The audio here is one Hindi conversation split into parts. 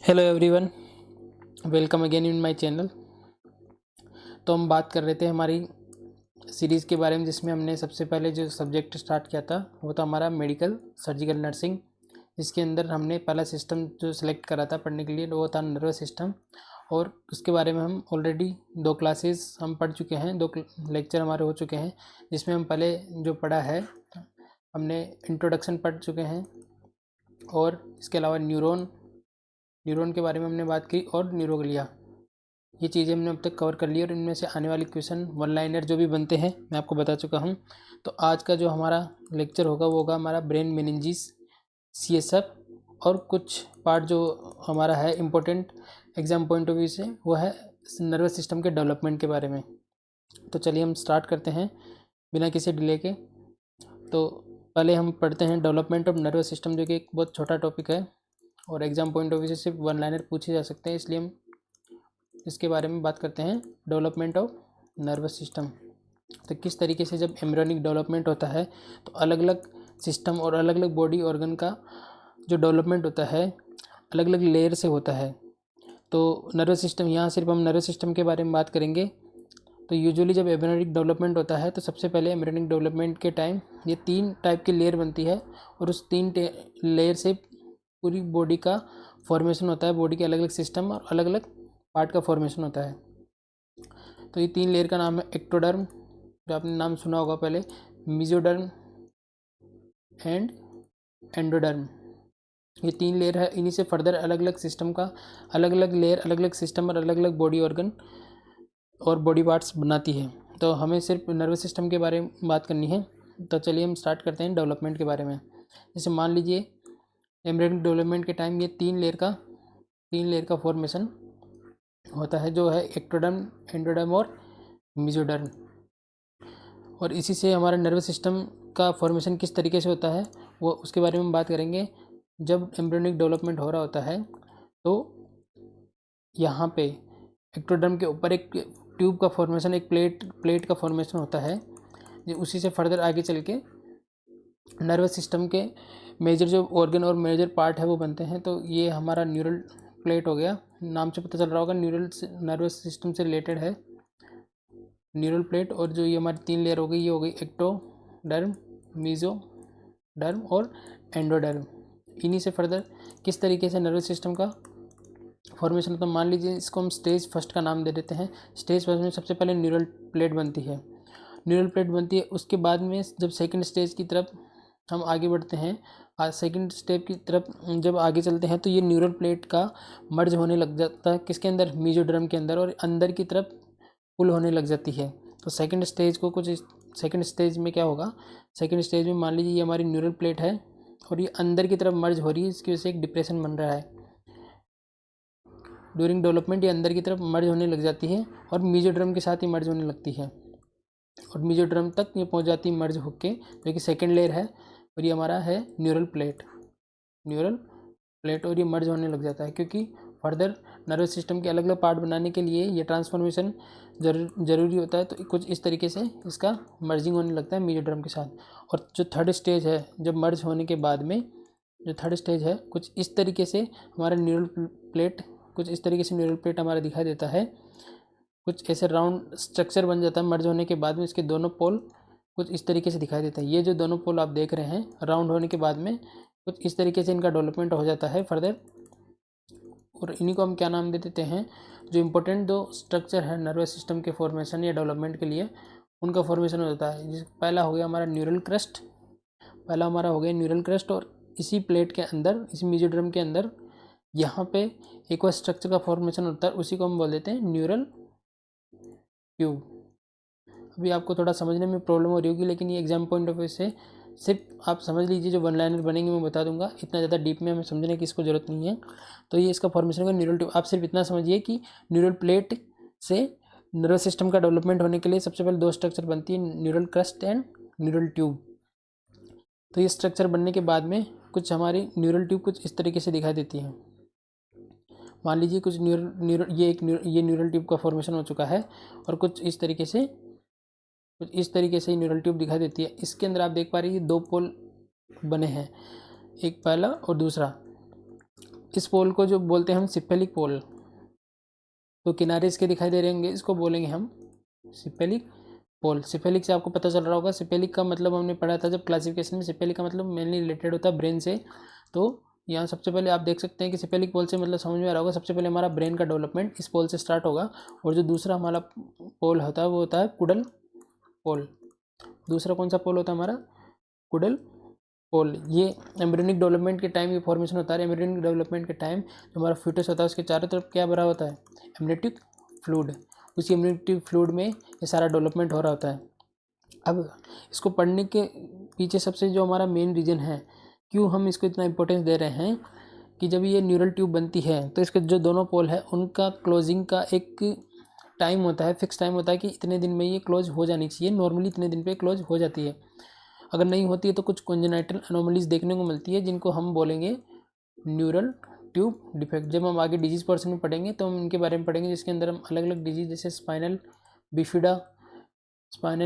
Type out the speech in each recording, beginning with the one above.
Hello everyone, welcome again in my channel. तो हम बात कर रहे थे हमारी सीरीज़ के बारे में, जिसमें हमने सबसे पहले जो सब्जेक्ट स्टार्ट किया था वो था हमारा मेडिकल सर्जिकल नर्सिंग। जिसके अंदर हमने पहला सिस्टम जो सिलेक्ट करा था पढ़ने के लिए वो था नर्वस सिस्टम। और उसके बारे में हम ऑलरेडी 2 क्लासेस हम पढ़ चुके हैं, 2 लेक्चर हमारे हो चुके हैं। जिसमें हम पहले जो पढ़ा है हमने इंट्रोडक्शन पढ़ चुके हैं, और इसके अलावा न्यूरॉन के बारे में हमने बात की, और न्यूरोग्लिया। ये चीज़ें हमने अब तक कवर कर ली, और इनमें से आने वाले क्वेश्चन वन लाइनर जो भी बनते हैं मैं आपको बता चुका हूँ। तो आज का जो हमारा लेक्चर होगा वो होगा हमारा ब्रेन मेनिंजिस, सीएसएफ, और कुछ पार्ट जो हमारा है important exam point of view से, वो है नर्वस सिस्टम के डेवलपमेंट के बारे में। तो चलिए हम स्टार्ट करते हैं बिना किसी डिले के। तो पहले हम पढ़ते हैं डेवलपमेंट ऑफ नर्वस सिस्टम, जो कि एक बहुत छोटा टॉपिक है और एग्जाम पॉइंट ऑफ व्यू से सिर्फ वन लाइनर पूछे जा सकते हैं, इसलिए हम इसके बारे में बात करते हैं। डेवलपमेंट ऑफ नर्वस सिस्टम, तो किस तरीके से जब एम्ब्रियोनिक डेवलपमेंट होता है तो अलग अलग सिस्टम और अलग अलग बॉडी ऑर्गन का जो डेवलपमेंट होता है अलग अलग लेयर से होता है। तो नर्वस सिस्टम, यहाँ सिर्फ हम नर्वस सिस्टम के बारे में बात करेंगे। तो यूजुअली जब एम्ब्रियोनिक डेवलपमेंट होता है तो सबसे पहले एम्ब्रियोनिक डेवलपमेंट के टाइम ये 3 टाइप की लेयर बनती है, और उस 3 लेयर से पूरी बॉडी का फॉर्मेशन होता है। बॉडी के अलग अलग सिस्टम और अलग अलग पार्ट का फॉर्मेशन होता है। तो ये 3 लेयर का नाम है एक्टोडर्म, जो आपने नाम सुना होगा पहले, मेसोडर्म एंड एंडोडर्म। ये 3 लेयर है। इन्हीं से फर्दर अलग अलग सिस्टम का अलग अलग लेयर अलग अलग सिस्टम और अलग अलग बॉडी ऑर्गन और बॉडी पार्ट्स बनाती है। तो हमें सिर्फ नर्वस सिस्टम के बारे में बात करनी है। तो चलिए हम स्टार्ट करते हैं डेवलपमेंट के बारे में। जैसे मान लीजिए एम्ब्रियोनिक डेवलपमेंट के टाइम ये 3 लेयर का फॉर्मेशन होता है, जो है एक्टोडर्म, एंडोडर्म और मेसोडर्म। और इसी से हमारा नर्वस सिस्टम का फॉर्मेशन किस तरीके से होता है वो उसके बारे में बात करेंगे। जब एम्ब्रियोनिक डेवलपमेंट हो रहा होता है तो यहाँ पे एक्टोडर्म के ऊपर एक ट्यूब का फॉर्मेशन, एक प्लेट का फॉर्मेशन होता है। उसी से फर्दर आगे चल के नर्वस सिस्टम के मेजर जो ऑर्गन और मेजर पार्ट है वो बनते हैं। तो ये हमारा न्यूरल प्लेट हो गया, नाम से पता चल रहा होगा नर्वस सिस्टम से रिलेटेड है न्यूरल प्लेट। और जो ये हमारी 3 लेयर हो गई, ये हो गई एक्टोडर्म, मेसोडर्म और एंडोडर्म। इन्हीं से फर्दर किस तरीके से नर्वस सिस्टम का फॉर्मेशन होता है, मान लीजिए इसको हम स्टेज फर्स्ट का नाम दे देते हैं। स्टेज फर्स्ट में सबसे पहले न्यूरल प्लेट बनती है। उसके बाद में जब सेकंड स्टेज की तरफ हम आगे बढ़ते हैं, सेकंड स्टेप की तरफ जब आगे चलते हैं तो ये न्यूरल प्लेट का मर्ज होने लग जाता है किसके अंदर, मेसोडर्म के अंदर, और अंदर की तरफ पुल होने लग जाती है। तो सेकंड स्टेज में क्या होगा, सेकंड स्टेज में मान लीजिए ये हमारी न्यूरल प्लेट है और ये अंदर की तरफ मर्ज हो रही है, इसकी वजह से एक डिप्रेशन बन रहा है। ड्यूरिंग डेवलपमेंट ये अंदर की तरफ मर्ज होने लग जाती है और मेसोडर्म के साथ ही मर्ज होने लगती है, और मेसोडर्म तक ये पहुंच जाती है मर्ज होके, जो कि सेकंड लेयर है। और ये हमारा है न्यूरल प्लेट, और ये मर्ज होने लग जाता है, क्योंकि फर्दर नर्वस सिस्टम के अलग अलग पार्ट बनाने के लिए ये ट्रांसफॉर्मेशन ज़रूरी होता है। तो कुछ इस तरीके से इसका मर्जिंग होने लगता है मेसोडर्म के साथ। और जो थर्ड स्टेज है, जब मर्ज होने के बाद में जो थर्ड स्टेज है, कुछ इस तरीके से हमारा न्यूरल प्लेट हमारा दिखाई देता है। कुछ ऐसे राउंड स्ट्रक्चर बन जाता है मर्ज होने के बाद में। इसके दोनों पोल कुछ इस तरीके से दिखाई देता है। ये जो दोनों पोल आप देख रहे हैं राउंड होने के बाद में कुछ इस तरीके से इनका डेवलपमेंट हो जाता है फर्दर। और इन्हीं को हम क्या नाम दे देते हैं, जो इम्पोर्टेंट 2 स्ट्रक्चर है नर्वस सिस्टम के फॉर्मेशन या डेवलपमेंट के लिए, उनका फॉर्मेशन हो जाता है। पहला हो गया हमारा न्यूरल क्रस्ट, और इसी प्लेट के अंदर, इसी मेसोडर्म के अंदर यहाँ पे एक और स्ट्रक्चर का फॉर्मेशन होता है, उसी को हम बोल देते हैं न्यूरल ट्यूब। अभी आपको थोड़ा समझने में प्रॉब्लम हो रही होगी, लेकिन ये एग्जाम पॉइंट ऑफ व्यू से सिर्फ आप समझ लीजिए, जो वन लाइनर बनेंगे मैं बता दूंगा, इतना ज़्यादा डीप में हमें समझने की इसको ज़रूरत नहीं है। तो ये इसका फॉर्मेशन का न्यूरल ट्यूब। आप सिर्फ इतना समझिए कि न्यूरल प्लेट से नर्वस सिस्टम का डेवलपमेंट होने के लिए सबसे पहले 2 स्ट्रक्चर बनती है, neural crest and neural tube. तो ये स्ट्रक्चर बनने के बाद में कुछ हमारी न्यूरल ट्यूब कुछ इस तरीके से दिखाई देती है। मान लीजिए कुछ ये न्यूरल ट्यूब का फॉर्मेशन हो चुका है, और कुछ इस तरीके से न्यूरल ट्यूब दिखाई देती है। इसके अंदर आप देख पा रहे हैं 2 पोल बने हैं, एक पहला और दूसरा। इस पोल को जो बोलते हैं हम सिपेलिक पोल, तो किनारे इसके दिखाई दे रहे होंगे, इसको बोलेंगे हम सिपेलिक पोल। सिपेलिक से आपको पता चल रहा होगा, सिपेलिक का मतलब हमने पढ़ा था जब क्लासिफिकेशन में, सिपेलिक का मतलब मेनली रिलेटेड होता है ब्रेन से। तो यहाँ सबसे पहले आप देख सकते हैं कि सिपेलिक पोल से मतलब समझ में आ रहा होगा, सबसे पहले हमारा ब्रेन का डेवलपमेंट इस पोल से स्टार्ट होगा। और जो दूसरा हमारा पोल होता है वो होता है कुडल पोल। दूसरा कौन सा पोल होता है हमारा? कुडल पोल। ये एम्ब्रियोनिक डेवलपमेंट के टाइम ये फॉर्मेशन होता है। एम्ब्रियोनिक डेवलपमेंट के टाइम जो हमारा फीटस होता है उसके चारों तरफ क्या भरा होता है? Amniotic fluid. उसी एमनियोटिक फ्लूइड में ये सारा डेवलपमेंट हो रहा होता है। अब इसको पढ़ने के पीछे सबसे जो हमारा मेन रीज़न है क्यों हम इसको इतना इंपॉर्टेंस दे रहे हैं कि जब ये न्यूरल ट्यूब बनती है तो इसके जो दोनों पोल है उनका क्लोजिंग का एक टाइम होता है, फिक्स टाइम होता है कि इतने दिन में ये क्लोज हो जानी चाहिए। नॉर्मली इतने दिन पे क्लोज हो जाती है। अगर नहीं होती है तो कुछ कॉन्जेनाइटल एनोमलीज देखने को मिलती है जिनको हम बोलेंगे न्यूरल ट्यूब डिफेक्ट। जब हम आगे डिजीज़ पोर्शन में पढ़ेंगे तो हम इनके बारे में पढ़ेंगे, जिसके अंदर हम अलग अलग डिजीज़ जैसे स्पाइनल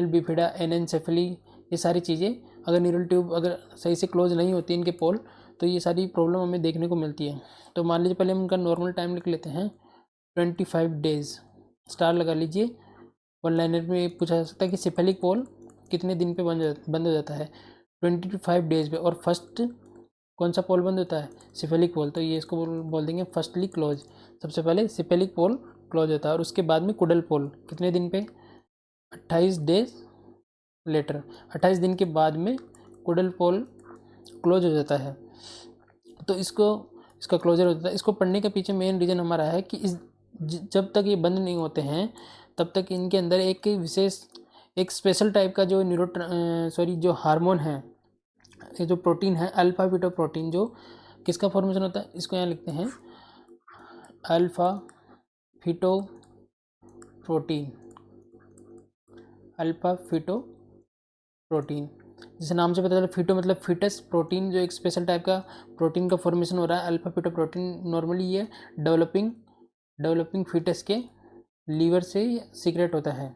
बिफिडा, एनेन्सेफली, ये सारी चीज़ें अगर न्यूरल ट्यूब अगर सही से क्लोज नहीं होती इनके पोल तो ये सारी प्रॉब्लम हमें देखने को मिलती है। तो मान लीजिए पहले हम इनका नॉर्मल टाइम लिख लेते हैं 25 डेज़, स्टार लगा लीजिए। वन लाइनर में पूछा जा सकता है कि सिफेलिक पोल कितने दिन पे बंद हो जाता है? 25 डेज़ पे। और फर्स्ट कौन सा पोल बंद होता है? सिफेलिक पोल। तो ये इसको बोल देंगे फर्स्टली क्लोज। सबसे पहले सिफेलिक पोल क्लोज होता है और उसके बाद में कुडल पोल कितने दिन पे? 28 डेज लेटर, 28 दिन के बाद में कुडल पोल क्लोज हो जाता है। तो इसका क्लोजर हो जाता है। इसको पढ़ने के पीछे मेन रीज़न हमारा है कि जब तक ये बंद नहीं होते हैं तब तक इनके अंदर एक विशेष एक स्पेशल टाइप का जो जो हार्मोन है, ये जो प्रोटीन है अल्फा फीटो प्रोटीन, जो किसका फॉर्मेशन होता है? इसको यहाँ लिखते हैं alpha feto protein. Alpha feto protein, जैसे नाम से पता चला फीटो मतलब फीटस, प्रोटीन जो एक स्पेशल टाइप का प्रोटीन का फॉर्मेशन हो रहा है अल्फा फीटो प्रोटीन। नॉर्मली ये डेवलपिंग फीटस के लीवर से सीक्रेट होता है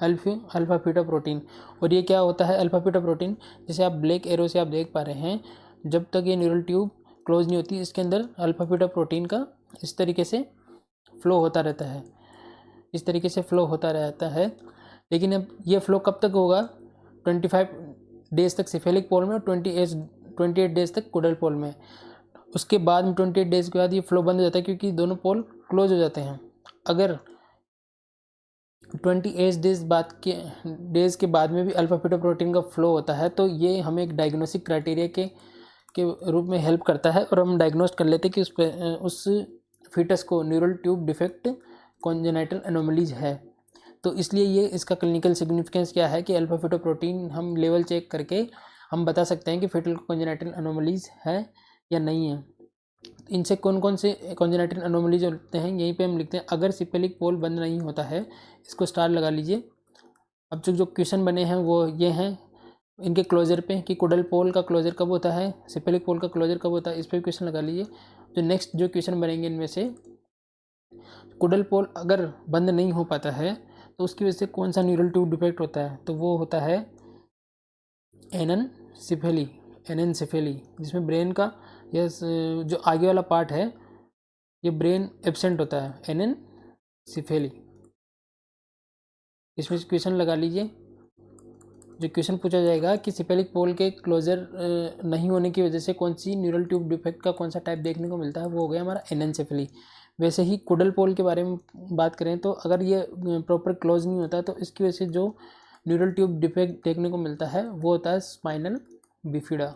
अल्फा फीटो प्रोटीन। और ये क्या होता है अल्फा फीटो प्रोटीन? जैसे आप ब्लैक एरो से आप देख पा रहे हैं, जब तक ये न्यूरल ट्यूब क्लोज नहीं होती इसके अंदर अल्फा फीटो प्रोटीन का इस तरीके से फ्लो होता रहता है, इस तरीके से फ्लो होता रहता है। लेकिन अब ये फ्लो कब तक होगा? 25 डेज़ तक सिफेलिक पोल में और 28 डेज़ तक कुडल पोल में। उसके बाद में 28 डेज़ के बाद ये फ्लो बंद हो जाता है क्योंकि दोनों पोल क्लोज हो जाते हैं। अगर 28 डेज़ के बाद में भी अल्फा फीटो प्रोटीन का फ्लो होता है तो ये हमें एक डायग्नोस्टिक क्राइटेरिया के रूप में हेल्प करता है और हम डायग्नोस्ट कर लेते हैं कि उस फीटस को neural tube defect congenital anomalies है। तो इसलिए ये इसका क्लिनिकल सिग्निफिकेंस क्या है कि अल्फा फीटो प्रोटीन हम लेवल चेक करके हम बता सकते हैं कि फीटल कॉन्जेनाइटल एनोमलीज है या नहीं है। इनसे कौन कौन से कॉन्जेनाइटल एनोमलीज होते हैं यहीं पे हम लिखते हैं। अगर सिपेलिक पोल बंद नहीं होता है, इसको स्टार लगा लीजिए। अब जो क्वेश्चन बने हैं वो ये हैं इनके क्लोजर पे कि कुडल पोल का क्लोजर कब होता है, सिपेलिक पोल का क्लोजर कब होता है, इस पर क्वेश्चन लगा लीजिए। जो नेक्स्ट जो क्वेश्चन बनेंगे इनमें से कुडल पोल अगर बंद नहीं हो पाता है तो उसकी वजह से कौन सा न्यूरल ट्यूब डिफेक्ट होता है? तो वो होता है एनेन्सेफेली, जिसमें ब्रेन का जो आगे वाला पार्ट है ये ब्रेन एब्सेंट होता है, एनेन्सेफेली। इसमें क्वेश्चन लगा लीजिए। जो क्वेश्चन पूछा जाएगा कि सिपेलिक पोल के क्लोजर नहीं होने की वजह से कौन सी न्यूरल ट्यूब डिफेक्ट का कौन सा टाइप देखने को मिलता है, वो हो गया हमारा एनेन्सेफेली। वैसे ही कुडल पोल के बारे में बात करें तो अगर ये प्रॉपर क्लोज नहीं होता तो इसकी वजह से जो न्यूरल ट्यूब डिफेक्ट देखने को मिलता है वो होता है स्पाइनल बिफिडा।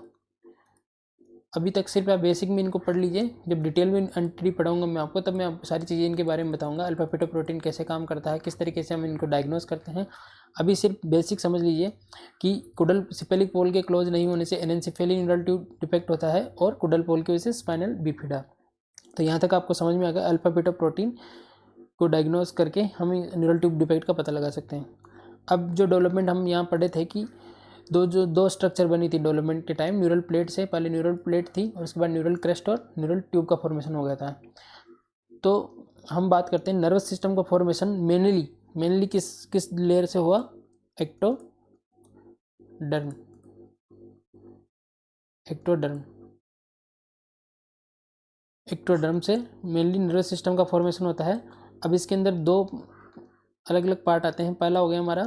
अभी तक सिर्फ आप बेसिक में इनको पढ़ लीजिए, जब डिटेल में एंट्री पढ़ाऊंगा मैं आपको तब मैं आपको सारी चीज़ें इनके बारे में बताऊंगा। अल्फा फीटो प्रोटीन कैसे काम करता है, किस तरीके से हम इनको डायग्नोस करते हैं। अभी सिर्फ बेसिक समझ लीजिए कि कुडल सिपेलिक पोल के क्लोज नहीं होने से एनेन्सेफेली न्यूरल ट्यूब डिफेक्ट होता है और कुडल पोल की वजह से स्पाइनल बिफिडा। तो यहाँ तक आपको समझ में आ गया। अल्फा बीटा प्रोटीन को डायग्नोस करके हम न्यूरल ट्यूब डिफेक्ट का पता लगा सकते हैं। अब जो डेवलपमेंट हम यहाँ पढ़े थे कि दो स्ट्रक्चर बनी थी डेवलपमेंट के टाइम, न्यूरल प्लेट से पहले न्यूरल प्लेट थी और उसके बाद न्यूरल क्रेस्ट और न्यूरल ट्यूब का फॉर्मेशन हो गया था। तो हम बात करते हैं नर्वस सिस्टम का फॉर्मेशन मेनली किस लेयर से हुआ? एक्टोडर्म। एक्टोडर्म से मेनली नर्वस सिस्टम का फॉर्मेशन होता है। अब इसके अंदर दो अलग अलग पार्ट आते हैं। पहला हो गया हमारा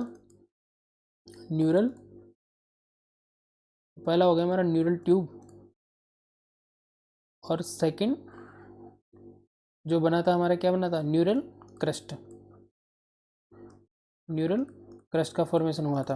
न्यूरल ट्यूब, और सेकंड जो बना था हमारा, क्या बना था, न्यूरल क्रस्ट का फॉर्मेशन हुआ था।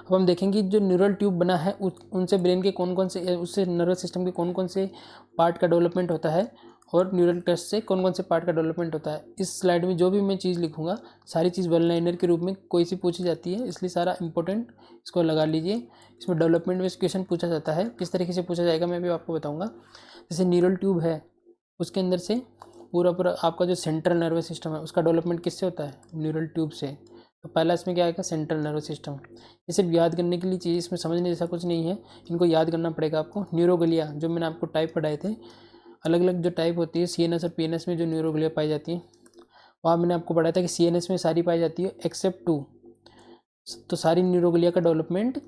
अब हम देखेंगे जो न्यूरल ट्यूब बना है उनसे ब्रेन के कौन कौन से, उससे नर्वस सिस्टम के कौन कौन से पार्ट का डेवलपमेंट होता है, और न्यूरल क्रस्ट से कौन कौन से पार्ट का डेवलपमेंट होता है। इस स्लाइड में जो भी मैं चीज़ लिखूंगा सारी चीज़ वन लाइनर के रूप में कोई सी पूछी जाती है, इसलिए सारा इंपॉर्टेंट इसको लगा लीजिए। इसमें डेवलपमेंट बेस्ड क्वेश्चन पूछा जाता है, किस तरीके से पूछा जाएगा मैं भी आपको बताऊँगा। जैसे न्यूरल ट्यूब है, उसके अंदर से पूरा आपका जो सेंट्रल नर्वस सिस्टम है उसका डेवलपमेंट किससे होता है, न्यूरल ट्यूब से। तो पहला इसमें क्या आएगा, सेंट्रल नर्वस सिस्टम। ये सिर्फ याद करने के लिए चीज़, इसमें समझने जैसा कुछ नहीं है, इनको याद करना पड़ेगा आपको। न्यूरोगलिया, जो मैंने आपको टाइप पढ़ाए थे, अलग अलग जो टाइप होती है सीएनएस और पीएनएस में जो न्यूरोगलिया पाई जाती है, वहाँ मैंने आपको पढ़ाया था कि सीएनएस में सारी पाई जाती है एक्सेप्ट 2। तो सारी न्यूरोगलिया का डेवलपमेंट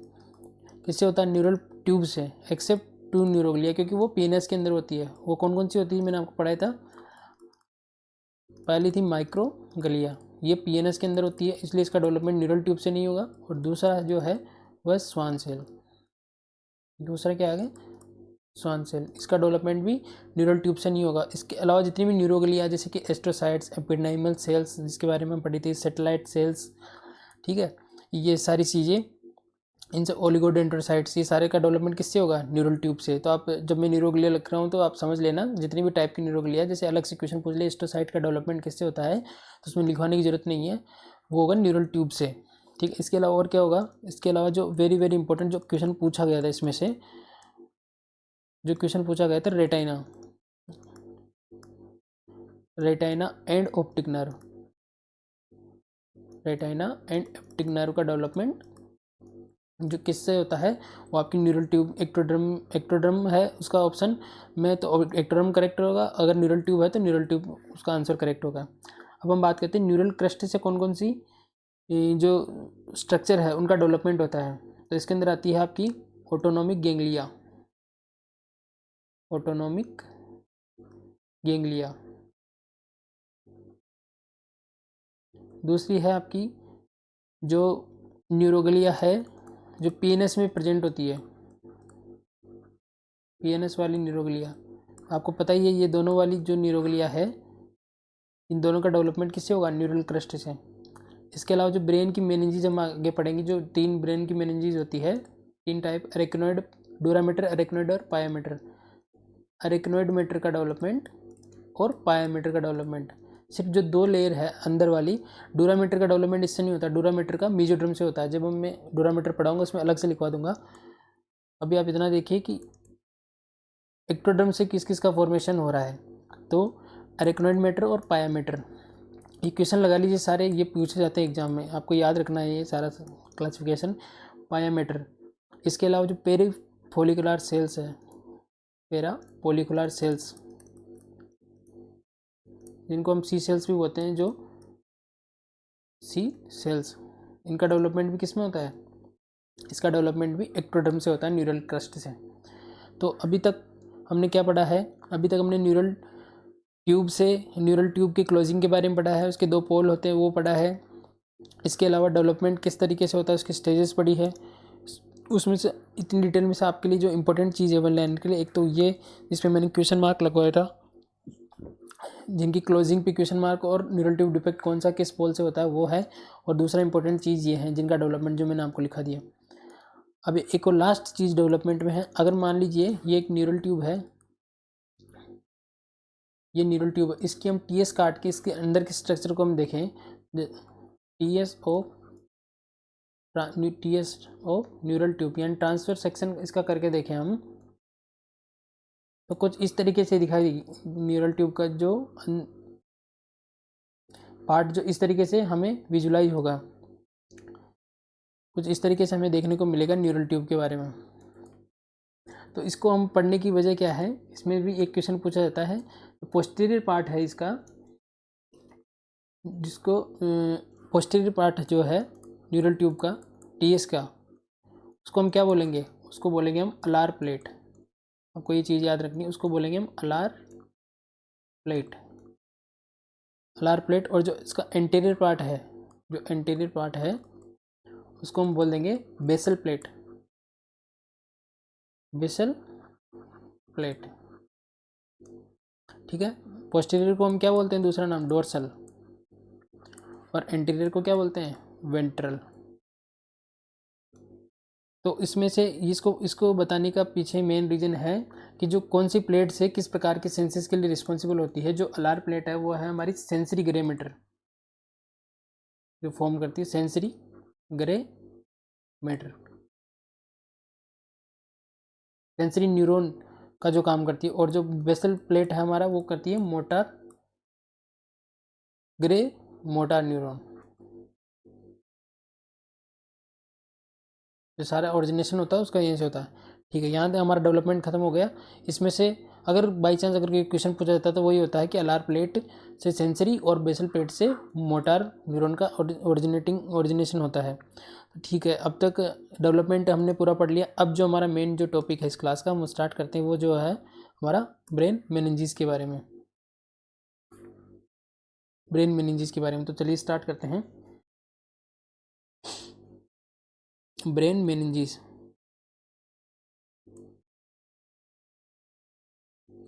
किससे होता है, न्यूरल ट्यूब से, एक्सेप्ट 2 न्यूरोगलिया, क्योंकि वो पीएनएस के अंदर होती है। वो कौन कौन सी होती है मैंने आपको पढ़ाया था, पहली थी माइक्रोगलिया, ये पीएनएस के अंदर होती है, इसलिए इसका डेवलपमेंट न्यूरल ट्यूब से नहीं होगा। और दूसरा जो है वह स्वान सेल, दूसरा क्या आ गया, स्वान सेल, इसका डेवलपमेंट भी न्यूरल ट्यूब से नहीं होगा। इसके अलावा जितनी भी न्यूरोगलिया, जैसे कि एस्ट्रोसाइट्स, एपिडाइमल सेल्स जिसके बारे में हम पढ़ी थी, सेटेलाइट सेल्स, ठीक है, ये सारी चीज़ें, इनसे ओलिगोडेंड्रोसाइट्स, ये सारे का डेवलपमेंट किससे होगा, न्यूरल ट्यूब से। तो आप जब मैं न्यूरोग्लिया लिख रहा हूँ तो आप समझ लेना, जितनी भी टाइप की न्यूरोग्लिया, जैसे अलग से क्वेश्चन पूछ ले एस्ट्रोसाइट का डेवलपमेंट किससे होता है, तो उसमें लिखवाने की जरूरत नहीं है, वो होगा न्यूरल ट्यूब से, ठीक। इसके अलावा और क्या होगा, इसके अलावा जो वेरी वेरी इंपॉर्टेंट जो क्वेश्चन पूछा गया था, इसमें से जो क्वेश्चन पूछा गया था, retina and optic nerve, retina and optic nerve का डेवलपमेंट जो किससे होता है, वो आपकी न्यूरल ट्यूब, एक्टोड्रम है उसका ऑप्शन में, तो एक्टोड्रम करेक्ट होगा। अगर न्यूरल ट्यूब है तो न्यूरल ट्यूब उसका आंसर करेक्ट होगा। अब हम बात करते हैं न्यूरल क्रस्ट से कौन कौन सी जो स्ट्रक्चर है उनका डेवलपमेंट होता है। तो इसके अंदर आती है आपकी ऑटोनोमिक गेंगलिया, दूसरी है आपकी जो न्यूरोगलिया है जो पीएनएस में प्रेजेंट होती है, पीएनएस वाली न्यूरोगलिया, आपको पता ही है ये दोनों वाली जो न्यूरोगलिया है, इन दोनों का डेवलपमेंट किससे होगा, न्यूरल क्रस्ट से। इसके अलावा जो ब्रेन की मेनिंजीज हम आगे पढ़ेंगे, जो 3 ब्रेन की मेनिंजीज होती है, 3 टाइप, अरेक्नोइड, डूरामीटर, अरेक्नोइड और पायामीटर। अरेक्नोइड मीटर का डेवलपमेंट और पायामीटर का डेवलपमेंट, सिर्फ जो 2 लेयर है अंदर वाली, डूरामीटर का डेवलपमेंट इससे नहीं होता, डूरामीटर का मेसोड्रम से होता है। जब मैं डूरामीटर पढ़ाऊंगा उसमें अलग से लिखवा दूंगा। अभी आप इतना देखिए कि एक्टोडर्म से किस किस का फॉर्मेशन हो रहा है, तो अरेक्नोइड मीटर और पायामीटर, ये क्वेश्चन लगा लीजिए सारे, ये पूछे जाते हैं एग्जाम में, आपको याद रखना है ये सारा क्लासिफिकेशन, पायामीटर। इसके अलावा जो पेरीफोलिकुलर सेल्स है, पेराफोलिकुलर सेल्स, जिनको हम सी सेल्स भी बोलते हैं, जो सी सेल्स, इनका डेवलपमेंट भी किस में होता है, इसका डेवलपमेंट भी एक्टोडर्म से होता है, न्यूरल क्रस्ट से। तो अभी तक हमने क्या पढ़ा है, अभी तक हमने न्यूरल ट्यूब के क्लोजिंग के बारे में पढ़ा है, उसके 2 पोल होते हैं वो पढ़ा है। इसके अलावा डेवलपमेंट किस तरीके से होता है उसकी स्टेजेस पढ़ी है। उसमें से इतनी डिटेल में से आपके लिए जो इंपॉर्टेंट चीज़ है वन लाइन के लिए, एक तो ये जिसमें मैंने क्वेश्चन मार्क लगवाया था, जिनकी क्लोजिंग पे क्वेश्चन मार्क, और न्यूरल ट्यूब डिफेक्ट कौन सा किस पोल से होता है वो है, और दूसरा इंपॉर्टेंट चीज़ ये है जिनका डेवलपमेंट जो मैंने आपको लिखा दिया। अब एक और लास्ट चीज़ डेवलपमेंट में है, अगर मान लीजिए ये एक न्यूरल ट्यूब है, ये न्यूरल ट्यूब है, इसकी हम टीएस काट के इसके अंदर के स्ट्रक्चर को हम देखें, टीएस ऑफ न्यूरल ट्यूब, यानी ट्रांसफर सेक्शन इसका करके देखें हम, तो कुछ इस तरीके से दिखाई देगी न्यूरल ट्यूब का जो पार्ट, जो इस तरीके से हमें विजुलाइज होगा, कुछ इस तरीके से हमें देखने को मिलेगा न्यूरल ट्यूब के बारे में। तो इसको हम पढ़ने की वजह क्या है, इसमें भी एक क्वेश्चन पूछा जाता है, पोस्टीरियर पार्ट है इसका, जिसको पोस्टीरियर पार्ट जो है न्यूरल ट्यूब का, टीएस का, उसको हम क्या बोलेंगे, उसको बोलेंगे हम अलार प्लेट, आपको ये चीज़ याद रखनी है, उसको बोलेंगे हम अलार प्लेट। अलार प्लेट। और जो इसका एंटीरियर पार्ट है, जो एंटीरियर पार्ट है उसको हम बोल देंगे बेसल प्लेट। बेसल प्लेट, ठीक है। पोस्टीरियर को हम क्या बोलते हैं, दूसरा नाम डोर्सल, और एंटीरियर को क्या बोलते हैं, वेंट्रल। तो इसमें से इसको बताने का पीछे मेन रीज़न है कि जो कौन सी प्लेट से किस प्रकार के सेंसेस के लिए रिस्पॉन्सिबल होती है। जो अलार प्लेट है वो है हमारी सेंसरी ग्रे मैटर, जो फॉर्म करती है sensory grey matter, sensory neuron का जो काम करती है। और जो बेसल प्लेट है हमारा वो करती है मोटर ग्रे मोटर न्यूरॉन। जो सारा ओरिजिनेशन होता है उसका यहीं से होता है, ठीक है। यहाँ पे हमारा डेवलपमेंट खत्म हो गया। इसमें से अगर बाई चांस अगर कोई क्वेश्चन पूछा जाता है तो वही होता है कि अलार प्लेट से सेंसरी और बेसल प्लेट से मोटर न्यूरॉन का ओरिजिनेशन होता है, ठीक है। अब तक डेवलपमेंट हमने पूरा पढ़ लिया। अब जो हमारा मेन जो टॉपिक है इस क्लास का हम स्टार्ट करते हैं, वो जो है हमारा ब्रेन मेनिंजेस के बारे में। ब्रेन मेनिंजेस के बारे में तो चलिए स्टार्ट करते हैं। ब्रेन मेनिंजेस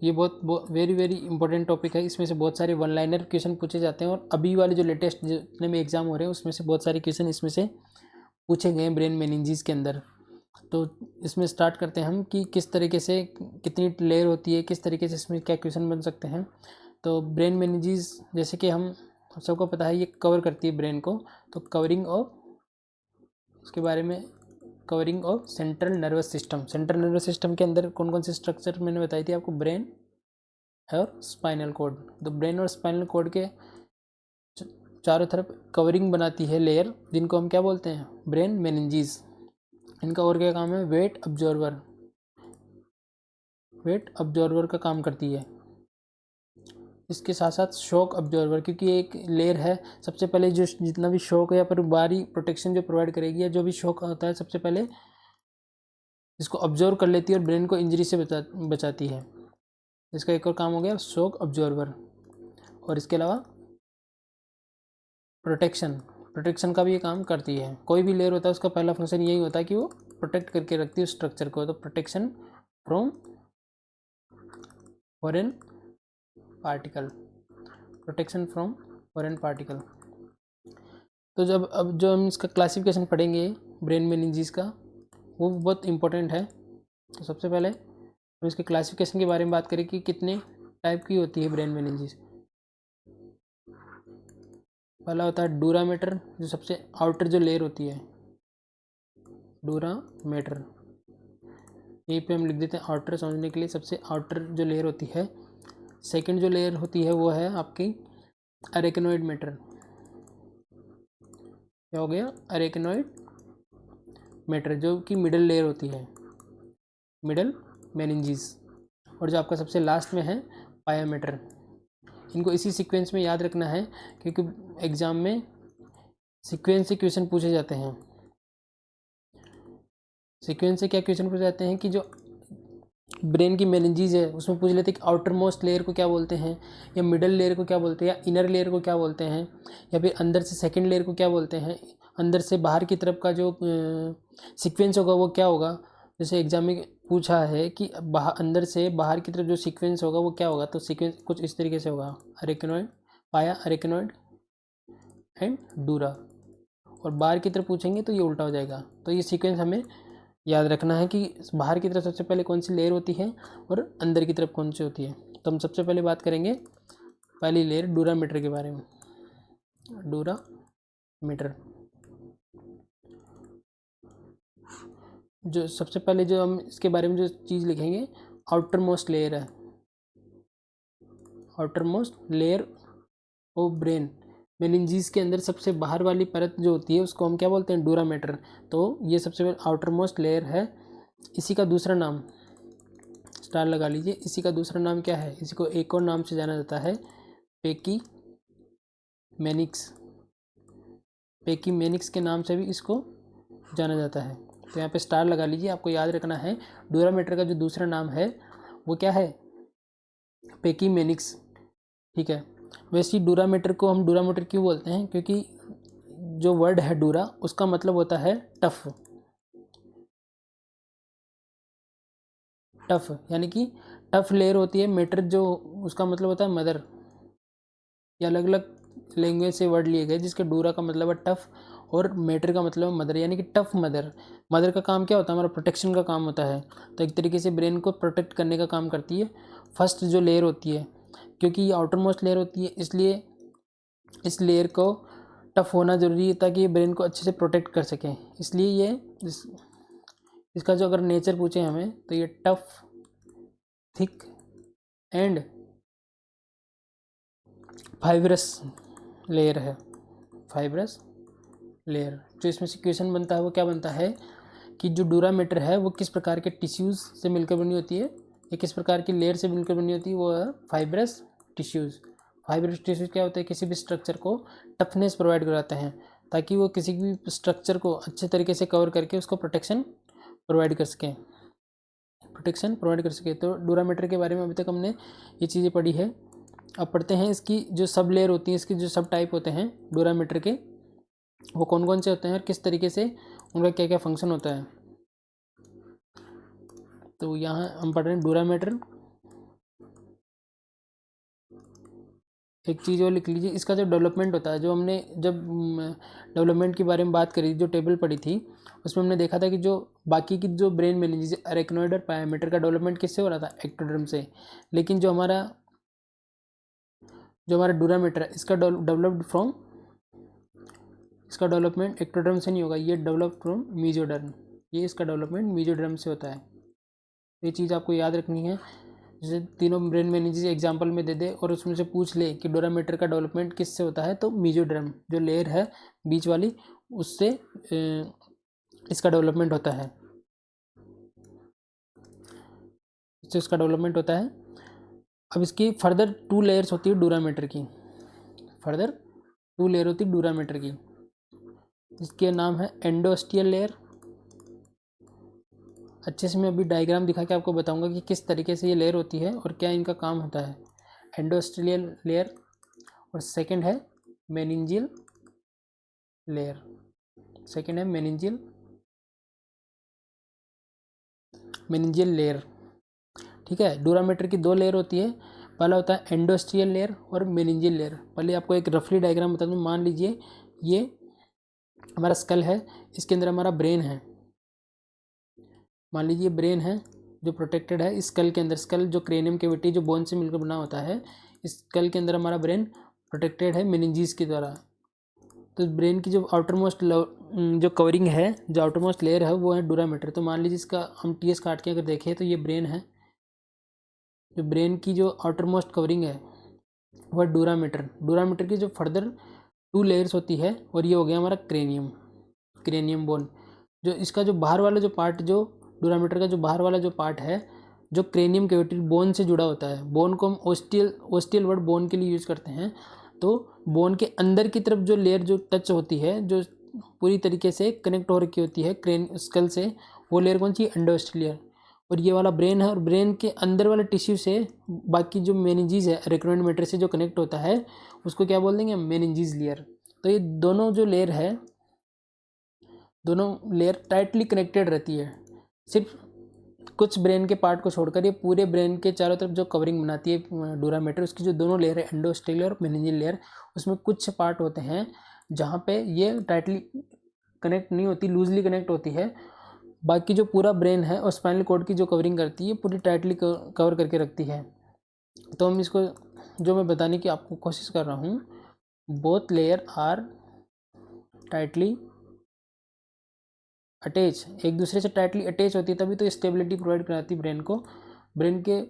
ये बहुत वेरी वेरी इंपॉर्टेंट टॉपिक है। इसमें से बहुत सारे वन लाइनर क्वेश्चन पूछे जाते हैं, और अभी वाले जो लेटेस्ट जितने में एग्जाम हो रहे हैं उसमें से बहुत सारे क्वेश्चन इसमें से पूछे गए हैं ब्रेन मेनिंजेस के अंदर। तो इसमें स्टार्ट करते हैं हम कि किस तरीके से कितनी लेयर होती है, किस तरीके से इसमें क्या क्वेश्चन बन सकते हैं। तो ब्रेन मेनिंजेस जैसे कि हम सबको पता है ये कवर करती है ब्रेन को। तो कवरिंग ऑफ, उसके बारे में, covering of central nervous system. Central nervous system के अंदर कौन कौन से स्ट्रक्चर मैंने बताई थी आपको, ब्रेन और स्पाइनल कोड। तो ब्रेन और स्पाइनल कोड के चारों तरफ कवरिंग बनाती है लेयर, जिनको हम क्या बोलते हैं, ब्रेन मेनिंजेस। इनका और क्या काम है, वेट अब्जॉर्वर, वेट अब्जॉर्वर का काम करती है। इसके साथ साथ शॉक अब्जॉर्वर, क्योंकि एक लेयर है, सबसे पहले जो जितना भी शॉक है या फिर बाहरी प्रोटेक्शन जो प्रोवाइड करेगी, या जो भी शॉक होता है सबसे पहले इसको ऑब्जर्व कर लेती है और ब्रेन को इंजरी से बचाती है। इसका एक और काम हो गया शॉक अब्जॉर्वर। और इसके अलावा प्रोटेक्शन का भी ये काम करती है। कोई भी लेयर होता है उसका पहला फंक्शन यही होता है कि वो प्रोटेक्ट करके रखती है स्ट्रक्चर को। तो protection from foreign particle, protection from foreign particle. तो अब जो हम इसका क्लासिफिकेशन पढ़ेंगे ब्रेन मेनिंजेस का, वो बहुत इंपॉर्टेंट है। तो सबसे पहले हम इसके क्लासिफिकेशन के बारे में बात करें कि कितने टाइप की होती है ब्रेन मेनिंजेस। पहला होता है डूरामेटर, जो सबसे आउटर जो लेयर होती है, डूरामेटर। यहीं पे हम लिख देते हैं आउटर समझने के लिए, सबसे आउटर जो लेयर होती है। सेकंड जो लेयर होती है वो है आपकी अरेकेनोइड मैटर। क्या हो गया, अरेकेनोइड मैटर, जो कि मिडल लेयर होती है, मिडल मेनिंजेस। और जो आपका सबसे लास्ट में है पाया मैटर। इनको इसी सीक्वेंस में याद रखना है, क्योंकि एग्जाम में सीक्वेंस से क्वेश्चन पूछे जाते हैं। सीक्वेंस से क्या क्वेश्चन पूछे जाते हैं कि जो ब्रेन की मेनिंजेस है उसमें पूछ लेते हैं कि आउटर मोस्ट लेयर को क्या बोलते हैं, या मिडल लेयर को क्या बोलते हैं, या इनर लेयर को क्या बोलते हैं, या फिर अंदर से सेकंड लेयर को क्या बोलते हैं, अंदर से बाहर की तरफ का जो सीक्वेंस होगा वो क्या होगा। जैसे एग्जाम में पूछा है कि अंदर से बाहर की तरफ जो सीक्वेंस होगा वो क्या होगा, तो सीक्वेंस कुछ इस तरीके से होगा, अरेकेनोइड, पाया, अरेकेनोइड एंड डूरा। और बाहर की तरफ पूछेंगे तो ये उल्टा हो जाएगा। तो ये सीक्वेंस हमें याद रखना है कि बाहर की तरफ सबसे पहले कौन सी लेयर होती है और अंदर की तरफ कौन सी होती है। तो हम सबसे पहले बात करेंगे पहली लेयर डूरामीटर के बारे में। डूरामीटर, जो सबसे पहले जो हम इसके बारे में जो चीज़ लिखेंगे, आउटर मोस्ट लेयर है, outer most layer of brain. Meninges के अंदर सबसे बाहर वाली परत जो होती है उसको हम क्या बोलते हैं, डूरामेटर। तो ये सबसे पहले आउटर मोस्ट लेयर है। इसी का दूसरा नाम, स्टार लगा लीजिए, इसी का दूसरा नाम क्या है, इसी को एक और नाम से जाना जाता है पेकी मेनिक्स। पेकी मेनिक्स के नाम से भी इसको जाना जाता है। तो यहाँ पे स्टार लगा लीजिए, आपको याद रखना है डूरामेटर का जो दूसरा नाम है वो क्या है, पेकीमेनिक्स। ठीक है, वैसे डूरामीटर को हम डूरामीटर क्यों बोलते हैं, क्योंकि जो वर्ड है डूरा उसका मतलब होता है टफ। टफ यानी कि टफ लेयर होती है, मेटर जो उसका मतलब होता है मदर। ये अलग अलग लैंग्वेज से वर्ड लिए गए, जिसके डूरा का मतलब है टफ और मेटर का मतलब है मदर, यानी कि टफ मदर। मदर का काम क्या होता है, हमारा प्रोटेक्शन का काम होता है, तो एक तरीके से ब्रेन को प्रोटेक्ट करने का काम करती है फर्स्ट जो लेयर होती है। क्योंकि ये आउटर मोस्ट लेयर होती है, इसलिए इस लेयर को टफ होना ज़रूरी है ताकि ये ब्रेन को अच्छे से प्रोटेक्ट कर सकें। इसलिए ये इसका जो अगर नेचर पूछे हमें तो ये tough, thick and fibrous layer है। Fibrous layer. जो इसमें से क्वेश्चन बनता है वो क्या बनता है कि जो डूरामीटर है वो किस प्रकार के टिश्यूज़ से मिलकर बनी होती है, या किस प्रकार की लेयर से मिलकर बनी होती है, वो है फाइब्रस टिश्यूज़। फाइब्रस टिश्यूज़ क्या होता है, किसी भी स्ट्रक्चर को टफनेस प्रोवाइड कराते हैं ताकि वो किसी भी स्ट्रक्चर को अच्छे तरीके से कवर करके उसको प्रोटेक्शन प्रोवाइड कर सकें, तो डूरामीटर के बारे में अभी तक हमने ये चीज़ें पढ़ी है। अब पढ़ते हैं इसकी जो सब लेयर होती है, इसकी जो सब टाइप होते हैं डूरामीटर के, वो कौन कौन से होते हैं और किस तरीके से उनका क्या क्या फंक्शन होता है। तो यहाँ हम पढ़ रहे हैं डूरामीटर। एक चीज़ और लिख लीजिए, इसका जो डेवलपमेंट होता है, जो हमने जब डेवलपमेंट के बारे में बात करी, जो टेबल पढ़ी थी उसमें हमने देखा था कि जो बाकी की जो ब्रेन में जैसे अरेक्नोइड और पायामीटर का डेवलपमेंट किससे हो रहा था, एक्टोडर्म से। लेकिन जो हमारा डूरामीटर है इसका इसका डेवलपमेंट एक्टोडर्म से नहीं होगा, ये डेवलप फ्रॉम मीजोडर्म। ये इसका डेवलपमेंट मीजोडर्म से होता है। ये चीज़ आपको याद रखनी है। जैसे तीनों ब्रेन मैनेजेस एग्जांपल में दे दे और उसमें से पूछ ले कि डोरामीटर का डेवलपमेंट किससे होता है, तो मीजोडर्म जो लेयर है बीच वाली उससे इसका डेवलपमेंट होता है, इससे इसका डेवलपमेंट होता है। अब इसकी फर्दर 2 लेयर्स होती है डूरामीटर की, फर्दर 2 लेयर होती है डूरामीटर की, इसके नाम है एंडोस्टियल लेयर। अच्छे से मैं अभी डायग्राम दिखा के आपको बताऊंगा कि किस तरीके से ये लेयर होती है और क्या इनका काम होता है। एंडोस्टेलियल लेयर और सेकंड है मेनिंजियल लेयर। सेकंड है मेनिंजियल लेयर। ठीक है, डूरामीटर की 2 लेयर होती है, पहला होता है एंडोस्टियल लेयर और मेनिंजियल लेयर। पहले आपको एक रफली डायग्राम बता दूँ। मान लीजिए ये हमारा स्कल है, इसके अंदर हमारा ब्रेन है। मान लीजिए ब्रेन है जो प्रोटेक्टेड है स्कल के अंदर। स्कल जो क्रेनियम कैविटी जो बोन से मिलकर बना होता है, इस स्कल के अंदर हमारा ब्रेन प्रोटेक्टेड है मेनिंजीज के द्वारा। तो ब्रेन की जो आउटरमोस्ट जो कवरिंग है, जो आउटरमोस्ट लेयर है वो है डूरामीटर। तो मान लीजिए इसका हम टीएस काट के अगर देखें तो ये ब्रेन है, जो ब्रेन की जो आउटरमोस्ट कवरिंग है वह डूरामीटर। डूरामीटर की जो फर्दर 2 लेयर्स होती है और ये हो गया हमारा क्रेनियम बोन। जो इसका जो बाहर वाला जो पार्ट, जो डूरामीटर का जो बाहर वाला जो पार्ट है जो क्रेनियम कैविटी बोन से जुड़ा होता है, बोन को हम ओस्टियल वर्ड बोन के लिए यूज़ करते हैं। तो बोन के अंदर की तरफ जो लेयर जो टच होती है, जो पूरी तरीके से कनेक्ट हो रखी होती है स्कल से, वो लेयर कौन सी, एंडोस्टेलियर। और ये वाला ब्रेन है, और ब्रेन के अंदर वाले टिश्यू से बाकी जो मेनिंजीज है रेक्रोइड मैटर से जो कनेक्ट होता है उसको क्या बोल देंगे, मेनिंजीज लेयर। तो ये दोनों जो लेयर है, दोनों लेयर टाइटली कनेक्टेड रहती है। सिर्फ कुछ ब्रेन के पार्ट को छोड़कर ये पूरे ब्रेन के चारों तरफ जो कवरिंग बनाती है डूरामीटर, उसकी जो दोनों लेयर है एंडोस्टेलियर और मेनिंजियल लेयर, उसमें कुछ पार्ट होते हैं जहाँ पे ये टाइटली कनेक्ट नहीं होती, लूजली कनेक्ट होती है। बाकी जो पूरा ब्रेन है और स्पाइनल कॉर्ड की जो कवरिंग करती है पूरी टाइटली कवर करके रखती है। तो हम इसको जो मैं बताने की आपको कोशिश कर रहा हूँ, both layer are tightly attach, एक दूसरे से टाइटली अटैच होती है, तभी तो स्टेबिलिटी प्रोवाइड कराती है ब्रेन को। ब्रेन के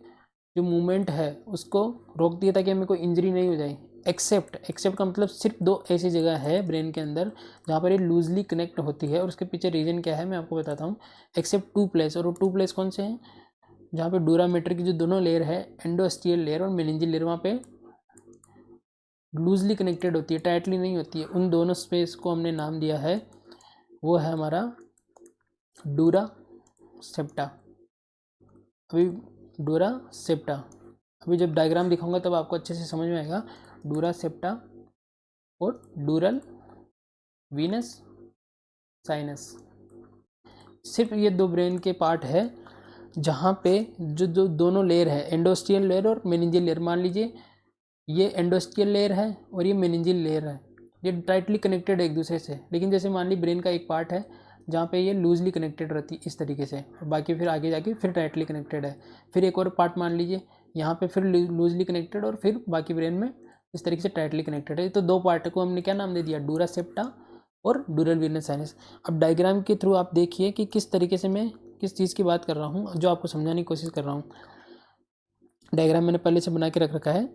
जो मूवमेंट है उसको रोकती है ताकि हमें कोई इंजरी नहीं हो जाए। एक्सेप्ट का मतलब सिर्फ 2 ऐसी जगह है ब्रेन के अंदर जहाँ पर ये लूजली कनेक्ट होती है, और उसके पीछे रीज़न क्या है मैं आपको बताता हूँ। एक्सेप्ट 2 प्लेस, और वो 2 प्लेस कौन से हैं, जहाँ पे डूरामीटर की जो दोनों लेयर है एंडोस्टियल लेयर और मेनिंजियल लेयर, वहाँ पे लूजली कनेक्टेड होती है, टाइटली नहीं होती है। उन दोनों स्पेस को हमने नाम दिया है, वो है हमारा डूरा सेप्टा। अभी डूरा सेप्टा। अभी जब डायग्राम दिखाऊंगा तब आपको अच्छे से समझ में आएगा। डूरा सेप्टा और डूरल वीनस साइनस, सिर्फ ये दो ब्रेन के पार्ट है जहाँ पे जो दोनों लेयर है, एंडोस्टियल लेयर और मेनिंजियल लेयर। मान लीजिए ये एंडोस्टियल लेयर है और ये मेनिंजियल लेयर है, ये टाइटली कनेक्टेड है एक दूसरे से। लेकिन जैसे मान ली ब्रेन का एक पार्ट है जहाँ पे ये लूजली कनेक्टेड रहती है इस तरीके से, और बाकी फिर आगे जाके फिर टाइटली कनेक्टेड है। फिर एक और पार्ट मान लीजिए यहाँ पे फिर लूजली कनेक्टेड और फिर बाकी ब्रेन में इस तरीके से टाइटली कनेक्टेड है। तो दो पार्ट को हमने क्या नाम दे दिया, डूरा सेप्टा और डूरल वीनस साइनस। अब डायग्राम के थ्रू आप देखिए कि किस तरीके से मैं किस चीज़ की बात कर रहा हूँ, जो आपको समझाने की कोशिश कर रहा हूँ। डायग्राम मैंने पहले से बना के रख रखा है।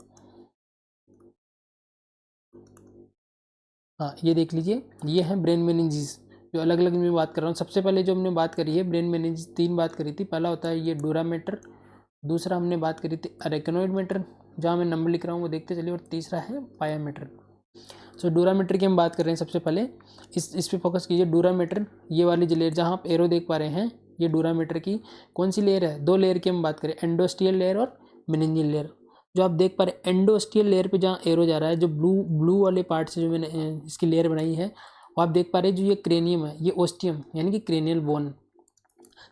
हाँ, ये देख लीजिए, ये है ब्रेन मेनिंजेस, जो अलग अलग मैं बात कर रहा हूँ। सबसे पहले जो हमने बात करी है ब्रेन मेनिंजेस, तीन बात करी थी। पहला होता है ये डूरा मैटर, दूसरा हमने बात करी थी अरेकनोइड मैटर, जहाँ मैं नंबर लिख रहा हूँ वो देखते चलिए, और तीसरा है पाया मैटर। सो डूरा मैटर की हम बात कर रहे हैं। सबसे पहले इस पे फोकस कीजिए। डूरा मैटर, ये वाली जो लेयर जहाँ आप एरो देख पा रहे हैं, ये डूरा मैटर की कौन सी लेयर है, दो लेयर की हम बात करें, एंडोस्टियल लेयर और मेनिंजियल लेयर। जो आप देख पा रहे हैं एंडोस्टियल लेयर पे जहाँ एरो जा रहा है, जो ब्लू वाले पार्ट से जो मैंने इसकी लेयर बनाई है, वो आप देख पा रहे हैं जो ये क्रेनियम है, ये ओस्टियम यानी कि क्रेनियल बोन।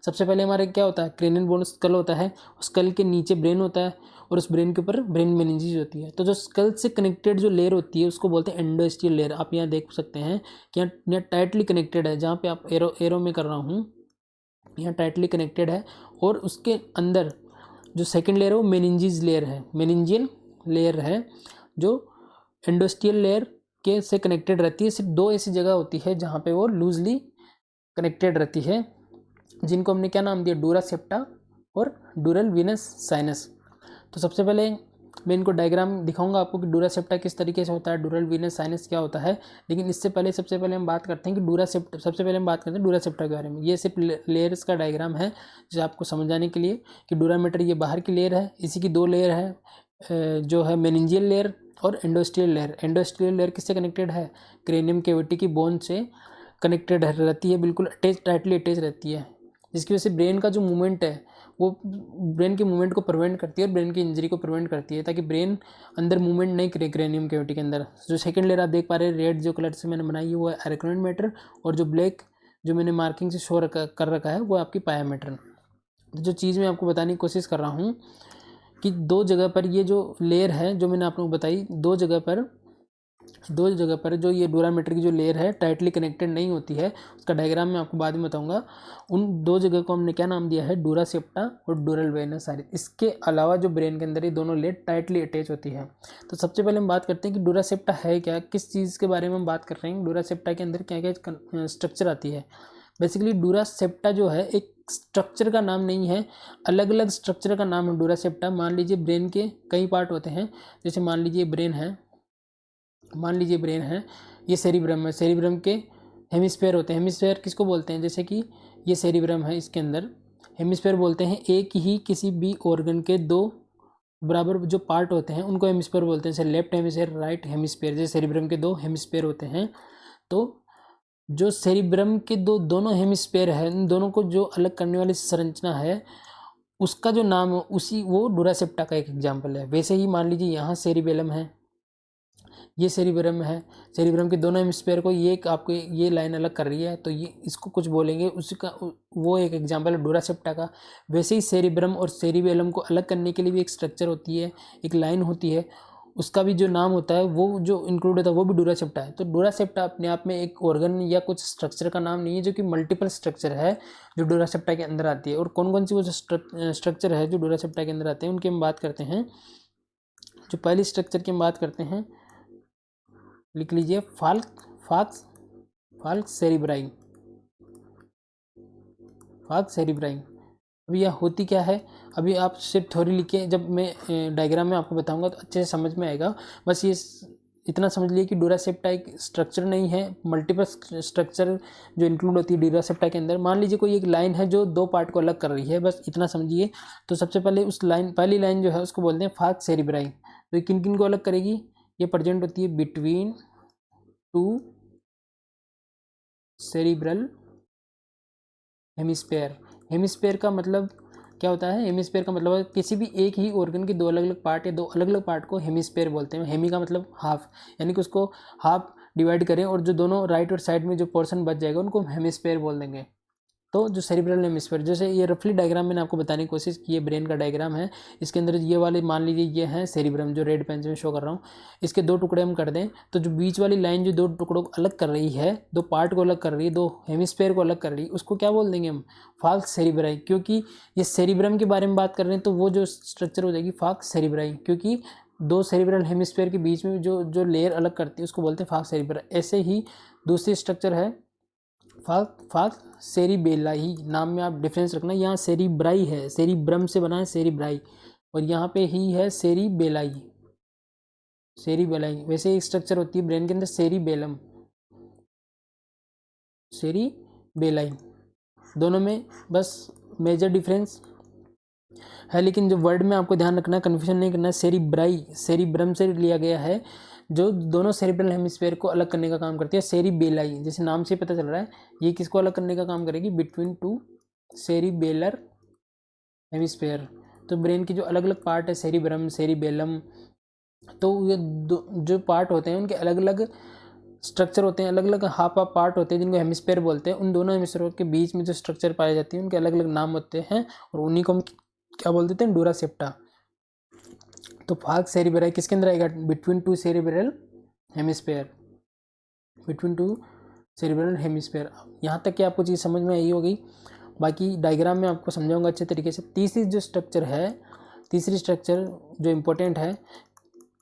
सबसे पहले हमारे क्या होता है, क्रेनियल बोन स्कल होता है, स्कल के नीचे ब्रेन होता है और उस ब्रेन के ऊपर ब्रेन मेनिंजेस होती है। तो जो स्कल से कनेक्टेड जो लेयर होती है उसको बोलते हैं एंडोस्टियल लेयर। आप यहाँ देख सकते हैं कि यहाँ टाइटली कनेक्टेड है, जहाँ पे आप एरो में कर रहा हूँ, यहाँ टाइटली कनेक्टेड है। और उसके अंदर जो सेकेंड लेयर है वो मेनिंजेस लेयर है, मेनिंजियल लेयर है, जो एंडोस्टियल लेयर के से कनेक्टेड रहती है। सिर्फ दो ऐसी जगह होती है जहाँ पे वो लूजली कनेक्टेड रहती है, जिनको हमने क्या नाम दिया, डूरा सेप्टा और डूरल वीनस साइनस। तो सबसे पहले मैं इनको डायग्राम दिखाऊंगा आपको कि डूरा सेप्टा किस तरीके से होता है, डूरल वीनस साइनस क्या होता है। लेकिन इससे पहले सबसे पहले हम बात करते हैं कि डूरा सेप्टा, सबसे पहले हम बात करते हैं डूरा सेप्टा के बारे में। ये सिर्फ लेयर्स का डायग्राम है जो आपको समझाने के लिए कि डूरा मैटर ये बाहर की लेयर है, इसी की दो लेयर है, जो है मेनिंजियल लेयर और एंडोस्टियल लेयर। एंडोस्टियल लेयर किससे कनेक्टेड है, क्रेनियम कैविटी की बोन से कनेक्टेड रहती है, बिल्कुल अटैच, टाइटली अटैच रहती है, जिसकी वजह से ब्रेन का जो मूवमेंट है वो ब्रेन के मूवमेंट को प्रिवेंट करती है और ब्रेन की इंजरी को प्रिवेंट करती है, ताकि ब्रेन अंदर मूवमेंट नहीं करे क्रेनियम कैविटी के अंदर। जो सेकंड लेयर आप देख पा रहे हैं रेड जो कलर से मैंने बनाई है वो है अरेकनोइड मैटर, और जो ब्लैक जो मैंने मार्किंग से शो कर रखा है वो आपकी पाया मैटर। तो जो चीज़ मैं आपको बताने की कोशिश कर रहा हूँ कि दो जगह पर ये जो लेयर है जो मैंने आप लोगों को बताई, दो जगह पर जो ये डूरा मैटर की जो लेयर है टाइटली कनेक्टेड नहीं होती है, उसका डायग्राम मैं आपको बाद में बताऊंगा। उन दो जगह को हमने क्या नाम दिया है, डूरा सेप्टा और डूरल वेनस साइनस। इसके अलावा जो ब्रेन के अंदर ये दोनों लेयर टाइटली अटैच होती है। तो सबसे पहले हम बात करते हैं कि डूरा सेप्टा है क्या, किस चीज़ के बारे में हम बात कर रहे हैं, डूरा सेप्टा के अंदर क्या क्या स्ट्रक्चर आती है। बेसिकली डूरा सेप्टा जो है एक स्ट्रक्चर का नाम नहीं है, अलग अलग स्ट्रक्चर का नाम है डूरा सेप्टा। मान लीजिए ब्रेन के कई पार्ट होते हैं, जैसे मान लीजिए ब्रेन है, ये सेरिब्रम है, सेरिब्रम के हेमिस्फेयर होते हैं। हेमिस्फेयर किसको बोलते हैं, जैसे कि ये सेरिब्रम है, इसके अंदर हेमिस्फेयर बोलते हैं एक ही किसी भी ऑर्गन के दो बराबर जो पार्ट होते हैं उनको हेमिस्फेयर बोलते हैं, जैसे लेफ्ट हेमिस्फेयर, राइट हेमिस्फेयर। जैसे सेरिब्रम के दो हेमिस्फेयर होते हैं, तो जो सेरिब्रम के दोनों हेमिस्फेयर है, इन दोनों को जो अलग करने वाली संरचना है उसका जो नाम है उसी वो डूरा सेप्टा का एक एग्जाम्पल है। वैसे ही मान लीजिए यहाँ सेरिबेलम है, ये सेरिब्रम है, सेरिब्रम के दोनों हेमिस्फेयर को ये आपको ये लाइन अलग कर रही है, तो ये इसको कुछ बोलेंगे, उसका वो एक एग्जांपल है डूरा सेप्टा का। वैसे ही सेरिब्रम और सेरिबेलम को अलग करने के लिए भी एक स्ट्रक्चर होती है, एक लाइन होती है, उसका भी जो नाम होता है वो जो इंक्लूड होता है वो भी डूरा सेप्टा है। तो डूरा सेप्टा अपने आप में एक ऑर्गन या कुछ स्ट्रक्चर का नाम नहीं है, जो कि मल्टीपल स्ट्रक्चर है जो डूरा सेप्टा के अंदर आती है। और कौन कौन सी वो स्ट्रक्चर है जो डूरा सेप्टा के अंदर आते हैं उनकी हम बात करते हैं। जो पहली स्ट्रक्चर की हम बात करते हैं, लिख लीजिए फाल्क्स सेरिब्राई। अभी यह होती क्या है, अभी आप सिर्फ थ्योरी लिखिए, जब मैं डायग्राम में आपको बताऊंगा तो अच्छे से समझ में आएगा। बस ये इतना समझ लिए कि डूरा सेप्टा एक स्ट्रक्चर नहीं है, मल्टीपल स्ट्रक्चर जो इंक्लूड होती है डूरा सेप्टा के अंदर। मान लीजिए कोई एक लाइन है जो दो पार्ट को अलग कर रही है, बस इतना समझिए। तो सबसे पहले उस लाइन, पहली लाइन जो है उसको बोलते हैं फाल्क्स सेरिब्राई। तो ये किन किन को अलग करेगी, ये प्रेजेंट होती है between two cerebral hemisphere. Hemisphere का मतलब क्या होता है, हेमिस्फीयर का मतलब है किसी भी एक ही ऑर्गन के दो अलग अलग पार्ट या दो अलग अलग पार्ट को हेमिस्फीयर बोलते हैं। हेमी का मतलब हाफ, यानी कि उसको हाफ डिवाइड करें और जो दोनों राइट और साइड में जो पोर्शन बच जाएगा उनको हम हेमिस्फीयर बोल देंगे। तो जो सेरिब्रल हेमिस्फीयर, जैसे ये रफली डायग्राम मैंने आपको बताने की कोशिश की है, ब्रेन का डायग्राम है। इसके अंदर ये वाले मान लीजिए ये है सेरिब्रम, जो रेड पेन से मैं शो कर रहा हूँ। इसके दो टुकड़े हम कर दें तो जो बीच वाली लाइन जो दो टुकड़ों को अलग कर रही है, दो पार्ट को अलग कर रही है, दो हेमिस्फीयर को अलग कर रही है, उसको क्या बोल देंगे हम, फाल्क्स सेरिब्राई। क्योंकि ये सेरिब्रम के बारे में बात कर रहे हैं तो वो जो स्ट्रक्चर हो जाएगी फाल्क्स सेरिब्राई, क्योंकि दो सेरिब्रल हेमिस्फीयर के बीच में जो जो लेयर अलग करती है उसको बोलते हैं फाल्क्स सेरिब्राई। ऐसे ही दूसरी स्ट्रक्चर है फाल्क्स सेरिबेलाई, नाम में आप डिफरेंस रखना। यहाँ सेरिब्राई है, सेरिब्रम से बना है सेरिब्राई, और यहाँ पे ही है सेरिबेलाई। सेरिबेलाई वैसे एक स्ट्रक्चर होती है ब्रेन के अंदर सेरिबेलम, सेरिबेलाई, दोनों में बस मेजर डिफरेंस है। लेकिन जो वर्ड में आपको ध्यान रखना है, कन्फ्यूजन नहीं करना है, सेरिब्राई सेरिब्रम से लिया गया है, जो दोनों सेरिब्रल हेमिस्फीयर को अलग करने का काम करती है। सेरिबेलाई, जैसे नाम से पता चल रहा है, ये किसको अलग करने का काम करेगी, बिटवीन टू सेरिबेलर हेमिस्फीयर। तो ब्रेन की जो अलग अलग पार्ट है, सेरिब्रम, सेरिबेलम, तो ये जो पार्ट होते हैं उनके अलग अलग स्ट्रक्चर होते हैं, अलग अलग हाफ हाफ पार्ट होते हैं जिनको हेमिस्फीयर बोलते हैं। उन दोनों हेमिस्फीयर के बीच में जो स्ट्रक्चर पाए जाते हैं उनके अलग अलग नाम होते हैं, और उन्हीं को हम क्या बोल देते हैं, डूरा सेप्टा। तो फाल्क्स सेरिब्राई किसके अंदर आएगा, between two cerebral hemisphere, between two cerebral hemisphere. यहाँ तक कि आपको चीज़ समझ में आई होगी, बाकी डायग्राम में आपको समझाऊंगा अच्छे तरीके से। तीसरी जो स्ट्रक्चर है, तीसरी स्ट्रक्चर जो इम्पोर्टेंट है,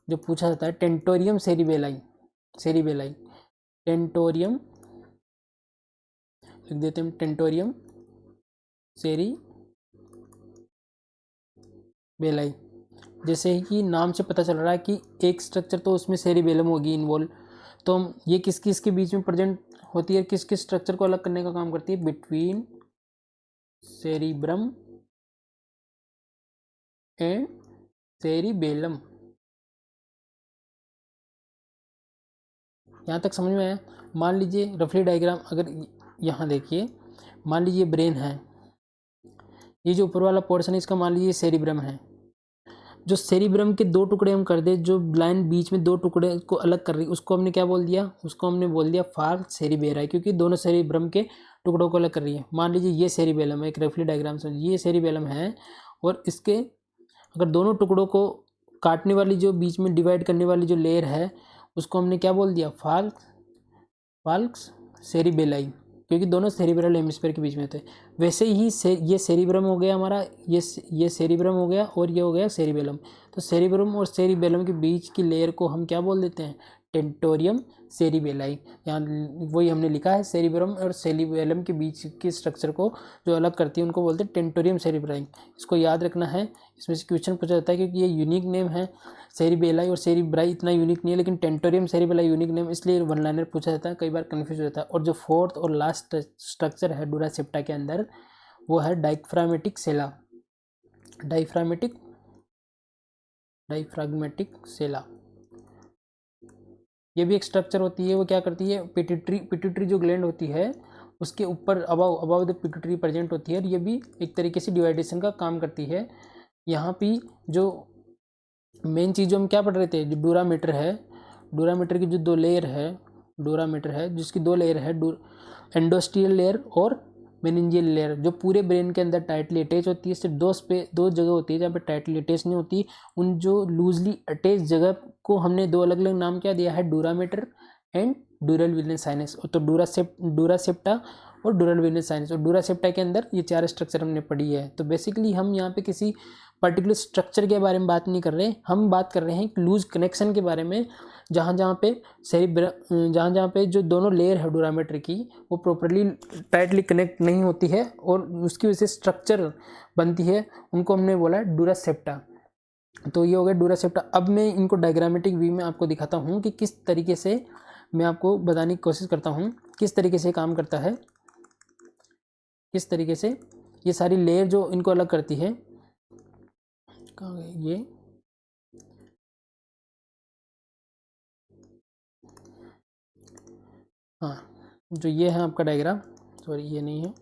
जो पूछा जाता है, टेंटोरियम सेरिबेलाई, सेरिबेलाई, टेंटोरियम लिख देते हैं, टेंटोरियम सेरिबेलाई। जैसे कि नाम से पता चल रहा है कि एक स्ट्रक्चर तो उसमें सेरिबेलम होगी इन्वॉल्व, तो हम ये किस किस के बीच में प्रेजेंट होती है, किस किस स्ट्रक्चर को अलग करने का काम करती है, बिटवीन सेरिब्रम एंड सेरिबेलम। यहाँ तक समझ में आया। मान लीजिए रफली डायग्राम अगर यहाँ देखिए, मान लीजिए ब्रेन है, ये जो ऊपर वाला पोर्शन है इसका मान लीजिए सेरिब्रम है। जो सेरिब्रम के दो टुकड़े हम कर दे, जो लाइन बीच में दो टुकड़े को अलग कर रही, उसको हमने क्या बोल दिया, उसको हमने बोल दिया फाल्क्स सेरिबेराई, क्योंकि दोनों सेरिब्रम के टुकड़ों को अलग कर रही है। मान लीजिए ये सेरिबेलम है, एक रफली डायग्राम से ये सेरिबेलम है, और इसके अगर दोनों टुकड़ों को काटने वाली जो बीच में डिवाइड करने वाली जो लेयर है उसको हमने क्या बोल दिया, फाल्क्स सेरिबेलाई, क्योंकि दोनों सेरिब्रल हेमिस्फीयर के बीच में थे। वैसे ही ये सेरिब्रम हो गया हमारा, ये सेरिब्रम हो गया, और ये हो गया सेरिबेलम। तो सेरिब्रम और सेरिबेलम के बीच की लेयर को हम क्या बोल देते हैं, टेंटोरियम सेरिबेलाई। यहाँ वही हमने लिखा है, सेरिब्रम और सेरिबेलम के बीच की स्ट्रक्चर को जो अलग करती है उनको बोलते हैं टेंटोरियम सेरिब्राई। इसको याद रखना है, इसमें से क्वेश्चन पूछा जाता है, क्योंकि ये यूनिक नेम है। सेरिबेलाई और सेरिब्राई इतना यूनिक नहीं है, लेकिन टेंटोरियम सेरिबेलाई यूनिक नेम, इसलिए वन लाइनर पूछा जाता है, कई बार कन्फ्यूज हो जाता है। और जो फोर्थ और लास्ट स्ट्रक्चर है डूरा सेप्टा के अंदर, वो है डाइफ्रामेटिक सेला, डाइफ्रामेटिक सेला। ये भी एक स्ट्रक्चर होती है, वो क्या करती है, पिट्यूटरी जो ग्लैंड होती है उसके ऊपर अबव द पिट्यूटरी प्रेजेंट होती है, और ये भी एक तरीके से डिवाइडेशन का काम करती है। यहाँ पे जो मेन चीज़ जो हम क्या पढ़ रहे थे, जो डूरामीटर है, डूरामीटर की जो दो लेयर है, डूरामीटर है जिसकी दो लेयर है, एंडोस्टियल लेयर और मेनिंजियल लेयर, जो पूरे ब्रेन के अंदर टाइटली अटैच होती है। सिर्फ दो जगह होती है जहाँ पे टाइटली अटैच नहीं होती। उन जो लूजली अटैच जगह को हमने दो अलग अलग नाम क्या दिया है, डूरामीटर एंड डूरल विनस साइनस। तो डूरासेप्टा और डूरल विनस साइनस, और डूरासेप्टा के अंदर ये चार स्ट्रक्चर हमने पढ़ी है। तो बेसिकली हम यहाँ पे किसी पर्टिकुलर स्ट्रक्चर के बारे में बात नहीं कर रहे, हम बात कर रहे हैं लूज कनेक्शन के बारे में, जहाँ जहाँ पे जो दोनों लेयर है डूरामीटर की वो प्रॉपरली टाइटली कनेक्ट नहीं होती है और उसकी वजह से स्ट्रक्चर बनती है, उनको हमने बोला डूरासेप्टा। तो ये हो गया डूरासेप्टा। अब मैं इनको डायग्रामेटिक व्यू में आपको दिखाता हूँ कि किस तरीके से, मैं आपको बताने की कोशिश करता हूँ किस तरीके से काम करता है, किस तरीके से ये सारी लेयर जो इनको अलग करती है। कहाँ गए ये, हाँ जो ये है आपका डायग्राम, सॉरी ये नहीं है,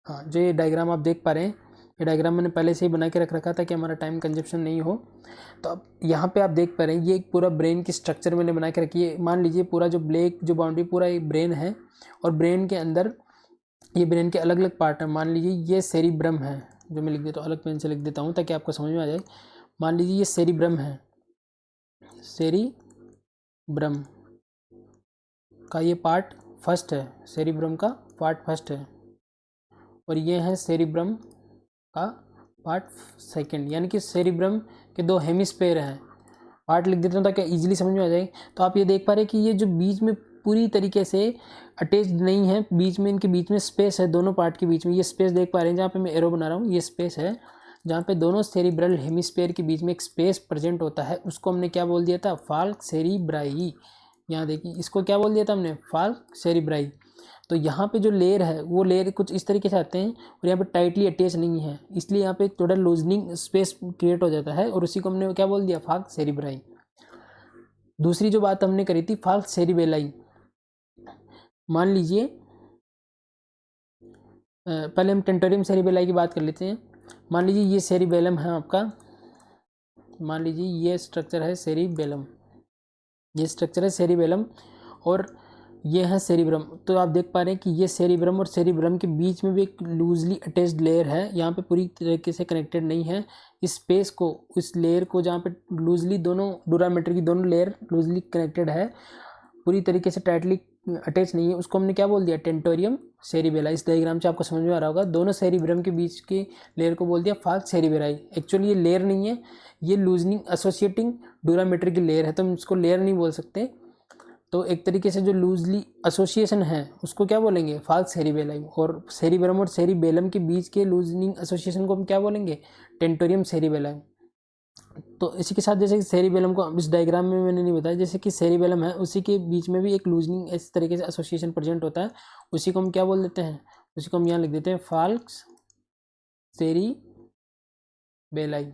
हाँ, जो ये डायग्राम आप देख पा रहे हैं, ये डायग्राम मैंने पहले से ही बना के रख रखा था कि हमारा टाइम कंजप्शन नहीं हो। तो अब यहाँ पे आप देख पा रहे हैं, ये एक पूरा ब्रेन की स्ट्रक्चर मैंने बना के रखी है। मान लीजिए पूरा जो ब्लैक जो बाउंड्री पूरा एक ब्रेन है, और ब्रेन के अंदर ये ब्रेन के अलग अलग पार्ट हैं। मान लीजिए ये सेरिब्रम है, जो मैं लिख देता हूँ, अलग पेन से लिख देता हूँ ताकि आपको समझ में आ जाए। मान लीजिए ये सेरिब्रम है, सेरिब्रम का ये पार्ट फर्स्ट है, सेरिब्रम का पार्ट फर्स्ट है, और ये है सेरिब्रम का पार्ट सेकंड, यानी कि सेरिब्रम के दो हेमिस्फेयर हैं। पार्ट लिख देता हूँ ताकि इजीली समझ में आ जाए। तो आप ये देख पा रहे हैं कि ये जो बीच में पूरी तरीके से अटैच्ड नहीं है, बीच में इनके बीच में स्पेस है, दोनों पार्ट के बीच में ये स्पेस देख पा रहे हैं, जहाँ पे मैं एरो बना रहा हूँ ये स्पेस है, जहाँ पे दोनों सेरिब्रल हेमिस्फेयर के बीच में एक स्पेस प्रेजेंट होता है, उसको हमने क्या बोल दिया था, फाल्क सेरिब्राई। यहाँ देखिए इसको क्या बोल दिया था हमने, फाल्क सेरिब्राई। तो यहाँ पे जो लेयर है वो लेयर कुछ इस तरीके से आते हैं, और यहाँ पे टाइटली अटैच नहीं है, इसलिए यहाँ पे थोड़ा लूजनिंग स्पेस क्रिएट हो जाता है, और उसी को हमने क्या बोल दिया, फाल्क सेरिब्राई। दूसरी जो बात हमने करी थी, फाल्क सेरिबेलाई। मान लीजिए पहले हम टेंटोरियम सेरिबेलाई की बात कर लेते हैं। मान लीजिए ये सेरिबेलम है आपका, मान लीजिए ये स्ट्रक्चर है सेरिबेलम, ये स्ट्रक्चर है सेरिबेलम, और ये है सेरिब्रम। तो आप देख पा रहे हैं कि ये सेरिब्रम और सेरिब्रम के बीच में भी एक लूजली अटैच्ड लेयर है, यहाँ पे पूरी तरीके से कनेक्टेड नहीं है। इस स्पेस को, इस लेयर को जहाँ पे लूजली दोनों डूरामेटर की दोनों लेयर लूजली कनेक्टेड है, पूरी तरीके से टाइटली अटैच नहीं है, उसको हमने क्या बोल दिया, टेंटोरियम सेरिबेला। इस डायग्राम से आपको समझ में आ रहा होगा, दोनों सेरिब्रम के बीच के लेयर को बोल दिया फाल्क सेरिबेलाई। एक्चुअली ये लेयर नहीं है, ये लूजनिंग एसोसिएटिंग डूरामीटर की लेयर है, तो हम इसको लेयर नहीं बोल सकते। तो एक तरीके से जो लूजली एसोसिएशन है उसको क्या बोलेंगे, फाल्क सेरिबेलाई। और सेरिब्रम और सेरिबेलम के बीच के लूजनिंग एसोसिएशन को हम क्या बोलेंगे, टेंटोरियम सेरिबेलाई। तो इसी के साथ जैसे कि सेरिबेलम को इस डायग्राम में मैंने नहीं बताया, जैसे कि सेरिबेलम है उसी के बीच में भी एक लूजनिंग इस तरीके से एसोसिएशन प्रेजेंट होता है, उसी को हम क्या बोल देते हैं, उसी को हम यहाँ लिख देते हैं फाल्क्स सेरिबेलाई।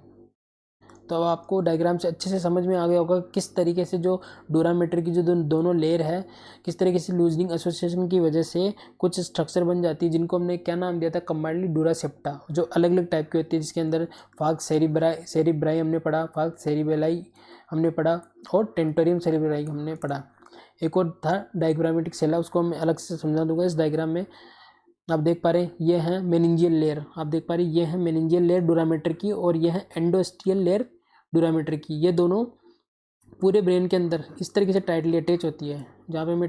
तो अब आपको डायग्राम से अच्छे से समझ में आ गया होगा किस तरीके से जो डूरामीटर की जो दोनों लेयर है, किस तरीके से लूजनिंग एसोसिएशन की वजह से कुछ स्ट्रक्चर बन जाती है, जिनको हमने क्या नाम दिया था, कंबाइंडली डूरासेप्टा, जो अलग अलग टाइप की होती है, जिसके अंदर फाल्क सेरिब्राई हमने पढ़ा, फाल्क सेरिबेलाई हमने पढ़ा, और टेंटोरियम सेरिब्राई हमने पढ़ा। एक और था डायग्रामेटिक सेला, उसको मैं अलग से समझा दूंगा। इस डायग्राम में आप देख पा रहे हैं ये है मेनिंजियल लेयर, आप देख पा रहे हैं ये है मेनिंजियल लेयर डूरामीटर की, और ये है एंडोस्टियल लेयर डूरामीटर की। ये दोनों पूरे ब्रेन के अंदर इस तरीके से टाइटली अटैच होती है, जहाँ पे मैं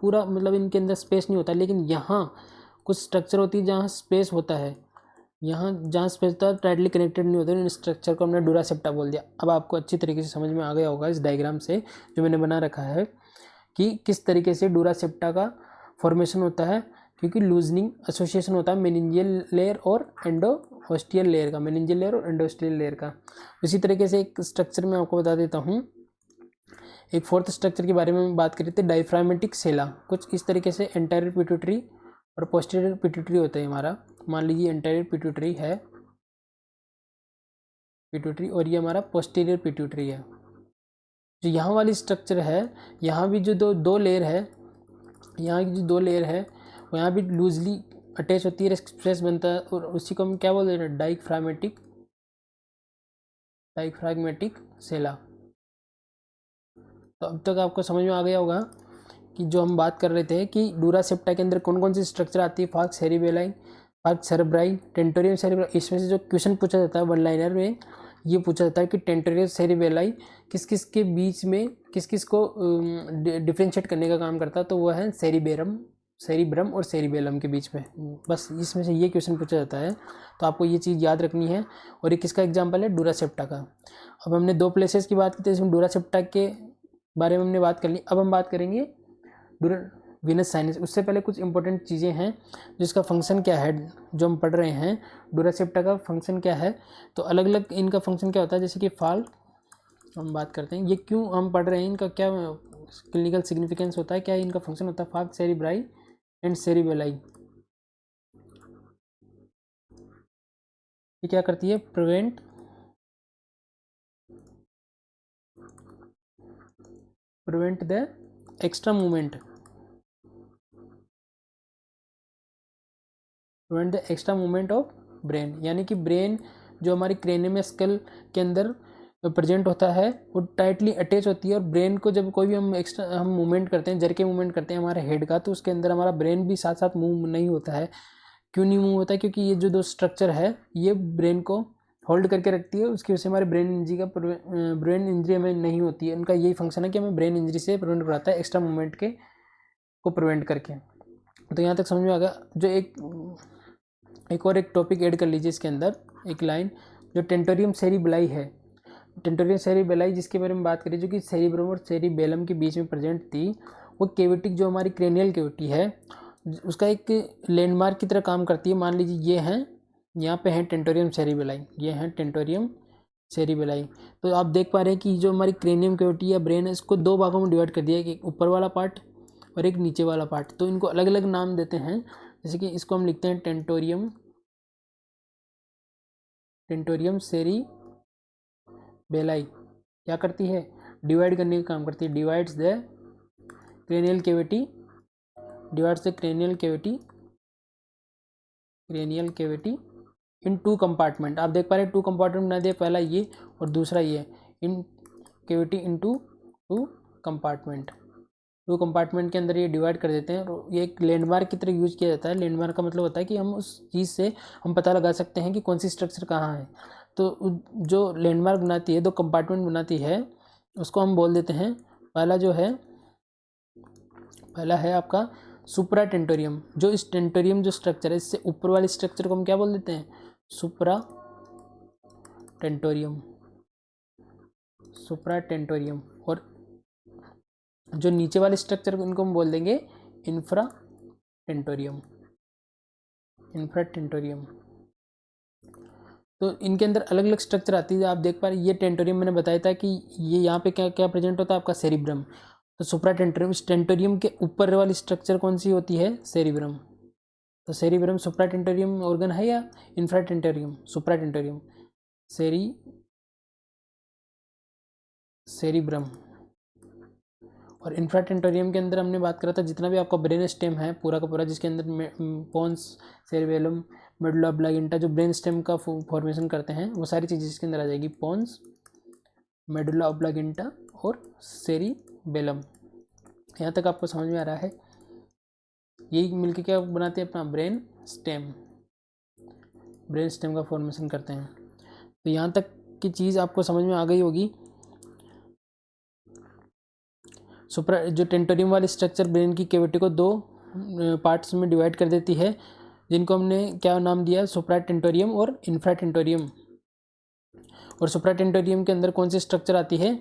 पूरा मतलब इनके अंदर स्पेस नहीं होता, लेकिन यहाँ कुछ स्ट्रक्चर होती है जहाँ स्पेस होता है, यहाँ जहाँ स्पेस होता है टाइटली कनेक्टेड नहीं होते, इन स्ट्रक्चर को हमने डूरासेप्टा बोल दिया। अब आपको अच्छी तरीके से समझ में आ गया होगा इस डायग्राम से जो मैंने बना रखा है कि किस तरीके से डूरासेप्टा का फॉर्मेशन होता है, क्योंकि लूजनिंग एसोसिएशन होता है मेनिंजियल लेयर और एंडोस्टियल लेयर का, मेनिंजियल लेयर और एंडोस्टियल लेयर का। इसी तरीके से एक स्ट्रक्चर मैं आपको बता देता हूँ, एक फोर्थ स्ट्रक्चर के बारे में बात करी थी, डायफ्रामेटिक सेला। कुछ इस तरीके से एंटायर पिट्यूटरी और पोस्टीरियर पिट्यूटरी होता है हमारा। मान लीजिए एंटायर पिट्यूटरी है, पिट्यूटरी, और ये हमारा पोस्टीरियर पिट्यूटरी है। जो यहाँ वाली स्ट्रक्चर है, यहाँ भी जो दो लेयर है, यहाँ की जो दो लेयर है वो यहाँ भी लूजली अटैच होती है, स्ट्रेस बनता है, और उसी को हम क्या बोल रहे हैं, डाइफ्रागमेटिक सेला। तो अब तक आपको समझ में आ गया होगा कि जो हम बात कर रहे थे कि डूरासेप्टा के अंदर कौन कौन सी स्ट्रक्चर आती है, Falk cerebelli, Falk cerebri, tentorium cerebri. इसमें से जो क्वेश्चन पूछा जाता है वन लाइनर में, ये पूछा जाता है कि टेंटोरियम सेरिबेलाई किस किस के बीच में किस किस को डिफ्रेंशिएट करने का काम करता है, तो वह है सेरिब्रम और सेरिबेलम के बीच में। बस इसमें से ये क्वेश्चन पूछा जाता है, तो आपको ये चीज़ याद रखनी है। और ये किसका एग्जाम्पल है, डूरासेप्टा का। अब हमने दो प्लेसेस की बात की थी, इसमें डूरासेप्टा के बारे में हमने बात कर ली। अब हम बात करेंगे वीनस साइनस। उससे पहले कुछ इंपॉर्टेंट चीज़ें हैं, जिसका फंक्शन क्या है, जो हम पढ़ रहे हैं डूरासेप्टा का फंक्शन क्या है। तो अलग अलग इनका फंक्शन क्या होता है, जैसे कि फाल्क हम बात करते हैं, ये क्यों हम पढ़ रहे हैं, इनका क्या क्लिनिकल सिग्निफिकेंस होता है, क्या इनका फंक्शन होता है, फाल्क सेरिब्राई एंड सेरिबेलाई। ये क्या करती है, prevent the extra movement prevent the extra movement of brain, यानी कि ब्रेन जो हमारी क्रेनियम स्कल के अंदर प्रेजेंट होता है वो टाइटली अटैच होती है, और ब्रेन को जब कोई भी हम मूवमेंट करते हैं, जरके मूवमेंट करते हैं हमारे हेड का, तो उसके अंदर हमारा ब्रेन भी साथ साथ मूव नहीं होता है। क्यों नहीं मूव होता है? क्योंकि ये जो दो स्ट्रक्चर है ये ब्रेन को होल्ड करके रखती है, उसकी वजह से हमारे ब्रेन इंजरी हमें नहीं होती है। उनका यही फंक्शन है कि हमें ब्रेन इंजरी से प्रिवेंट कराता है, एक्स्ट्रा मूवमेंट के को प्रिवेंट करके। तो यहाँ तक समझ में आ गया। जो एक टॉपिक ऐड कर लीजिए इसके अंदर, एक लाइन, जो टेंटोरियम सेरिबेलाई है। टेंटोरियम सेरिबेलाई जिसके बारे में बात करें, जो कि सेरिब्रम और सेरिबेलम के बीच में प्रेजेंट थी, वो केविटी जो हमारी क्रेनियल केविटी है उसका एक लैंडमार्क की तरह काम करती है। मान लीजिए ये हैं, यहाँ पे हैं टेंटोरियम सेरिबेलाई, ये हैं टेंटोरियम सेरिबेलाई। तो आप देख पा रहे हैं कि जो हमारी क्रेनियम केविटी या ब्रेन है, इसको दो भागों में डिवाइड कर दिया है, एक ऊपर वाला पार्ट और एक नीचे वाला पार्ट। तो इनको अलग अलग नाम देते हैं, जैसे कि इसको हम लिखते हैं टेंटोरियम सेरिबेलाई। क्या करती है? डिवाइड करने का काम करती है। Divides the cranial cavity in two compartment. आप देख पा रहे हैं 2 कंपार्टमेंट बना दिया, पहला ये और दूसरा ये, इन केविटी इनटू 2 कंपार्टमेंट। 2 कंपार्टमेंट के अंदर ये डिवाइड कर देते हैं, और ये एक लैंडमार्क की तरह यूज किया जाता है। लैंडमार्क का मतलब होता है कि हम उस चीज़ से हम पता लगा सकते हैं कि कौन सी स्ट्रक्चर कहाँ है। तो जो लैंडमार्क बनाती है, 2 कंपार्टमेंट बनाती है, उसको हम बोल देते हैं, पहला है आपका सुप्रा टेंटोरियम। जो इस टेंटोरियम जो स्ट्रक्चर है, इससे ऊपर वाले स्ट्रक्चर को हम क्या बोल देते हैं? सुप्रा टेंटोरियम। और जो नीचे वाले स्ट्रक्चर को इनको हम बोल देंगे इंफ्रा टेंटोरियम। तो इनके अंदर अलग अलग स्ट्रक्चर आती है। आप देख पा रहे हैं, ये टेंटोरियम मैंने बताया था कि ये यहाँ पे क्या क्या प्रेजेंट होता है, आपका सेरिब्रम। तो सुप्रा टेंटोरियम, इस टेंटोरियम के ऊपर वाली स्ट्रक्चर कौन सी होती है? सेरिब्रम। तो सेरिब्रम सुप्रा टेंटोरियम ऑर्गन है या इंफ्रा टेंटोरियम? सुप्रा टेंटोरियम, सेरिब्रम। और इंफ्रा टेंटोरियम के अंदर हमने बात करा था, जितना भी आपका ब्रेन स्टेम है पूरा का पूरा, जिसके अंदर पोन्स, सेरिबेलम, मेडुला ऑब्लांगेटा जो ब्रेन स्टेम का फॉर्मेशन करते हैं, वो सारी चीज़ें इसके अंदर आ जाएगी। पोन्स, मेडुला ऑब्लांगेटा और सेरिबेलम। यहाँ तक आपको समझ में आ रहा है? यही मिलके क्या बनाते हैं? अपना ब्रेन स्टेम का फॉर्मेशन करते हैं। तो यहाँ तक की चीज़ आपको समझ में आ गई होगी। जो टेंटोरियम वाली स्ट्रक्चर ब्रेन की कैविटी को 2 पार्ट्स में डिवाइड कर देती है, जिनको हमने क्या नाम दिया? सुप्रा टेंटोरियम और इंफ्रा टेंटोरियम। और सुप्रा टेंटोरियम के अंदर कौन सी स्ट्रक्चर आती है?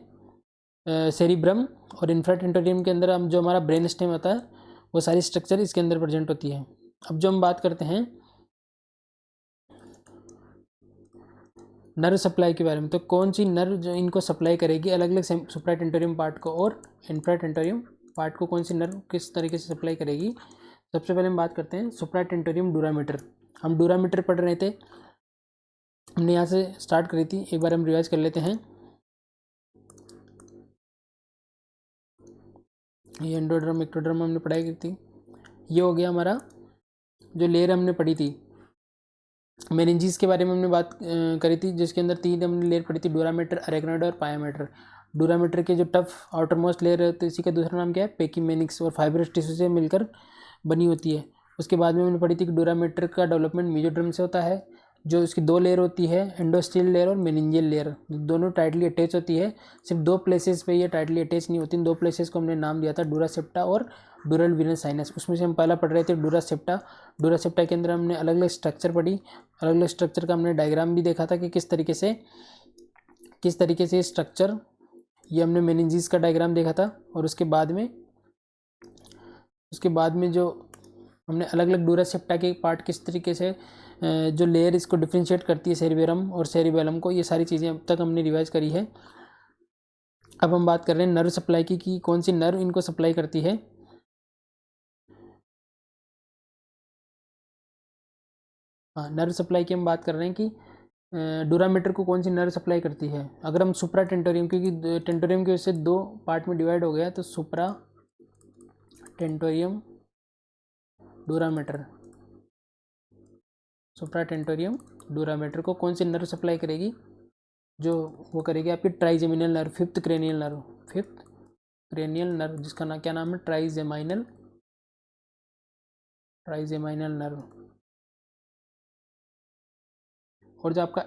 सेरिब्रम। और इंफ्रा टेंटोरियम के अंदर हम जो हमारा ब्रेन स्टेम आता है, वो सारी स्ट्रक्चर इसके अंदर प्रेजेंट होती है। अब जो हम बात करते हैं नर्व सप्लाई के बारे में, तो कौन सी नर्व जो इनको सप्लाई करेगी अलग अलग सुप्रा टेंटोरियम पार्ट को और इंफ्रा टेंटोरियम पार्ट को, कौन सी नर्व किस तरीके से सप्लाई करेगी? सबसे पहले हम बात करते हैं सुप्रा टेंटोरियम डूरामीटर। हम डूरामीटर पढ़ रहे थे, हमने यहाँ से स्टार्ट करी थी, एक बार हम रिवाइज कर लेते हैं। ये एंडोड्रम एक्टोड्रम हमने पढ़ाई की थी। ये हो गया हमारा जो लेयर हमने पढ़ी थी। मेनिंजीज के बारे में हमने बात करी थी, जिसके अंदर 3 हमने लेयर पढ़ी थी, डोरामीटर, अरेगनाइड और पायामीटर। डोरामीटर के जो टफ आउटर मोस्ट लेयर है, तो इसी का दूसरा नाम क्या है? पेकीमेनिक्स, और फाइब्रस टिश्यू से मिलकर बनी होती है। उसके बाद में हमने पढ़ी थी कि डोरामीटर का डेवलपमेंट मेसोडर्म से होता है, जो इसकी 2 लेयर होती है, एंडोस्टील लेयर और मेनिंजियल लेयर, दोनों टाइटली अटैच होती है। सिर्फ 2 प्लेसेस पे ये टाइटली अटैच नहीं होती। इन 2 प्लेसेस को हमने नाम दिया था डूरासेप्टा और डूरल वीनस साइनस। उसमें से हम पहला पढ़ रहे थे डूरासेप्टा के अंदर हमने अलग अलग स्ट्रक्चर पढ़ी, अलग अलग स्ट्रक्चर का हमने डायग्राम भी देखा था कि किस तरीके से स्ट्रक्चर, ये हमने मेनिंजीज का डायग्राम देखा था। और उसके बाद में जो हमने अलग अलग डूरासेप्टा के पार्ट किस तरीके से जो लेयर इसको डिफ्रेंशिएट करती है सेरिबेरम और सेरिबेलम को, ये सारी चीज़ें अब तक हमने रिवाइज करी है। अब हम बात कर रहे हैं नर्व सप्लाई की कि कौन सी नर्व इनको सप्लाई करती है। हाँ, नर्व सप्लाई की हम बात कर रहे हैं कि डूरामीटर को कौन सी नर्व सप्लाई करती है। अगर हम सुप्रा टेंटोरियम, क्योंकि टेंटोरियम की वजह से 2 पार्ट में डिवाइड हो गया, तो सुप्रा टेंटोरियम डूरामीटर, सुप्राटेंटोरियम डूरामेटर को कौन सी नर्व सप्लाई करेगी? जो वो करेगी आपकी trigeminal nerve, fifth cranial nerve, जिसका क्या नाम है? Trigeminal nerve. और जो आपका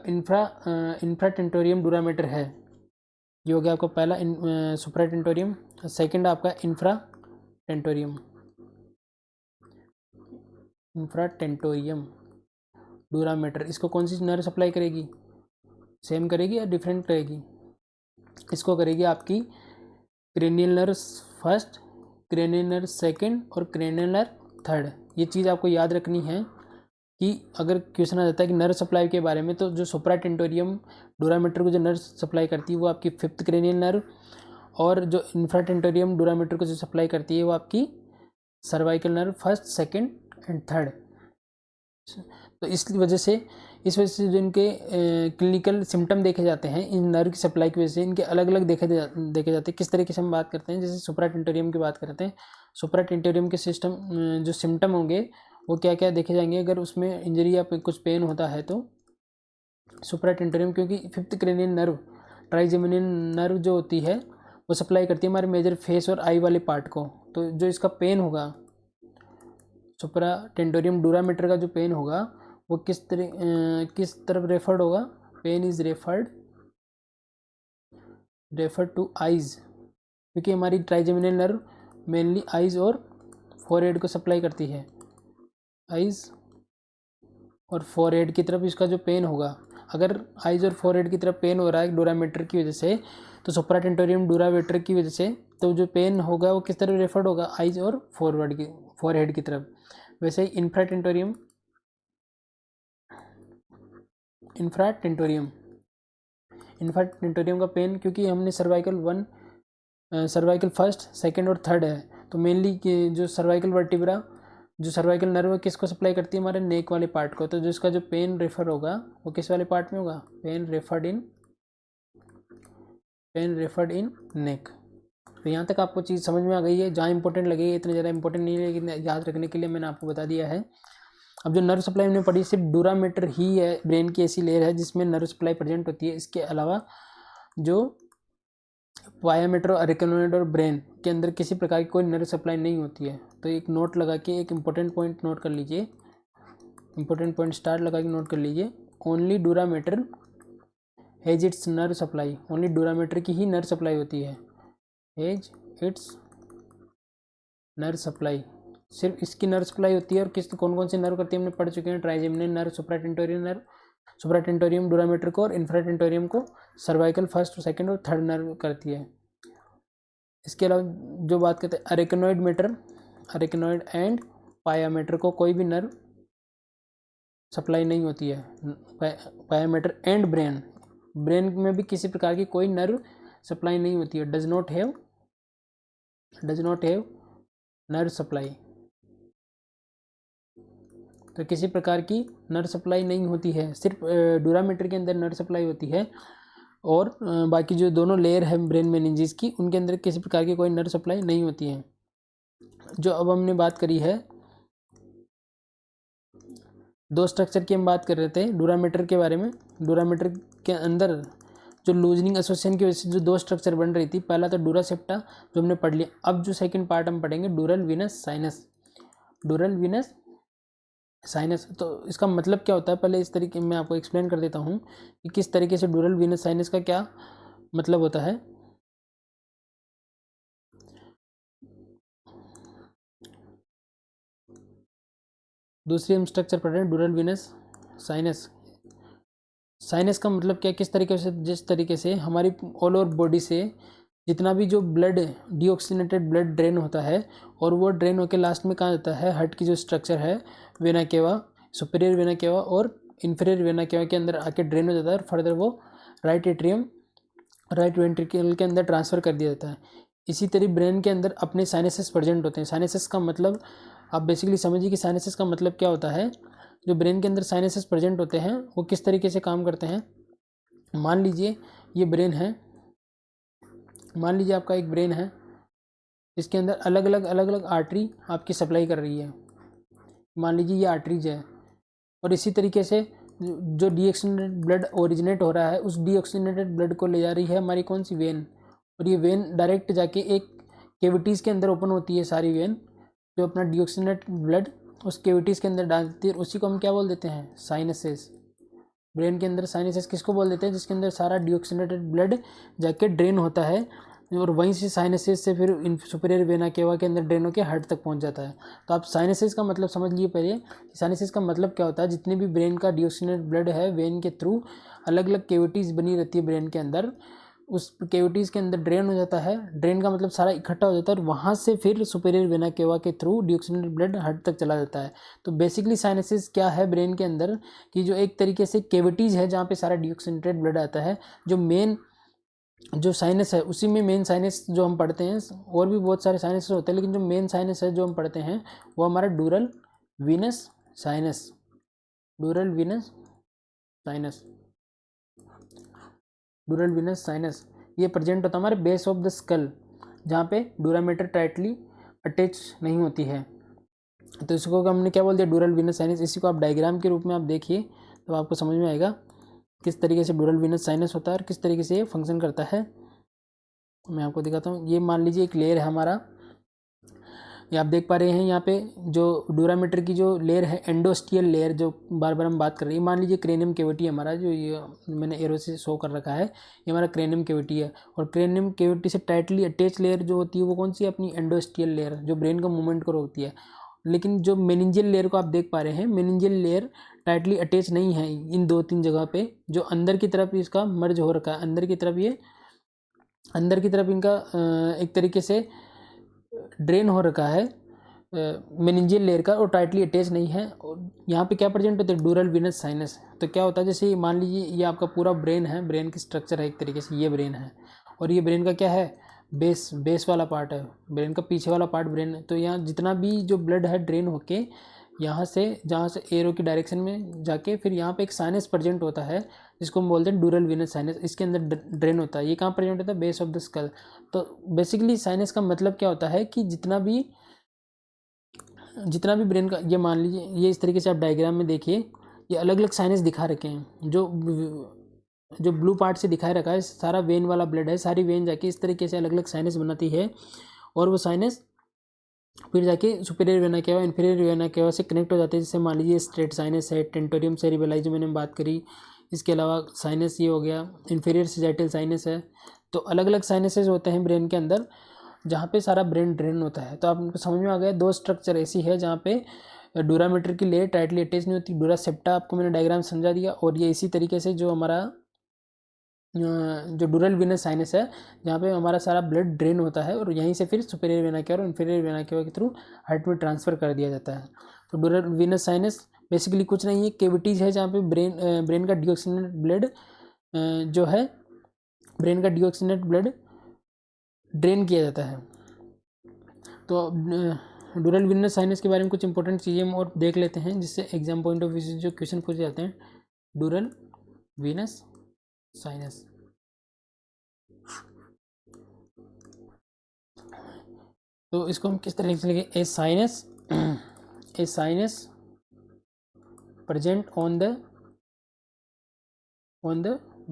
इंफ्राटेंटोरियम डूरामेटर है, ये हो गया आपका पहला सुप्राटेंटोरियम, सेकंड आपका इंफ्राटेंटोरियम डूरामेटर। इसको कौन सी नर्व सप्लाई करेगी? सेम करेगी या डिफरेंट करेगी? इसको करेगी आपकी cranial nerve first, cranial nerve second और क्रेनियल नर्व थर्ड। ये चीज़ आपको याद रखनी है कि अगर क्वेश्चन आ जाता है कि नर्व सप्लाई के बारे में, तो जो सुप्राटेंटोरियम डूरामेटर को जो नर्व सप्लाई करती है वो आपकी फिफ्थ क्रेनियल नर्व, और जो इंफ्राटेंटोरियम डूरामेटर को जो सप्लाई करती है वो आपकी cervical nerve first, second and third. तो इस वजह से जो इनके क्लिनिकल सिम्टम देखे जाते हैं इन नर्व की सप्लाई की वजह से, इनके अलग अलग देखे जाते हैं। किस तरीके से हम बात करते हैं, जैसे सुप्राटेंटोरियम की बात करते हैं, सुप्राटेंटोरियम के जो सिम्टम होंगे वो क्या क्या देखे जाएंगे। अगर उसमें इंजरी या कुछ पेन होता है तो सुप्राटेंटोरियम, क्योंकि fifth cranial nerve, trigeminal nerve जो होती है वो सप्लाई करती है हमारे मेजर फेस और आई वाले पार्ट को। तो जो इसका पेन होगा, सुप्राटेंटोरियम डूरामेटर का जो पेन होगा वो किस तरफ रेफर्ड होगा? Pain is referred to eyes, क्योंकि हमारी ट्राइजेमिनल नर्व मेनली आइज और फोरहेड को सप्लाई करती है। आइज और फोरहेड की तरफ इसका जो पेन होगा, अगर आइज और फोरहेड की तरफ पेन हो रहा है डूरामेटर की वजह से, तो सुप्राटेंटोरियम डूरामेटर की वजह से तो जो पेन होगा वो किस तरफ रेफर्ड होगा? आइज और फोरहेड की तरफ। वैसे ही इंफ्राटेंटोरियम का पेन, क्योंकि हमने सर्वाइकल फर्स्ट, सेकंड और थर्ड है, तो मेनली जो सर्वाइकल नर्व किसको सप्लाई करती है? हमारे नेक वाले पार्ट को। तो जो इसका जो पेन रेफर होगा वो किस वाले पार्ट में होगा? पेन रेफर्ड इन नेक। तो यहाँ तक आपको चीज़ समझ में आ गई है। जहाँ इंपॉर्टेंट लगेगी, इतने ज़्यादा इंपॉर्टेंट नहीं है, लेकिन याद रखने के लिए मैंने आपको बता दिया है। अब जो नर्व सप्लाई हमने पढ़ी, सिर्फ डूरामेटर ही है ब्रेन की ऐसी लेयर है जिसमें नर्व सप्लाई प्रेजेंट होती है। इसके अलावा जो पायामेटर, अरेकनोइड और ब्रेन के अंदर किसी प्रकार की कोई नर्व सप्लाई नहीं होती है। तो एक नोट लगा के एक इंपॉर्टेंट पॉइंट नोट कर लीजिए, इंपॉर्टेंट पॉइंट स्टार लगा के नोट कर लीजिए। Only dura mater has its nerve supply, only dura mater की ही नर्व सप्लाई होती है। हैज इट्स नर्व सप्लाई, सिर्फ इसकी नर्व सप्लाई होती है। और कौन कौन सी नर्व करती है हमने पढ़ चुके हैं। ट्राइजेमिनल नर्व, सुप्राटेंटोरियम डूरामेटर को, और इंफ्राटेंटोरियम को सर्वाइकल फर्स्ट, सेकंड और थर्ड नर्व करती है। इसके अलावा जो बात करते हैं अरेकनोइड एंड पायामेटर को कोई भी नर्व सप्लाई नहीं होती है। पायामेटर एंड ब्रेन में भी किसी प्रकार की कोई नर्व सप्लाई नहीं होती है। Does not have nerve supply. तो किसी प्रकार की नर्व सप्लाई नहीं होती है, सिर्फ डूरामेटर के अंदर नर्व सप्लाई होती है, और बाकी जो दोनों लेयर है ब्रेन मेनिंजेस की, उनके अंदर किसी प्रकार की कोई नर्व सप्लाई नहीं होती है। जो अब हमने बात करी है, दो स्ट्रक्चर की हम बात कर रहे थे डूरामेटर के बारे में। डूरामेटर के अंदर जो लूजनिंग एसोसिएशन की वजह से जो दो स्ट्रक्चर बन रही थी, पहला तो डूरासेप्टा जो हमने पढ़ लिया। अब जो सेकंड पार्ट हम पढ़ेंगे डूरल वीनस साइनस। तो इसका मतलब क्या होता है, पहले इस तरीके मैं आपको एक्सप्लेन कर देता हूँ कि किस तरीके से डूरल वीनस साइनस का क्या मतलब होता है। दूसरी हम स्ट्रक्चर पढ़ रहे हैं डूरल वीनस साइनस। साइनस का मतलब क्या, किस तरीके से, जिस तरीके से हमारी ऑल ओवर बॉडी से जितना भी जो ब्लड, डीऑक्सीनेटेड ब्लड ड्रेन होता है, और वो ड्रेन होकर लास्ट में कहाँ जाता है, हार्ट की जो स्ट्रक्चर है vena cava, superior vena cava और इन्फीरियर वेना केवा के अंदर आके ड्रेन हो जाता है, और फर्दर वो राइट वेंट्रिकल के अंदर ट्रांसफ़र कर दिया जाता है। इसी तरह ब्रेन के अंदर अपने साइनसेस प्रेजेंट होते हैं। साइनसेस का मतलब आप बेसिकली समझिए कि साइनसेस का मतलब क्या होता है। जो ब्रेन के अंदर साइनसेस प्रेजेंट होते हैं वो किस तरीके से काम करते हैं। मान लीजिए ये ब्रेन है, मान लीजिए आपका एक ब्रेन है, इसके अंदर अलग अलग आर्टरी आपकी सप्लाई कर रही है। मान लीजिए ये आर्टरीज है, और इसी तरीके से जो डीऑक्सीजनेटेड ब्लड ओरिजिनेट हो रहा है उस डीऑक्सीजनेटेड ब्लड को ले जा रही है हमारी कौन सी वेन, और ये वेन डायरेक्ट जाके एक कैविटीज़ के अंदर ओपन होती है सारी वेन, जो अपना डीऑक्सीजनेटेड ब्लड उस कैविटीज़ के अंदर डाल देती है। उसी को हम क्या बोल देते हैं, साइनसेस। ब्रेन के अंदर साइनसेस किसको बोल देते हैं, जिसके अंदर सारा डीऑक्सीजनेटेड ब्लड जाके ड्रेन होता है, और वहीं से साइनसेस से फिर सुपीरियर वेना केवा के अंदर ड्रेन होकर हार्ट तक पहुंच जाता है। तो आप साइनसेस का मतलब समझ लिए पहले। साइनसेस का मतलब क्या होता है, जितने भी ब्रेन का डीऑक्सीजनेटेड ब्लड है वेन के थ्रू अलग अलग कैविटीज़ बनी रहती है ब्रेन के अंदर, उस कैविटीज़ के अंदर ड्रेन हो जाता है। ड्रेन का मतलब सारा इकट्ठा हो जाता है और वहाँ से फिर सुपीरियर वेना केवा के थ्रू डीऑक्सीजनेटेड ब्लड हार्ट तक चला जाता है। तो बेसिकली साइनसेस क्या है ब्रेन के अंदर, कि जो एक तरीके से कैविटीज़ है जहाँ पे सारा डीऑक्सीजनेटेड ब्लड आता है। जो मेन जो साइनस है उसी में मेन साइनस जो हम पढ़ते हैं, और भी बहुत सारे साइनस होते हैं, लेकिन जो मेन साइनस है जो हम पढ़ते हैं वो हमारा dural venous sinus, dural venous sinus, dural venous sinus. ये प्रेजेंट होता है हमारे बेस ऑफ द स्कल, जहाँ पे डूरामीटर टाइटली अटैच नहीं होती है। तो इसको हमने क्या बोल दिया, डूरल वीनस साइनस। इसी को आप डायग्राम के रूप में आप देखिए तो आपको समझ में आएगा किस तरीके से डूरल वीनस साइनस होता है और किस तरीके से ये फंक्शन करता है। मैं आपको दिखाता हूँ। ये मान लीजिए एक लेयर है हमारा, ये आप देख पा रहे हैं यहाँ पे जो डूरामीटर की जो लेयर है, एंडोस्टियल लेयर जो बार बार हम बात कर रहे हैं। मान लीजिए क्रेनियम कैविटी हमारा, जो ये मैंने एरो से शो कर रखा है, ये हमारा क्रेनियम कैविटी है। और क्रेनियम कैविटी से टाइटली अटैच लेयर जो होती है वो कौन सी है, अपनी एंडोस्टियल लेयर, जो ब्रेन का मूवमेंट को रोकती है। लेकिन जो मेनिंजियल लेयर को आप देख पा रहे हैं, मेनिंजियल लेयर टाइटली अटैच नहीं है इन 2-3 जगह पे, जो अंदर की तरफ इसका मर्ज हो रखा है, अंदर की तरफ ये अंदर की तरफ इनका एक तरीके से ड्रेन हो रखा है मेनिंजियल लेयर का, और टाइटली अटैच नहीं है। और यहाँ पे क्या प्रेजेंट होता है, डूरल वीनस साइनस। तो क्या होता है, जैसे मान लीजिए ये आपका पूरा ब्रेन है, ब्रेन की स्ट्रक्चर है एक तरीके से, ये ब्रेन है, और ये ब्रेन का क्या है, बेस वाला पार्ट है, ब्रेन का पीछे वाला पार्ट ब्रेन है। तो यहाँ जितना भी जो ब्लड है ड्रेन होके यहाँ से, जहाँ से एरो की डायरेक्शन में जाके फिर यहाँ पे एक साइनस प्रेजेंट होता है, जिसको हम बोलते हैं डूरल वीनस साइनस। इसके अंदर ड्रेन होता है। ये कहाँ प्रेजेंट होता है, बेस ऑफ द स्कल। तो बेसिकली साइनस का मतलब क्या होता है कि जितना भी ब्रेन का, ये मान लीजिए ये इस तरीके से आप डायग्राम में देखिए, ये अलग अलग साइनस दिखा रखे हैं। जो ब्लू पार्ट से दिखाई रखा है सारा वेन वाला ब्लड है, सारी वेन जाके इस तरीके से अलग अलग साइनस बनाती है, और वो साइनस फिर जाके superior vena cava, inferior vena cava से कनेक्ट हो जाते हैं। जैसे मान लीजिए स्ट्रेट साइनस है, टेंटोरियम सेरिबेलाई जो मैंने बात करी, इसके अलावा साइनस ये हो गया, इन्फीरियर सेजाइटल साइनस है। तो अलग अलग साइनसेस होते हैं ब्रेन के अंदर, जहाँ पे सारा ब्रेन ड्रेन होता है। तो आपको समझ में आ गया, 2 स्ट्रक्चर ऐसी है जहाँ पे डूरामीटर की लेयर टाइटली अटैच नहीं होती, डूरा सेप्टा आपको मैंने डायग्राम समझा दिया। और ये इसी तरीके से जो हमारा जो डूरल वीनस साइनस है, जहाँ पे हमारा सारा ब्लड ड्रेन होता है, और यहीं से फिर सुपीरियर वेना केवा और इन्फीरियर वेना केवा के थ्रू हार्ट में ट्रांसफ़र कर दिया जाता है। तो डूरल वीनस साइनस बेसिकली कुछ नहीं है, कैविटीज़ है जहाँ पे ब्रेन का डीऑक्सीजनेटेड ब्लड जो है, ब्रेन का डीऑक्सीजनेटेड ब्लड ड्रेन किया जाता है। तो डूरल वीनस साइनस के बारे में कुछ इंपॉर्टेंट चीज़ें हम और देख लेते हैं, जिससे एग्जाम पॉइंट ऑफ व्यू से जो क्वेश्चन पूछे जाते हैं। डूरल वीनस साइनस, तो इसको हम किस तरह से लिखेंगे, a sinus present on the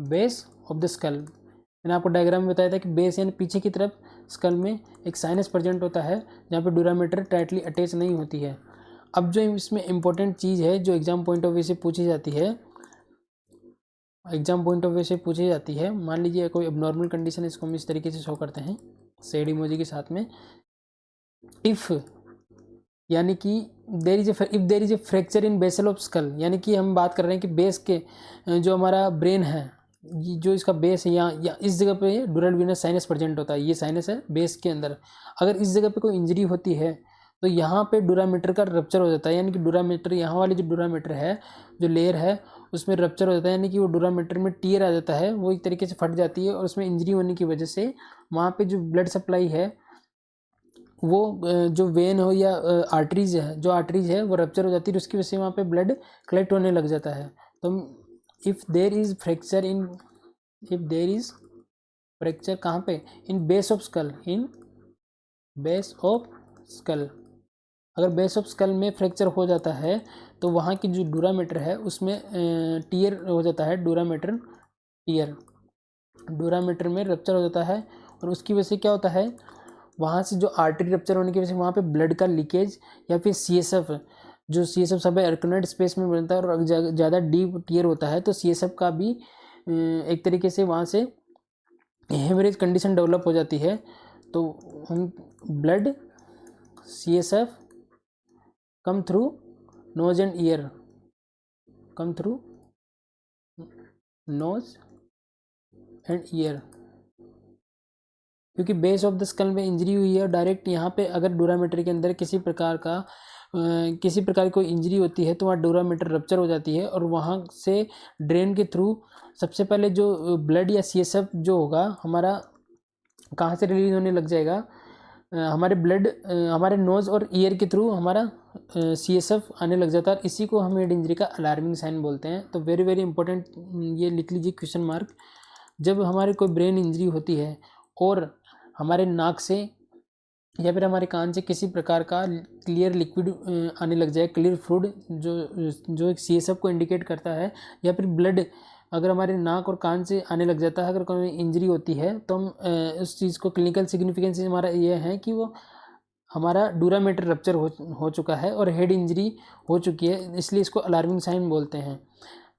base of the skull. मैंने आपको डायग्राम में बताया था कि बेस यानी पीछे की तरफ स्कल में एक साइनस प्रेजेंट होता है, जहाँ पे डूरामीटर टाइटली अटैच नहीं होती है। अब जो इसमें इंपॉर्टेंट चीज़ है जो एग्जाम पॉइंट ऑफ व्यू से पूछी जाती है, मान लीजिए कोई अबनॉर्मल कंडीशन, इसको हम इस तरीके से शो करते हैं शेड इमोजी के साथ में। इफ़ यानी कि if there is a fracture in basal of skull, यानी कि हम बात कर रहे हैं कि बेस के जो हमारा ब्रेन है, जो इसका बेस है या इस जगह पे डूरल वीनस साइनस प्रेजेंट होता है, ये साइनस है बेस के अंदर। अगर इस जगह पे कोई इंजरी होती है तो यहाँ पे डूरामीटर का रप्चर हो जाता है, यानी कि डूरामीटर, यहाँ वाली जो डूरामीटर है, जो लेयर है, उसमें रप्चर हो जाता है, यानी कि वो डूरामीटर में टीयर आ जाता है, वो एक तरीके से फट जाती है, और उसमें इंजरी होने की वजह से वहाँ पे जो ब्लड सप्लाई है, वो जो वेन हो या आर्टरीज है वो रप्चर हो जाती है, उसकी वजह से वहाँ पे ब्लड कलेक्ट होने लग जाता है। तो इफ़ देर इज़ फ्रैक्चर कहाँ पे, इन बेस ऑफ स्कल, अगर बेस ऑफ स्कल में फ्रैक्चर हो जाता है तो वहाँ की जो डूरामीटर है उसमें टीयर हो जाता है, डूरामीटर में रप्चर हो जाता है। और उसकी वजह से क्या होता है, वहाँ से जो आर्टरी रप्चर होने की वजह से वहाँ पे ब्लड का लीकेज या फिर CSF, जो CSF सब एर्कनोइड स्पेस में बनता है और ज़्यादा डीप टीयर होता है तो CSF का भी एक तरीके से वहाँ से हेमरेज कंडीशन डेवलप हो जाती है। तो हम blood CSF come through nose and year, come through nose and year, क्योंकि बेस ऑफ द स्कल में इंजरी हुई है और डायरेक्ट यहाँ पे अगर डूरामीटर के अंदर किसी प्रकार की कोई इंजरी होती है तो वहाँ डूरामीटर रप्चर हो जाती है और वहाँ से ड्रेन के थ्रू सबसे पहले जो ब्लड या CSF जो होगा हमारा कहाँ से रिलीज होने लग जाएगा, हमारे ब्लड हमारे नोज़ और ईयर के थ्रू हमारा CSF आने लग जाता है। इसी को हम हेड इंजरी का अलार्मिंग साइन बोलते हैं। तो वेरी वेरी इंपॉर्टेंट, ये लिख लीजिए क्वेश्चन मार्क। जब हमारे कोई ब्रेन इंजरी होती है और हमारे नाक से या फिर हमारे कान से किसी प्रकार का क्लियर लिक्विड आने लग जाए, क्लियर फ्लूइड जो एक CSF को इंडिकेट करता है, या फिर ब्लड अगर हमारे नाक और कान से आने लग जाता है, अगर कोई इंजरी होती है तो हम उस चीज़ को क्लिनिकल सिग्निफिकेंस हमारा ये है कि वो हमारा डूरामीटर रप्चर हो चुका है और हेड इंजरी हो चुकी है, इसलिए इसको अलार्मिंग साइन बोलते हैं।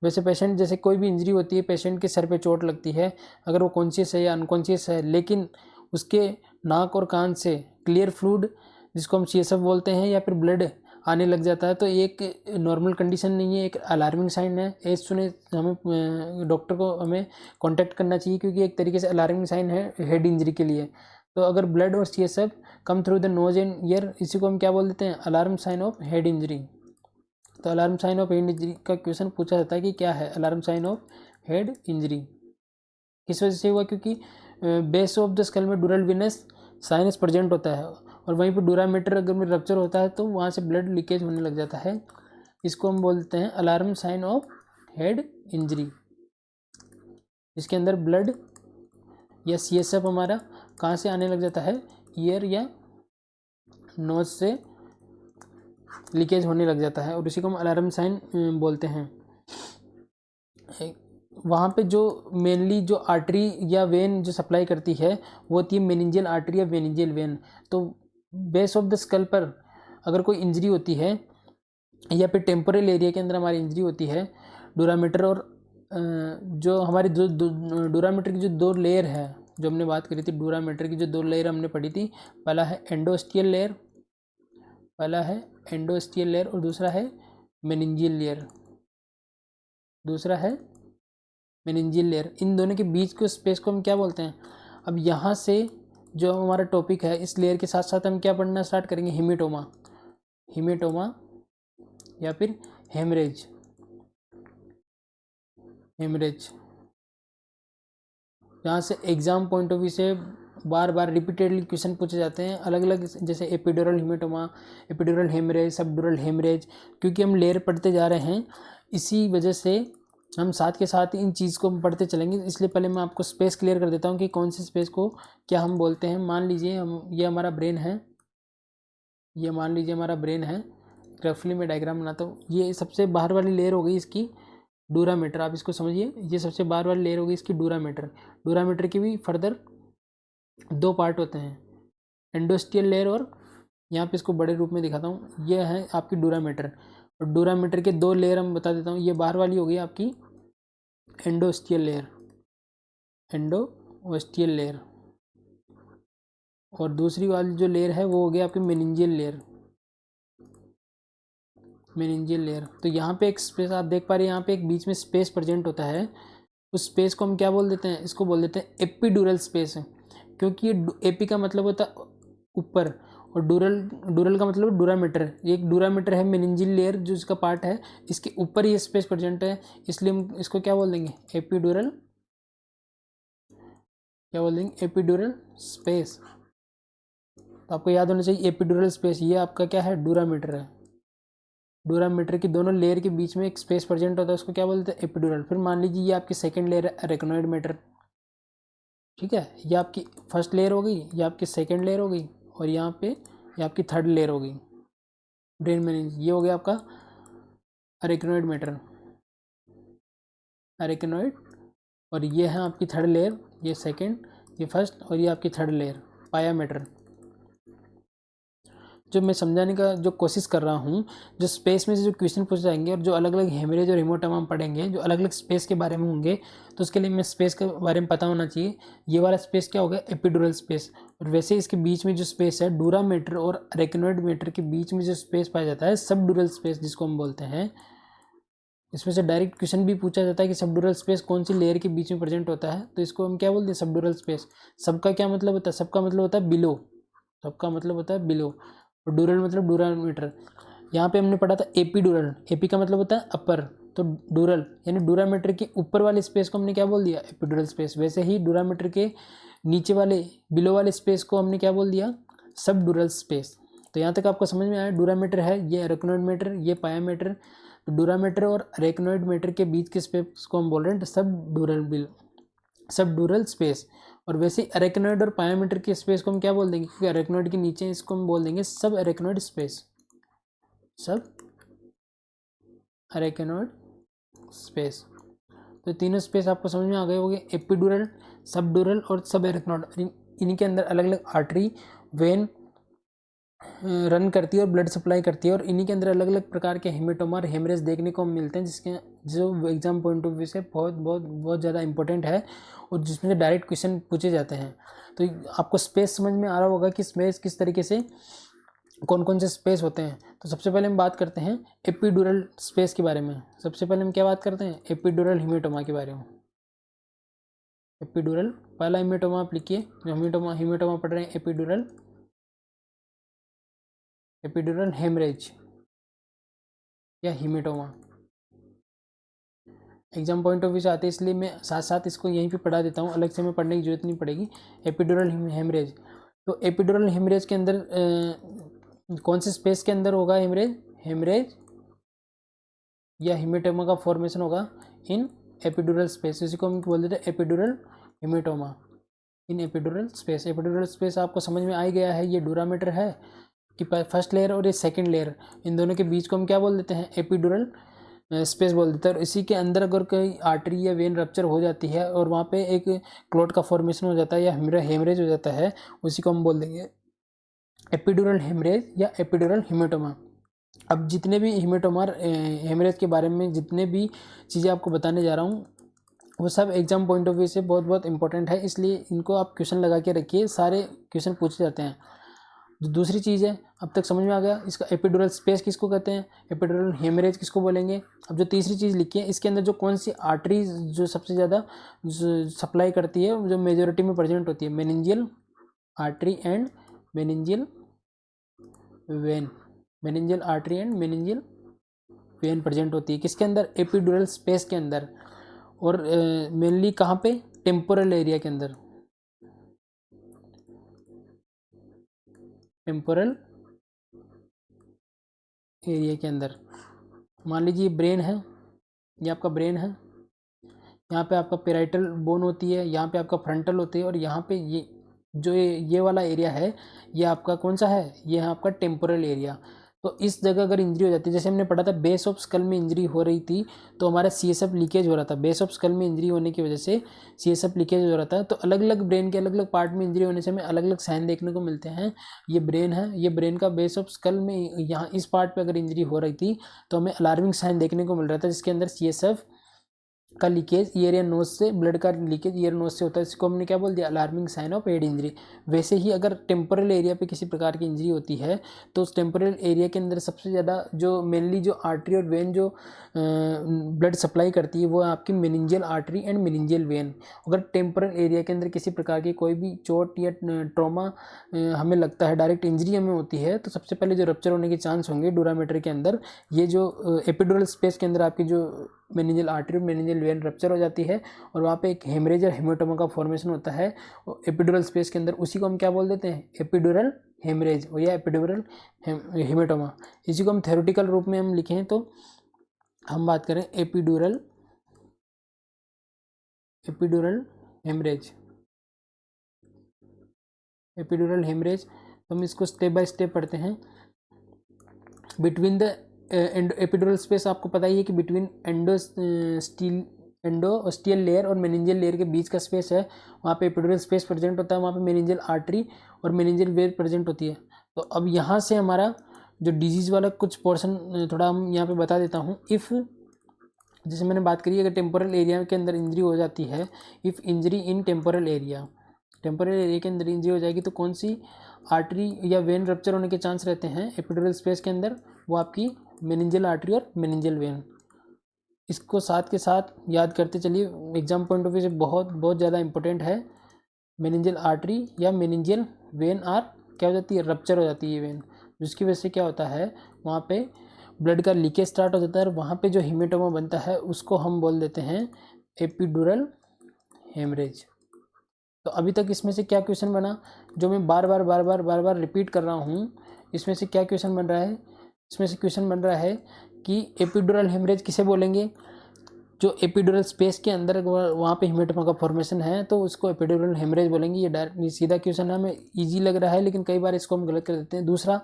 वैसे पेशेंट, जैसे कोई भी इंजरी होती है, पेशेंट के सर पे चोट लगती है, अगर वो कॉन्शियस है या अनकॉन्शियस है, लेकिन उसके नाक और कान से क्लियर फ्लूइड जिसको हम CSF बोलते हैं या फिर ब्लड आने लग जाता है तो एक नॉर्मल कंडीशन नहीं है, एक अलार्मिंग साइन है। एज सुने हमें डॉक्टर को हमें कांटेक्ट करना चाहिए, क्योंकि एक तरीके से अलार्मिंग साइन है हेड इंजरी के लिए। तो अगर ब्लड और CSF come through the nose and ear, इसी को हम क्या बोल देते हैं, alarm sign of head injury. तो alarm sign of head injury का क्वेश्चन पूछा जाता है कि क्या है alarm sign of head injury, किस वजह से हुआ, क्योंकि बेस ऑफ द स्कल में डूरल वेनस साइनस प्रेजेंट होता है और वहीं पर डूरामीटर अगर में रप्चर होता है तो वहाँ से ब्लड लीकेज होने लग जाता है। इसको हम बोलते हैं alarm sign of head injury, इसके अंदर ब्लड या CSF हमारा कहाँ से आने लग जाता है, ईयर या नोज से लीकेज होने लग जाता है और इसी को हम अलार्म साइन बोलते हैं। वहाँ पे जो मेनली जो आर्टरी या वेन जो सप्लाई करती है वो होती है मेनिंजियल आर्टरी या वेनिंजियल वेन। तो बेस ऑफ द स्कल पर अगर कोई इंजरी होती है या फिर टेम्पोरल एरिया के अंदर हमारी इंजरी होती है, डूरामीटर और जो हमारी डूरामीटर की जो दो लेयर है, जो हमने बात करी थी, डूरामीटर की जो दो लेयर हमने पढ़ी थी, पहला है एंडोस्टियल लेयर और दूसरा है मेनिंजियल लेयर। इन दोनों के बीच के स्पेस को हम क्या बोलते हैं। अब यहाँ से जो हमारा टॉपिक है, इस लेयर के साथ साथ हम क्या पढ़ना स्टार्ट करेंगे, हिमेटोमा या फिर हेमरेज। यहाँ से एग्जाम पॉइंट ऑफ व्यू से बार बार रिपीटेडली क्वेश्चन पूछे जाते हैं अलग अलग, जैसे epidural haematoma, epidural haemorrhage, subdural haemorrhage. क्योंकि हम लेयर पढ़ते जा रहे हैं, इसी वजह से हम साथ के साथ इन चीज़ को पढ़ते चलेंगे। इसलिए पहले मैं आपको स्पेस क्लियर कर देता हूँ कि कौन सी स्पेस को क्या हम बोलते हैं। मान लीजिए ये हमारा ब्रेन है, रफली मैं डायग्राम बनाता हूँ। ये सबसे बाहर वाली लेयर हो गई इसकी डूरामीटर, आप इसको समझिए, ये सबसे बाहर वाली लेयर होगी इसकी डूरामीटर की भी फर्दर दो पार्ट होते हैं, एंडोस्टियल लेयर और यहाँ पे इसको बड़े रूप में दिखाता हूँ, ये है आपकी डूरामीटर। और डूरामीटर के दो लेयर हम बता देता हूँ, ये बाहर वाली हो गई आपकी एंडोस्टियल लेयर और दूसरी वाली जो लेयर है वो हो गया आपकी मेनिंजियल लेयर। तो यहाँ पे एक स्पेस आप देख पा रहे हैं, यहाँ पे एक बीच में स्पेस प्रेजेंट होता है, उस स्पेस को हम क्या बोल देते हैं, इसको बोल देते हैं एपिड्यूरल स्पेस, क्योंकि ये एपी का मतलब होता है ऊपर और डूरल का मतलब डूरामीटर। ये एक डूरामीटर है, मेनिंजियल लेयर जो इसका पार्ट है, इसके ऊपर ये स्पेस प्रेजेंट है, इसलिए हम इसको क्या बोल देंगे, एपिड्यूरल स्पेस। तो आपको याद होना चाहिए एपिड्यूरल स्पेस, ये आपका क्या है, डूरामीटर है। डूरामीटर की दोनों लेयर के बीच में एक स्पेस प्रेजेंट होता है, उसको क्या बोलते हैं, एपिड्यूरल। फिर मान लीजिए ये आपकी सेकंड लेयर है, अरेक्नोइड मैटर, ठीक है, ये आपकी फर्स्ट लेयर हो गई, ये आपकी सेकंड लेयर हो गई और यहाँ पे ये आपकी थर्ड लेयर हो गई। ब्रेन मेनिंज, ये हो गया आपका अरेक्नोइड मैटर, अरेक्नोइड। और ये है आपकी थर्ड लेयर, ये सेकंड, ये फर्स्ट, और ये आपकी थर्ड लेयर पाया मैटर। जो मैं समझाने का जो कोशिश कर रहा हूँ, जो स्पेस में से जो क्वेश्चन पूछे जाएंगे और जो अलग अलग हेमरेज और हेमोटोमा हम पढ़ेंगे, जो अलग अलग स्पेस के बारे में होंगे, तो उसके लिए मैं स्पेस के बारे में पता होना चाहिए। ये वाला स्पेस क्या होगा, एपिड्यूरल स्पेस। और वैसे इसके बीच में जो स्पेस है डूरा मैटर और अरेक्नोइड मैटर के बीच में जो स्पेस पाया जाता है सबड्यूरल स्पेस जिसको हम बोलते हैं। इसमें से डायरेक्ट क्वेश्चन भी पूछा जाता है कि सबड्यूरल स्पेस कौन सी लेयर के बीच में प्रेजेंट होता है, तो इसको हम क्या बोलते हैं, सबड्यूरल स्पेस। सबका क्या मतलब होता है, सबका मतलब होता है बिलो, सबका मतलब होता है बिलो। और डूरल मतलब डूरा मीटर। यहाँ पे हमने पढ़ा था एपीड्यूरल, एपी का मतलब होता है अपर, तो डूरल यानी डूरा मीटर के ऊपर वाले स्पेस को हमने क्या बोल दिया, एपीड्यूरल स्पेस। वैसे ही डूरा मीटर के नीचे वाले बिलो वाले स्पेस को हमने क्या बोल दिया, सब डूरल स्पेस। तो यहाँ तक आपको समझ में आया, डूरा मीटर है, ये अरेक्नोइड मीटर, ये पाया मीटर। तो डूरा मीटर और अरेक्नोइड मीटर के बीच के स्पेस को हम बोल रहे हैं सब डूरल बिल, सब डूरल स्पेस। और वैसे अरेक्नोइड और पायामीटर के स्पेस को हम क्या बोल देंगे, क्योंकि अरेक्नोइड के नीचे इसको हम बोल देंगे सब अरेक्नोइड स्पेस, सब अरेक्नोइड स्पेस। तो तीनों स्पेस आपको समझ में आ गए होंगे, एपिड्यूरल, सबड्यूरल और सब अरेक्नोइड। इनके अंदर अलग अलग आर्टरी, वेन रन करती है और ब्लड सप्लाई करती है, और इन्हीं के अंदर अलग अलग प्रकार के हेमेटोमा और हेमरेज देखने को मिलते हैं, जिसके जो एग्जाम पॉइंट ऑफ व्यू से बहुत बहुत बहुत ज़्यादा इंपॉर्टेंट है और जिसमें से डायरेक्ट क्वेश्चन पूछे जाते हैं। तो आपको स्पेस समझ में आ रहा होगा कि स्पेस किस तरीके से, कौन कौन से स्पेस होते हैं। तो सबसे पहले हम बात करते हैं एपिड्यूरल स्पेस के बारे में। सबसे पहले हम क्या बात करते हैं, एपिड्यूरल हेमेटोमा के बारे में। एपिड्यूरल पहला हेमेटोमा आप लिखिए, जो हेमेटोमा पढ़ रहे हैं, एपिड्यूरल, एपिड्यूरल हेमरेज या haematoma. Exam point of view से आते हैं, इसलिए मैं साथ साथ इसको यहीं पे पढ़ा देता हूँ, अलग से मैं पढ़ने की जरूरत नहीं पड़ेगी। एपिड्यूरल हेमरेज, तो एपिड्यूरल हेमरेज के अंदर कौन से स्पेस के अंदर होगा हेमरेज, हेमरेज या हेमेटोमा का फॉर्मेशन होगा इन एपिड्यूरल स्पेस, इसी को हम बोल देते हैं एपिड्यूरल हेमेटोमा इन एपिड्यूरल स्पेस। एपिड्यूरल स्पेस आपको समझ में आ ही गया है, ये डूरामीटर है कि फर्स्ट लेयर और ये सेकंड लेयर, इन दोनों के बीच को हम क्या बोल देते हैं, एपिड्यूरल स्पेस बोल देते हैं। और इसी के अंदर अगर कोई आर्टरी या वेन रप्चर हो जाती है और वहाँ पे एक क्लॉट का फॉर्मेशन हो जाता है या हेमरेज हो जाता है, उसी को हम बोल देंगे एपिड्यूरल हेमरेज या एपिड्यूरल हेमेटोमा। अब जितने भी हेमेटोमा हेमरेज के बारे में जितने भी चीज़ें आपको बताने जा रहा हूँ, वो सब एग्जाम पॉइंट ऑफ व्यू से बहुत बहुत इंपॉर्टेंट है, इसलिए इनको आप क्वेश्चन लगा के रखिए, सारे क्वेश्चन पूछे जाते हैं। जो दूसरी चीज़ है, अब तक समझ में आ गया इसका एपिड्यूरल स्पेस किसको कहते हैं, एपिड्यूरल हेमरेज किसको बोलेंगे। अब जो तीसरी चीज़ लिखी है, इसके अंदर जो कौन सी आर्टरी जो सबसे ज़्यादा सप्लाई करती है, जो मेजोरिटी में प्रेजेंट होती है, meningeal artery and meningeal when, meningeal artery and meningeal when present होती है किसके अंदर, एपिड्यूरल स्पेस के अंदर। और मेनली कहाँ पे, टेम्पोरल एरिया के अंदर, टेम्पोरल एरिया के अंदर। मान लीजिए ब्रेन है, ये आपका ब्रेन है, यहाँ पे आपका पेराइटल बोन होती है, यहाँ पे आपका फ्रंटल होती है, और यहाँ पे ये जो ये वाला एरिया है, ये आपका कौन सा है, ये है आपका टेम्पोरल एरिया। तो इस जगह अगर इंजरी हो जाती है, जैसे हमने पढ़ा था बेस ऑफ स्कल में इंजरी हो रही थी, तो हमारा CSF लीकेज हो रहा था, बेस ऑफ स्कल में इंजरी होने की वजह से CSF लीकेज हो रहा था। तो अलग अलग ब्रेन के अलग अलग पार्ट में इंजरी होने से हमें अलग अलग साइन देखने को मिलते हैं। ये ब्रेन है, ये ब्रेन का बेस ऑफ स्कल में यहाँ इस पार्ट पर अगर इंजरी हो रही थी, तो हमें अलार्मिंग साइन देखने को मिल रहा था, जिसके अंदर CSF का लीकेज ईयर या नोज से, ब्लड का लीकेज ईयर नोज से होता है, इसको हमने क्या बोल दिया, alarming sign of head injury. वैसे ही अगर टेम्पोरल एरिया पे किसी प्रकार की इंजरी होती है, तो उस टेम्पोरल एरिया के अंदर सबसे ज़्यादा जो मेनली जो आर्टरी और वेन जो ब्लड सप्लाई करती है, वो आपकी meningeal artery and meningeal when. अगर टेम्पोरल एरिया के अंदर किसी प्रकार की कोई भी चोट या ट्रॉमा हमें लगता है, डायरेक्ट इंजरी हमें होती है, तो सबसे पहले जो रप्चर होने के चांस होंगे डूरामीटर के अंदर, ये जो एपिड्यूरल स्पेस के अंदर आपकी जो मेनिंजियल आर्टरी और मेनिंजियल वेन रप्चर हो जाती है, और वहाँ पे एक हेमरेज और हेमेटोमा का फॉर्मेशन होता है एपिड्यूरल स्पेस के अंदर, उसी को हम क्या बोल देते हैं, एपिड्यूरल हेमरेज या एपिड्यूरल हेमेटोमा। इसी को हम थ्योरेटिकल रूप में हम लिखें तो हम बात करें एपिड्यूरल हेमरेज, एपिड्यूरल हेमरेज। तो हम इसको स्टेप बाय स्टेप पढ़ते हैं। बिटवीन द एपिड्यूरल स्पेस आपको पता ही है कि बिटवीन एंडोस्टियल लेयर और मेनिंजियल लेयर के बीच का स्पेस है, वहाँ पे एपिड्यूरल स्पेस प्रेजेंट होता है, वहाँ पे मेनिंजियल आर्टरी और मेनिंजियल वेव प्रेजेंट होती है। तो अब यहाँ से हमारा जो डिजीज़ वाला कुछ पोर्शन थोड़ा हम यहाँ पे बता देता हूँ। इफ़ जैसे मैंने बात करी, अगर टेम्पोरल एरिया के अंदर इंजरी हो जाती है, if injury in temporal area के अंदर इंजरी हो जाएगी तो कौन सी आर्टरी या वेन रप्चर होने के चांस रहते हैं एपिड्यूरल स्पेस के अंदर? वो आपकी मेनिंजियल आर्टरी और मेनिंजियल वेन। इसको साथ के साथ याद करते चलिए, एग्जाम पॉइंट ऑफ व्यू से बहुत ज़्यादा इंपॉर्टेंट है। मेनिंजियल आर्टरी या मेनिंजियल वेन क्या हो जाती है? रप्चर हो जाती है वेन, जिसकी वजह से क्या होता है, वहाँ पे ब्लड का लीकेज स्टार्ट हो जाता है और वहाँ पे जो हीमेटोमा बनता है उसको हम बोल देते हैं एपिड्यूरल हेमरेज। तो अभी तक इसमें से क्या क्वेश्चन बना, जो मैं बार बार रिपीट कर रहा हूँ, इसमें से क्या क्वेश्चन बन रहा है? इसमें से क्वेश्चन बन रहा है कि एपिड्यूरल हेमरेज किसे बोलेंगे? जो एपिड्यूरल स्पेस के अंदर वहाँ पे हीमेटोमा का फॉर्मेशन है तो उसको एपिड्यूरल हेमरेज बोलेंगे। ये डायरेक्ट सीधा क्वेश्चन है, हमें ईजी लग रहा है लेकिन कई बार इसको हम गलत कर देते हैं। दूसरा,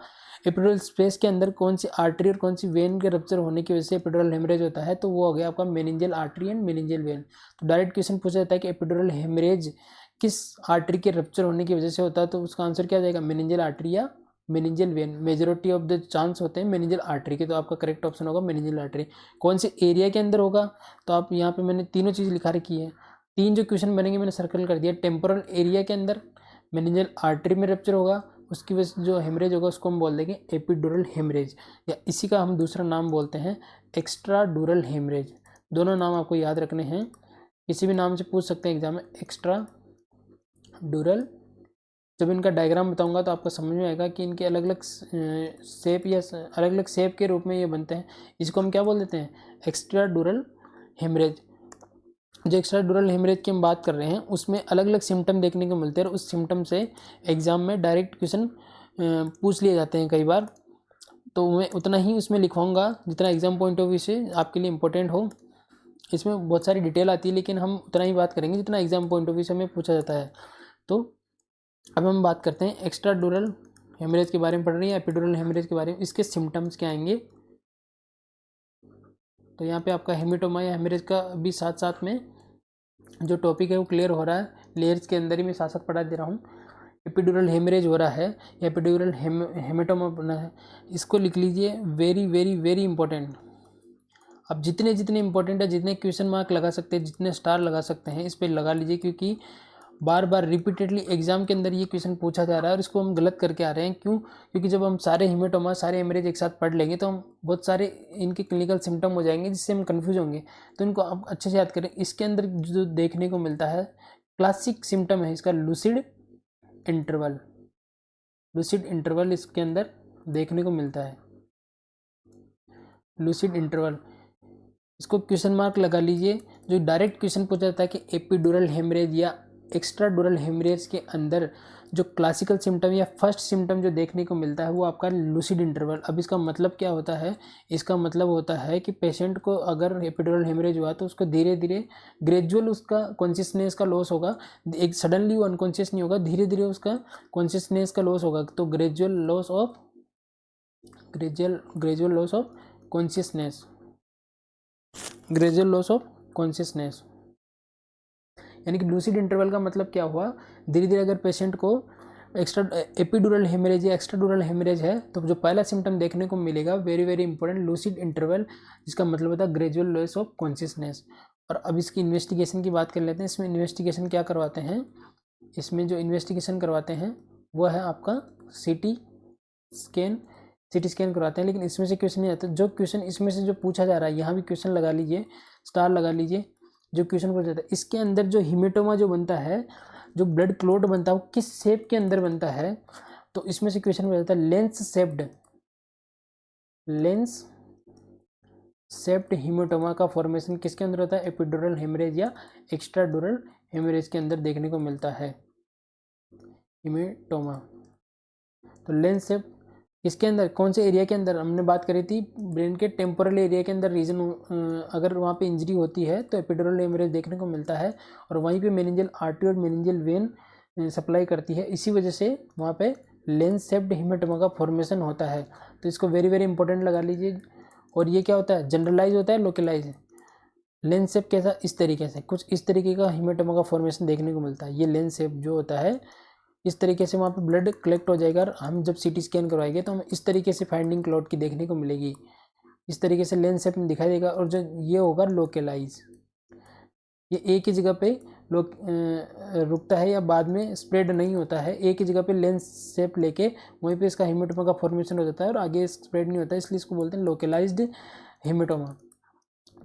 एपिड्यूरल स्पेस के अंदर कौन सी आर्टरी और कौन सी वेन के रप्चर होने की वजह से एपिड्यूरल हेमरेज होता है? तो वो हो गया आपका meningeal artery and meningeal when. तो डायरेक्ट क्वेश्चन पूछा जाता है कि एपिड्यूरल हेमरेज किस आर्टरी के रप्चर होने की वजह से होता है, तो उसका आंसर क्या जाएगा? मेनिंजियल आर्टरी या meningeal when. Majority of the chance होते हैं मेनिंजियल आर्टरी के, तो आपका करेक्ट ऑप्शन होगा मेनिंजियल आर्टरी। कौन से एरिया के अंदर होगा? तो आप यहाँ पे मैंने तीनों चीज़ लिखा रखी है, तीन जो क्वेश्चन बनेंगे मैंने सर्कल कर दिया। टेम्पोरल एरिया के अंदर मेनिंजियल आर्टरी में रप्चर होगा, उसकी वजह से जो हेमरेज होगा उसको हम बोल देंगे एपिड्यूरल हेमरेज, या इसी का हम दूसरा नाम बोलते हैं एक्स्ट्राड्यूरल हेमरेज। दोनों नाम आपको याद रखने हैं, किसी भी नाम से पूछ सकते हैं एग्जाम में। एक्स्ट्राड्यूरल, जब इनका डायग्राम बताऊंगा तो आपको समझ में आएगा कि इनके अलग अलग शेप या अलग अलग शेप के रूप में ये बनते हैं। इसको हम क्या बोल देते हैं? एक्स्ट्राड्यूरल हेमरेज। जो एक्स्ट्राड्यूरल हेमरेज की हम बात कर रहे हैं उसमें अलग अलग सिम्टम देखने को मिलते हैं और उस सिम्टम से एग्जाम में डायरेक्ट क्वेश्चन पूछ लिए जाते हैं कई बार। तो मैं उतना ही उसमें लिखवाऊंगा जितना एग्जाम पॉइंट ऑफ व्यू से आपके लिए इंपॉर्टेंट हो। इसमें बहुत सारी डिटेल आती है लेकिन हम उतना ही बात करेंगे जितना एग्जाम पॉइंट ऑफ व्यू से हमें पूछा जाता है। तो अब हम बात करते हैं एक्स्ट्राड्यूरल हेमरेज के बारे में, पढ़ रही है एपिड्यूरल हेमरेज के बारे में। इसके सिम्टम्स क्या आएंगे? तो यहाँ पे आपका हेमेटोमा या हेमरेज का भी साथ साथ में जो टॉपिक है वो क्लियर हो रहा है। लेयर्स के अंदर ही मैं साथ साथ पढ़ा दे रहा हूँ। एपिड्यूरल हेमरेज हो रहा है या एपिड्यूरल हेमेटोमा बना है, इसको लिख लीजिए। Very very very important. अब जितने जितने इंपॉर्टेंट है, जितने क्वेश्चन मार्क लगा सकते हैं, जितने स्टार लगा सकते हैं, इस पर लगा लीजिए, क्योंकि बार बार रिपीटेडली एग्जाम के अंदर ये क्वेश्चन पूछा जा रहा है और इसको हम गलत करके आ रहे हैं। क्यों? क्योंकि जब हम सारे हेमेटोमा सारे हेमरेज एक साथ पढ़ लेंगे तो हम बहुत सारे इनके क्लिनिकल सिम्टम हो जाएंगे जिससे हम कंफ्यूज होंगे। तो इनको आप अच्छे से याद करें। इसके अंदर जो देखने को मिलता है क्लासिक सिम्टम है इसका लूसिड इंटरवल। लूसिड इंटरवल इसके अंदर देखने को मिलता है, लूसिड इंटरवल। इसको क्वेश्चन मार्क लगा लीजिए। जो डायरेक्ट क्वेश्चन पूछा जाता है कि एपिड्यूरल हेमरेज या एक्स्ट्राड्यूरल हेमरेज के अंदर जो क्लासिकल सिम्टम या फर्स्ट सिम्टम जो देखने को मिलता है वो आपका लूसिड इंटरवल। अब इसका मतलब क्या होता है? इसका मतलब होता है कि पेशेंट को अगर एपिड्यूरल हेमरेज हुआ तो उसको धीरे धीरे ग्रेजुअल उसका कॉन्शियसनेस का लॉस होगा। एक सडनली वो अनकॉन्शियस नहीं होगा, धीरे धीरे उसका कॉन्शियसनेस का लॉस होगा। तो gradual loss of consciousness, gradual loss of consciousness. यानी कि लूसिड इंटरवल का मतलब क्या हुआ? धीरे धीरे अगर पेशेंट को एपिड्यूरल हेमरेज या एक्स्ट्राड्यूरल हेमरेज है तो जो पहला सिम्टम देखने को मिलेगा, very very important, lucid interval, जिसका मतलब होता है ग्रेजुअल लॉस ऑफ कॉन्शियसनेस। और अब इसकी इन्वेस्टिगेशन की बात कर लेते हैं। इसमें इन्वेस्टिगेशन क्या करवाते हैं? इसमें जो इन्वेस्टिगेशन करवाते हैं वो है आपका सीटी स्कैन करवाते हैं। लेकिन इसमें से क्वेश्चन नहीं आता। जो क्वेश्चन इसमें से जो पूछा जा रहा है, यहाँ भी क्वेश्चन लगा लीजिए, स्टार लगा लीजिए। जो क्वेश्चन पूछा जाता है इसके अंदर जो हीमेटोमा जो बनता है, जो ब्लड क्लॉट बनता है, वो किस शेप के अंदर बनता है? तो इसमें से क्वेश्चन पूछा जाता है लेंस शेप्ड हीमेटोमा का फॉर्मेशन किसके अंदर होता है? एपिड्यूरल हेमरेज या एक्स्ट्राड्यूरल हेमरेज के अंदर देखने को मिलता है हीमेटोमा। तो लेंस शेप इसके अंदर कौन से एरिया के अंदर? हमने बात करी थी ब्रेन के टेम्पोरल एरिया के अंदर रीजन, अगर वहाँ पे इंजरी होती है तो एपिड्यूरल हेमरेज देखने को मिलता है और वहीं पे मेनिंजियल आर्टरी और मेनिंजियल वेन सप्लाई करती है। इसी वजह से वहाँ पे लेंस शेप्ड हीमेटोमा का फॉर्मेशन होता है। तो इसको वेरी वेरी इंपॉर्टेंट लगा लीजिए। और ये क्या होता है, जनरलाइज होता है लोकलाइज। लेंस शेप कैसा, इस तरीके से कुछ इस तरीके का हीमेटोमा का फॉर्मेशन देखने को मिलता है। ये लेंस शेप जो होता है इस तरीके से वहाँ पे ब्लड कलेक्ट हो जाएगा, और हम जब सीटी स्कैन करवाएंगे तो हमें इस तरीके से फाइंडिंग क्लॉट की देखने को मिलेगी, इस तरीके से लेंस शेप में दिखाई देगा। और जो ये होगा लोकलाइज, ये एक ही जगह पे लोग रुकता है या बाद में स्प्रेड नहीं होता है, एक ही जगह पे लेंस शेप लेके वहीं पे इसका हीमेटोमा का फॉर्मेशन हो जाता है और आगे स्प्रेड नहीं होता है, इसलिए इसको बोलते हैं लोकलाइज्ड हीमेटोमा।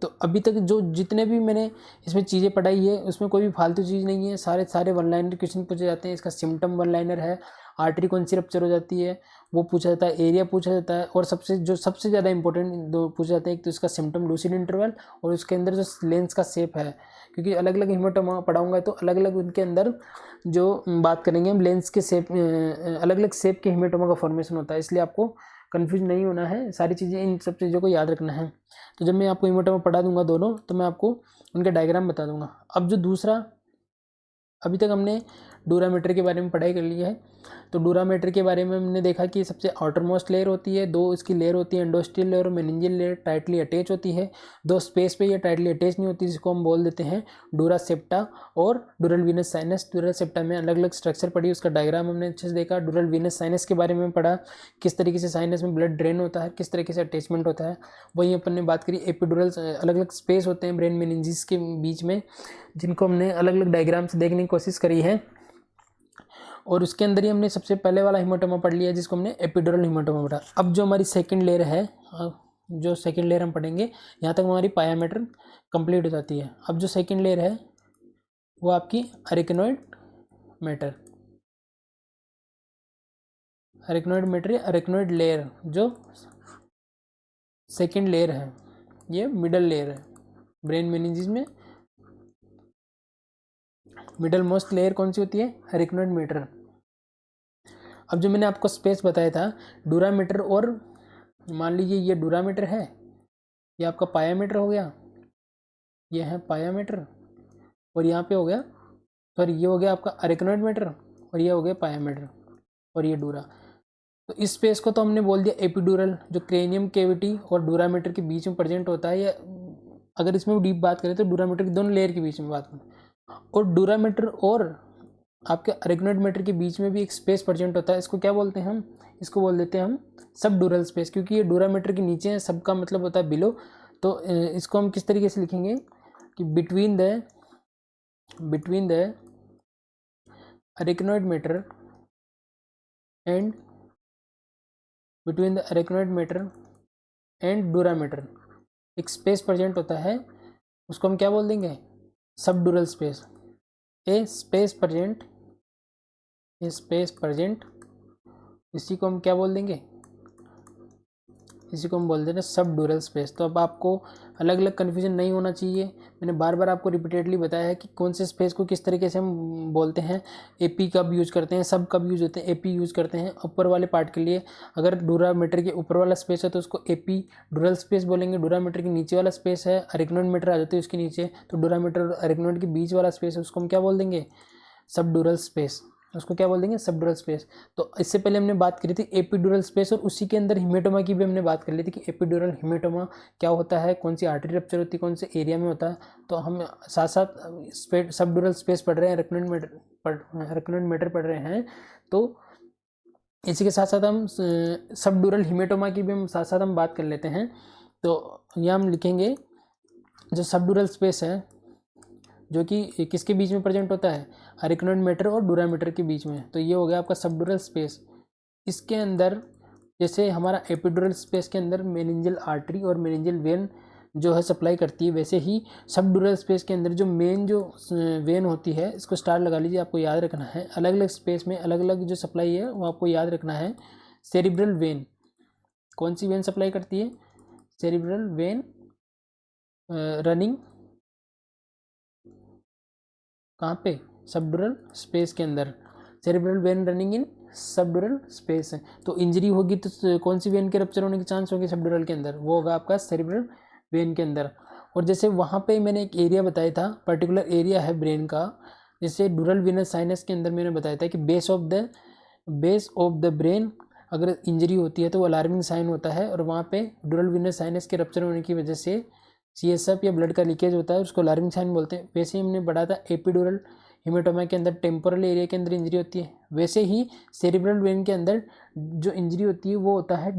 तो अभी तक जो जितने भी मैंने इसमें चीज़ें पढ़ाई है उसमें कोई भी फालतू चीज़ नहीं है, सारे वन लाइनर क्वेश्चन पूछे जाते हैं। इसका सिम्टम वन लाइनर है, आर्टरी कौन सी रप्चर हो जाती है वो पूछा जाता है, एरिया पूछा जाता है, और सबसे ज़्यादा इंपॉर्टेंट दो पूछा जाता है, एक तो इसका सिम्टम लूसिड इंटरवल और उसके अंदर जो लेंस का शेप है, क्योंकि अलग अलग हीमेटोमा पढ़ाऊंगा तो अलग अलग उनके अंदर जो बात करेंगे हम लेंस के शेप, अलग अलग शेप के हीमेटोमा का फॉर्मेशन होता है, इसलिए आपको कन्फ्यूज नहीं होना है, सारी चीज़ें इन सब चीज़ों को याद रखना है। तो जब मैं आपको हीमेटोमा पढ़ा दूंगा दोनों, तो मैं आपको उनके डायग्राम बता दूंगा। अब जो दूसरा, अभी तक हमने डूरामीटर के बारे में पढ़ाई कर ली है। तो डूरामीटर के बारे में हमने देखा कि सबसे आउटर मोस्ट लेयर होती है, दो इसकी लेयर होती है, एंडोस्टियल लेयर और मेनिंजियल लेयर टाइटली अटैच होती है। दो स्पेस पे ये टाइटली अटैच नहीं होती, जिसको हम बोल देते हैं डूरा सेप्टा और डूरल वीनस साइनस। डूरल सेप्टा में अलग अलग स्ट्रक्चर पढ़ी, उसका डायग्राम हमने अच्छे से देखा। डूरल वीनस साइनस के बारे में पढ़ा, किस तरीके से साइनस में ब्लड ड्रेन होता है, किस तरीके से अटैचमेंट होता है। वहीं अपन ने बात करी एपिडुरल, अलग अलग स्पेस होते हैं ब्रेन मेनिंजिस के बीच में, जिनको हमने अलग अलग डायग्राम से देखने की कोशिश करी है। और उसके अंदर ही हमने सबसे पहले वाला हीमेटोमा पढ़ लिया जिसको हमने एपिडुरल हीमेटोमा पढ़ा। अब जो हमारी सेकंड लेयर है, जो सेकंड लेयर हम पढ़ेंगे, यहाँ तक हमारी पायामेटर कंप्लीट हो जाती है। अब जो सेकंड लेयर है वो आपकी अरेक्नोइड मैटर, अरेक्नोइड मैटर या अरेक्नोइड लेयर जो सेकंड लेयर है, ये मिडल लेयर है ब्रेन मेनिंजिस में। मिडल मोस्ट लेयर कौन सी होती है, अरेक्नोइड मैटर। अब जो मैंने आपको स्पेस बताया था डूरामीटर, और मान लीजिए ये डूरामीटर है, ये आपका पायामीटर हो गया, ये है पायामीटर, और यहाँ पे हो गया, सॉरी ये हो गया आपका अरेक्नोइड मैटर, और ये हो गया पायामीटर, और ये डूरा। तो इस स्पेस को तो हमने बोल दिया एपिड्यूरल, जो क्रेनियम कैविटी और डूरामीटर के बीच में प्रेजेंट होता है, या अगर इसमें डीप बात करें तो डूरामीटर की दोनों लेयर के बीच में बात करें। और डूरामीटर और आपके अरेक्नोइड मैटर के बीच में भी एक स्पेस प्रेजेंट होता है, इसको क्या बोलते हैं हम, इसको बोल देते हैं हम सब डूरल स्पेस, क्योंकि ये डूरामीटर के नीचे है, सब का मतलब होता है बिलो। तो इसको हम किस तरीके से लिखेंगे कि between the arachnoid mater and between the arachnoid mater and dura mater एक स्पेस प्रेजेंट होता है, उसको हम क्या बोल देंगे, सब डूरल स्पेस। ए स्पेस प्रेजेंट, इसी को हम क्या बोल देंगे, इसी को हम बोल देते हैं सब डूरल स्पेस। तो अब आपको अलग अलग कन्फ्यूजन नहीं होना चाहिए, मैंने बार बार आपको रिपीटेडली बताया है कि कौन से स्पेस को किस तरीके से हम बोलते हैं, एपी कब यूज करते हैं, सब कब यूज होते हैं। एपी यूज करते हैं ऊपर वाले पार्ट के लिए, अगर डूरामीटर के ऊपर वाला स्पेस है तो उसको एपी डूरल स्पेस बोलेंगे। डूरामीटर के नीचे वाला स्पेस है, अरेक्नोइड मैटर आ जाते हैं उसके नीचे, तो डूरामीटर और अरेक्नोइड के बीच वाला स्पेस है उसको हम क्या बोल देंगे, सब डूरल स्पेस, उसको क्या बोल देंगे, सबडूरल स्पेस। तो इससे पहले हमने बात करी थी एपिड्यूरल स्पेस, और उसी के अंदर हीमेटोमा की भी हमने बात कर ली थी कि एपिड्यूरल हीमेटोमा क्या होता है, कौन सी आर्टरी रप्चर होती है, कौन से एरिया में होता है। तो हम साथ साथ सबडूरल स्पेस पढ़ रहे हैं, अरेक्नोइड मैटर पढ़ रहे हैं, तो इसी के साथ साथ हम सबडूरल हीमेटोमा की भी हम साथ साथ हम बात कर लेते हैं। तो यहाँ हम लिखेंगे जो सबडूरल स्पेस है, जो कि किसके बीच में प्रेजेंट होता है, अरेक्नोइड मैटर और डूरामीटर के बीच में, तो ये हो गया आपका सबडूरल स्पेस। इसके अंदर जैसे हमारा एपिड्यूरल स्पेस के अंदर मेनिंजियल आर्टरी और मेनिंजियल वेन जो है सप्लाई करती है, वैसे ही सबडूरल स्पेस के अंदर जो मेन जो वेन होती है, इसको स्टार लगा लीजिए, आपको याद रखना है, अलग अलग स्पेस में अलग अलग जो सप्लाई है वो आपको याद रखना है। सेरिब्रल वेन, कौन सी वेन सप्लाई करती है, सेरिब्रल वेन रनिंग कहाँ पे, सबडूरल स्पेस के अंदर, cerebral vein running in subdural space है। तो इंजरी होगी तो कौन सी वेन के रप्चर होने के चांस होंगे सबडूरल के अंदर, वो होगा आपका सेरिब्रल वेन के अंदर। और जैसे वहाँ पे मैंने एक एरिया बताया था, पर्टिकुलर एरिया है ब्रेन का, जैसे डूरल वीनस साइनस के अंदर मैंने बताया था कि base of the base of the brain अगर इंजरी होती है तो वो अलार्मिंग साइन होता है, और वहाँ पे ड्यूरल वीनस साइनस के रप्चर होने की वजह से CSF या ब्लड का लीकेज होता है, उसको अलार्मिंग साइन बोलते हैं। वैसे ही हमने पढ़ा था एपिड्यूरल हेमेटोमा के अंदर टेम्पोरल एरिया के अंदर इंजरी होती है, वैसे ही सेरिब्रल वेन के अंदर जो इंजरी होती है वो होता है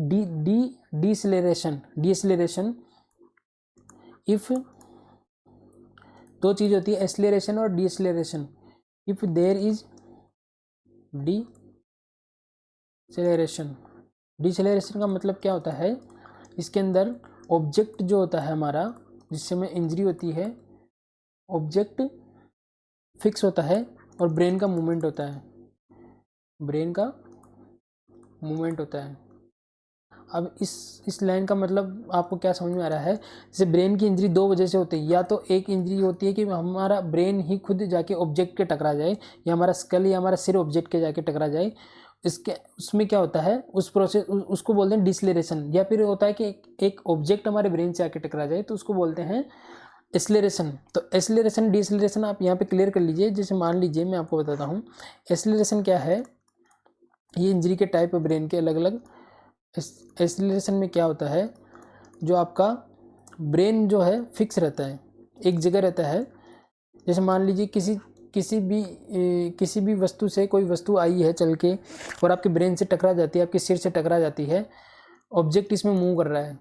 डीएसलेरेशन। इफ दो चीज़ होती है, एस्लेरेशन और डीएस्लेरेशन। इफ देयर इज डिसेलेरेशन का मतलब क्या होता है, इसके अंदर ऑब्जेक्ट जो होता है हमारा, जिससे हमें इंजरी होती है, ऑब्जेक्ट फिक्स होता है और ब्रेन का मूवमेंट होता है, अब इस लाइन का मतलब आपको क्या समझ में आ रहा है। जैसे ब्रेन की इंजरी दो वजह से होती है, या तो एक इंजरी होती है कि हमारा ब्रेन ही खुद जाके ऑब्जेक्ट के टकरा जाए, या हमारा स्कल या हमारा सिर ऑब्जेक्ट के जाके टकरा जाए, उसमें क्या होता है, उस प्रोसेस उसको बोलते हैं डिसलेरेशन। या फिर होता है कि एक ऑब्जेक्ट हमारे ब्रेन से आके टकरा जाए तो उसको बोलते हैं एस्लेरेशन। तो एस्लेरेशन डिसलेरेशन आप यहाँ पे क्लियर कर लीजिए। जैसे मान लीजिए मैं आपको बताता हूँ एस्लेरेशन क्या है, ये इंजरी के टाइप है ब्रेन के अलग अलग। एस्लेरेशन में क्या होता है, जो आपका ब्रेन जो है फिक्स रहता है, एक जगह रहता है। जैसे मान लीजिए किसी भी वस्तु से कोई वस्तु आई है चल के और आपके ब्रेन से टकरा जाती है, आपके सिर से टकरा जाती है, ऑब्जेक्ट इसमें मूव कर रहा है।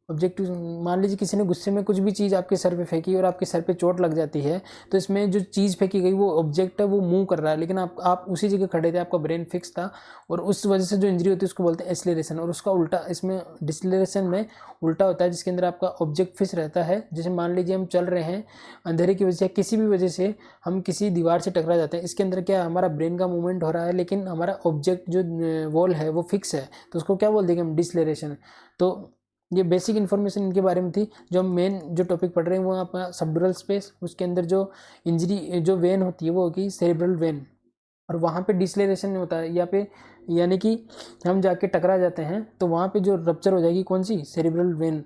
ऑब्जेक्ट मान लीजिए किसी ने गुस्से में कुछ भी चीज़ आपके सर पे फेंकी और आपके सर पे चोट लग जाती है, तो इसमें जो चीज़ फेंकी गई वो ऑब्जेक्ट है, वो मूव कर रहा है, लेकिन आप उसी जगह खड़े थे, आपका ब्रेन फिक्स था, और उस वजह से जो इंजरी होती है उसको बोलते हैं एस्लेरेशन। और उसका उल्टा इसमें डिसलेरेशन में उल्टा होता है, जिसके अंदर आपका ऑब्जेक्ट फिक्स रहता है। जैसे मान लीजिए हम चल रहे हैं, अंधेरे की वजह से किसी भी वजह से हम किसी दीवार से टकरा जाते हैं, इसके अंदर क्या हमारा ब्रेन का मूवमेंट हो रहा है, लेकिन हमारा ऑब्जेक्ट जो वॉल है वो फिक्स है, तो उसको क्या बोल देंगे हम, डिसलेरेशन। तो ये बेसिक इन्फॉर्मेशन इनके बारे में थी। जो हम मेन जो टॉपिक पढ़ रहे हैं वो आपका सबड्यूरल स्पेस, उसके अंदर जो इंजरी जो वेन होती है वो होगी सेरिब्रल वेन, और वहाँ पे डिसलेरेशन होता है, या पे यानी कि हम जाके टकरा जाते हैं तो वहाँ पे जो रप्चर हो जाएगी, कौन सी, सेरिब्रल वेन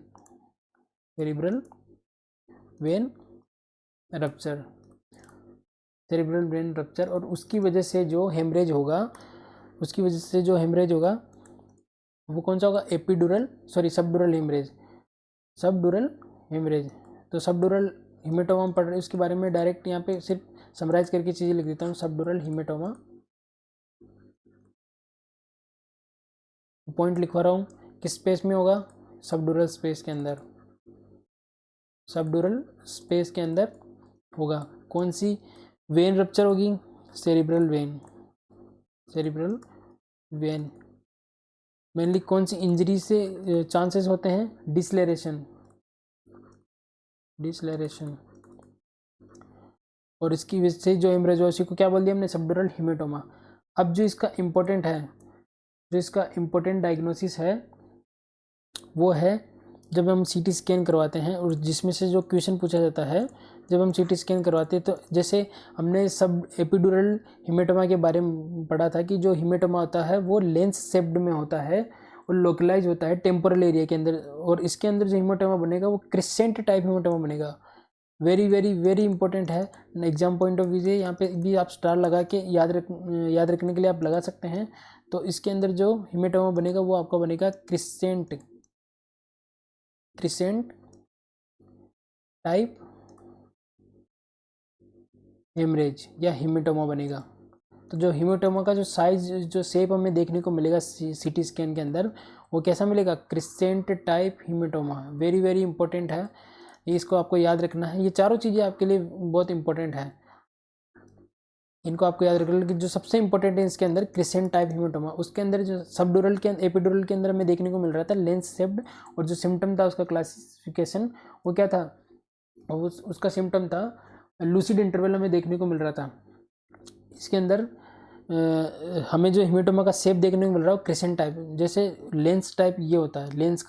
रप्चर, और उसकी वजह से जो हेमरेज होगा वो कौन सा होगा, सबड्यूरल हेमरेज। तो सबड्यूरल हीमेटोमा हम पढ़ रहे हैं, उसके बारे में डायरेक्ट यहाँ पे सिर्फ समराइज करके चीज़ें लिख देता हूँ। सबड्यूरल हीमेटोमा पॉइंट लिखवा रहा हूँ, किस स्पेस में होगा, सबड्यूरल स्पेस के अंदर होगा। कौन सी वेन रप्चर होगी, सेरिब्रल वेन। मेनली कौन सी इंजरी से चांसेस होते हैं, डिसलेरेशन, और इसकी वजह से जो हेमरेज उसी को क्या बोल दिया हमने, सबड्यूरल हीमेटोमा। अब जो इसका इम्पोर्टेंट डायग्नोसिस है वो है जब हम CT स्कैन करवाते हैं, और जिसमें से जो क्वेश्चन पूछा जाता है जब हम CT स्कैन करवाते हैं, तो जैसे हमने सब एपिड्यूरल हीमेटोमा के बारे में पढ़ा था कि जो हीमेटोमा होता है वो लेंस शेप्ड में होता है और लोकलाइज होता है टेम्पोरल एरिया के अंदर, और इसके अंदर जो हीमेटोमा बनेगा वो क्रिसेंट टाइप हीमेटोमा बनेगा। वेरी वेरी वेरी इंपॉर्टेंट है एग्जाम पॉइंट ऑफ व्यू से। यहाँ पे भी आप स्टार लगा के याद रखने के लिए आप लगा सकते हैं। तो इसके अंदर जो हीमेटोमा बनेगा वो आपका बनेगा क्रिसेंट टाइप हेमरेज या हीमेटोमा बनेगा। तो जो हीमेटोमा का जो साइज जो शेप हमें देखने को मिलेगा CT स्कैन के अंदर, वो कैसा मिलेगा, crescent type haematoma. Very very important है, इसको आपको याद रखना है। ये चारों चीज़ें आपके लिए बहुत इंपॉर्टेंट है, इनको आपको याद रखना। लेकिन जो सबसे इंपॉर्टेंट है इसके अंदर क्रिसेंट टाइप हीमेटोमा, उसके अंदर जो सबड्यूरल के एपिड्यूरल के अंदर हमें देखने को मिल रहा था लेंस शेप्ड, और जो सिम्टम था उसका क्लासिफिकेशन वो क्या था, उसका सिम्टम था लूसिड इंटरवल हमें देखने को मिल रहा था। इसके अंदर हमें जो हीमेटोमा का शेप देखने को मिल रहा है क्रिसेंट टाइप, जैसे लेंस टाइप ये होता है, लेंस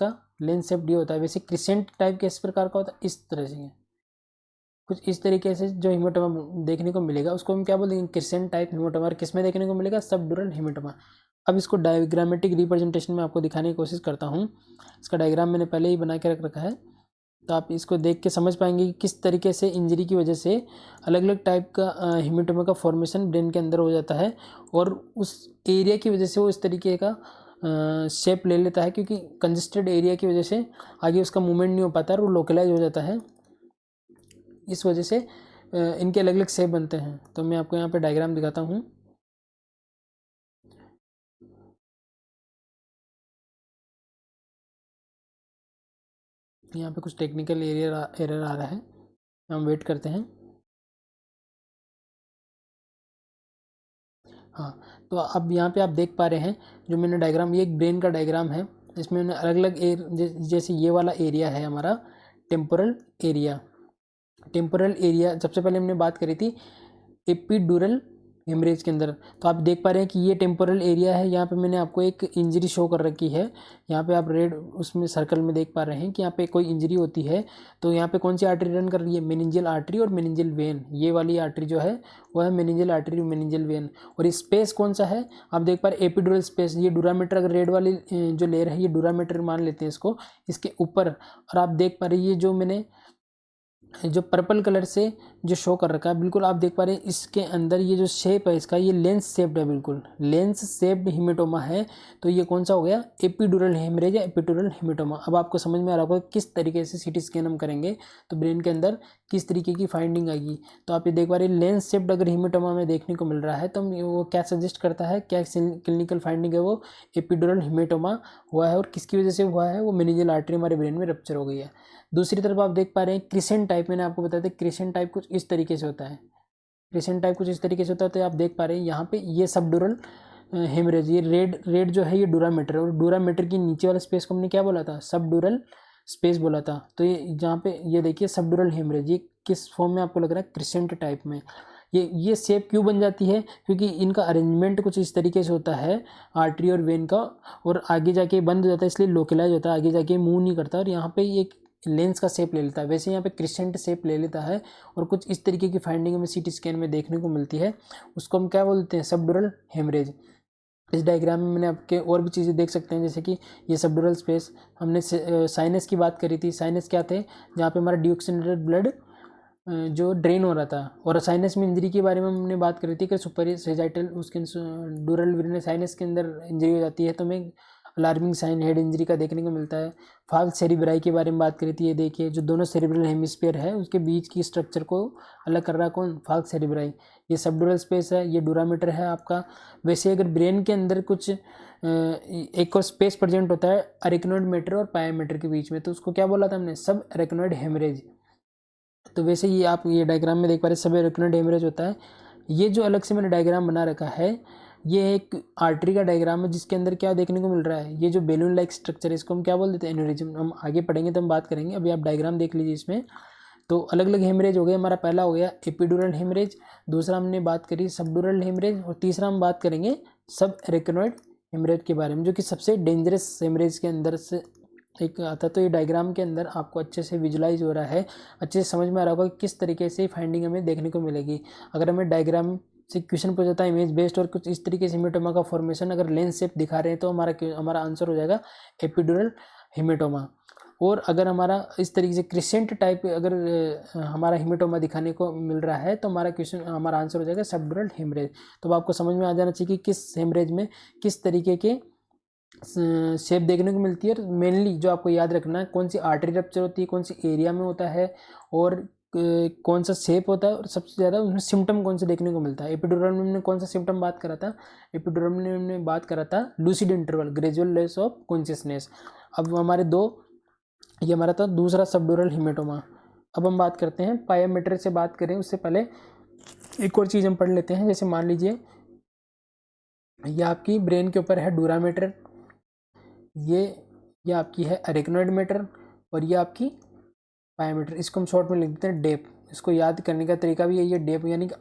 शेप ये होता है, वैसे क्रिसेंट टाइप किस प्रकार का होता है, इस तरह से कुछ इस तरीके से जो हीमेटोमा देखने को मिलेगा उसको हम क्या बोलेंगे, क्रिसेंट टाइप हीमेटोमा। किस में देखने को मिलेगा, सबड्यूरल हीमेटोमा। अब इसको डायग्रामेटिक रिप्रेजेंटेशन में आपको दिखाने की कोशिश करता हूँ। इसका डायग्राम मैंने पहले ही बना के रख रखा है, तो आप इसको देख के समझ पाएंगे कि किस तरीके से इंजरी की वजह से अलग अलग टाइप का हेमेटोमा का फॉर्मेशन ब्रेन के अंदर हो जाता है, और उस एरिया की वजह से वो इस तरीके का शेप ले लेता है, क्योंकि कंजेस्टेड एरिया की वजह से आगे उसका मूवमेंट नहीं हो पाता और वो लोकलाइज हो जाता है। इस वजह से इनके अलग अलग शेप बनते हैं। तो मैं आपको यहाँ पे डायग्राम दिखाता हूँ। यहाँ पे कुछ टेक्निकल एरर आ रहा है, हम वेट करते हैं। हाँ, तो अब यहाँ पे आप देख पा रहे हैं जो मैंने डायग्राम, ये एक ब्रेन का डायग्राम है। इसमें मैंने अलग अलग जैसे ये वाला एरिया है हमारा टेम्पोरल एरिया। टेम्पोरल एरिया सबसे पहले हमने बात करी थी एपिड्यूरल हेमरेज के अंदर। तो आप देख पा रहे हैं कि ये टेम्पोरल एरिया है। यहाँ पे मैंने आपको एक इंजरी शो कर रखी है। यहाँ पे आप रेड उसमें सर्कल में देख पा रहे हैं कि यहाँ पे कोई इंजरी होती है तो यहाँ पे कौन सी आर्टरी रन कर रही है, मेनिंजियल आर्टरी और मेनिंजियल वेन। ये वाली आर्टरी जो है वह है मेनिंजियल आर्टरी और मेनिंजियल वेन। और ये स्पेस कौन सा है, आप देख पा रहे एपिड्यूरल स्पेस। ये डूरामीटर, अगर रेड वाली जो लेयर है ये डूरामीटर मान लेते हैं इसको, इसके ऊपर। और आप देख पा रहे ये जो मैंने जो पर्पल कलर से जो शो कर रखा है, बिल्कुल आप देख पा रहे हैं इसके अंदर ये जो शेप है इसका, ये लेंस शेप्ड है, बिल्कुल लेंस शेप्ड हिमेटोमा है। तो ये कौन सा हो गया, एपिड्यूरल हेमरेज या एपिड्यूरल हिमेटोमा। अब आपको समझ में आ रहा होगा किस तरीके से सीटी स्कैन हम करेंगे तो ब्रेन के अंदर किस तरीके की फाइंडिंग आएगी। तो आप ये देख पा रहे हैं लेंस शेप्ड अगर हिमेटोमा में देखने को मिल रहा है तो वो क्या सजेस्ट करता है, क्या क्लिनिकल फाइंडिंग है, वो एपिड्यूरल हिमेटोमा हुआ है। और किसकी वजह से हुआ है, वो मेनिंजियल आर्टरी हमारे ब्रेन में रप्चर हो गई है। दूसरी तरफ आप देख पा रहे हैं क्रिसेंट टाइप, मैंने आपको बताया था क्रिसेंट टाइप कुछ इस तरीके से होता है। क्रिसेंट टाइप कुछ इस तरीके से होता है। तो आप देख पा रहे हैं यहाँ पे ये सबड्यूरल हेमरेज, ये रेड रेड जो है ये डूरामीटर, और डूरामीटर की नीचे वाला स्पेस को हमने क्या बोला था, सबड्यूरल स्पेस बोला था। तो ये जहाँ पे ये देखिए सबड्यूरल हेमरेज, ये किस फॉर्म में आपको लग रहा है, क्रिसेंट टाइप में। ये शेप क्यों बन जाती है, क्योंकि इनका अरेंजमेंट कुछ इस तरीके से होता है आर्टरी और वेन का, और आगे जाके बंद हो जाता है इसलिए लोकलाइज होता है, आगे जाके मूव नहीं करता और यहाँ पे एक लेंस का शेप ले लेता है। वैसे यहाँ पे क्रिसेंट शेप ले लेता है और कुछ इस तरीके की फाइंडिंग हमें सीटी स्कैन में देखने को मिलती है। उसको हम क्या बोलते हैं, सबड्यूरल हेमरेज। इस डायग्राम में मैंने आपके और भी चीज़ें देख सकते हैं, जैसे कि ये सबड्यूरल स्पेस, हमने साइनस की बात करी थी। साइनस क्या थे, जहाँ पे हमारा डिऑक्सीनेटेड ब्लड जो ड्रेन हो रहा था। और साइनस में इंजरी के बारे में हमने बात करी थी कि सुपर सेजाइटल उसके डूरल वेरिनस साइनस के अंदर इंजरी हो जाती है तो हमें अलार्मिंग साइन हेड इंजरी का देखने को मिलता है। फाल्स सेरिब्राई के बारे में बात करी थी। ये देखिए जो दोनों सेरिब्रल हेमिस्फीयर है उसके बीच की स्ट्रक्चर को अलग कर रहा है कौन, फाल्स सेरिब्राई। ये सबड्यूरल स्पेस है, ये डूरामीटर है आपका। वैसे अगर ब्रेन के अंदर कुछ एक और स्पेस प्रेजेंट होता है अरेक्नोइड मैटर और पायामेटर के बीच में, तो उसको क्या बोला था हमने, सब अरेक्नोइड हेमरेज। तो वैसे ही आप ये डायग्राम में देख पा रहे हैं सब अरेक्नोइड हेमरेज होता है। ये जो अलग से मैंने डायग्राम बना रखा है ये एक आर्टरी का डायग्राम है, जिसके अंदर क्या देखने को मिल रहा है, ये जो बेलून लाइक स्ट्रक्चर है इसको हम क्या बोल देते हैं, एन्यूरिज्म। हम आगे पढ़ेंगे तो हम बात करेंगे, अभी आप डायग्राम देख लीजिए इसमें। तो अलग अलग हेमरेज हो गए, हमारा पहला हो गया एपिड्यूरल हेमरेज, दूसरा हमने बात करी सबड्यूरल हेमरेज, और तीसरा हम बात करेंगे सब अरेक्नोइड हेमरेज के बारे में, जो कि सबसे डेंजरस हेमरेज के अंदर से एक आता। तो ये डायग्राम के अंदर आपको अच्छे से विजुलाइज हो रहा है, अच्छे से समझ में आ रहा होगा कि किस तरीके से फाइंडिंग हमें देखने को मिलेगी। अगर हमें डायग्राम से क्वेश्चन पूछा जाता है इमेज बेस्ड और कुछ इस तरीके से हिमेटोमा का फॉर्मेशन अगर लेंस शेप दिखा रहे हैं तो हमारा आंसर हो जाएगा एपिड्यूरल हिमेटोमा। और अगर हमारा इस तरीके से क्रिसेंट टाइप अगर हमारा हिमेटोमा दिखाने को मिल रहा है तो हमारा आंसर हो जाएगा सबड्यूरल हेमरेज। तो आपको समझ में आ जाना चाहिए कि किस हेमरेज में किस तरीके के शेप देखने को मिलती है। और मेनली जो आपको याद रखना है, कौन सी आर्टरी रप्चर होती है, कौन सी एरिया में होता है, और कौन सा शेप होता है, और सबसे ज़्यादा उसमें सिम्टम कौन से देखने को मिलता है। एपिड्यूरल में हमने कौन सा सिम्टम बात करा था, एपिड्यूरल में हमने बात करा था lucid interval, gradual loss of consciousness. अब हमारे दो, ये हमारा था दूसरा सबड्यूरल हिमेटोमा। अब हम बात करते हैं पायामेटर से बात करें उससे पहले एक और चीज़ हम पढ़ लेते हैं। जैसे मान लीजिए ये आपकी ब्रेन के ऊपर है डूरामीटर, ये आपकी है अरेक्नोइड मैटर, और ये आपकी पायामीटर। इसको हम शॉर्ट में लिख देते हैं डेप। इसको याद करने का तरीका भी यही है, डेप यानी कि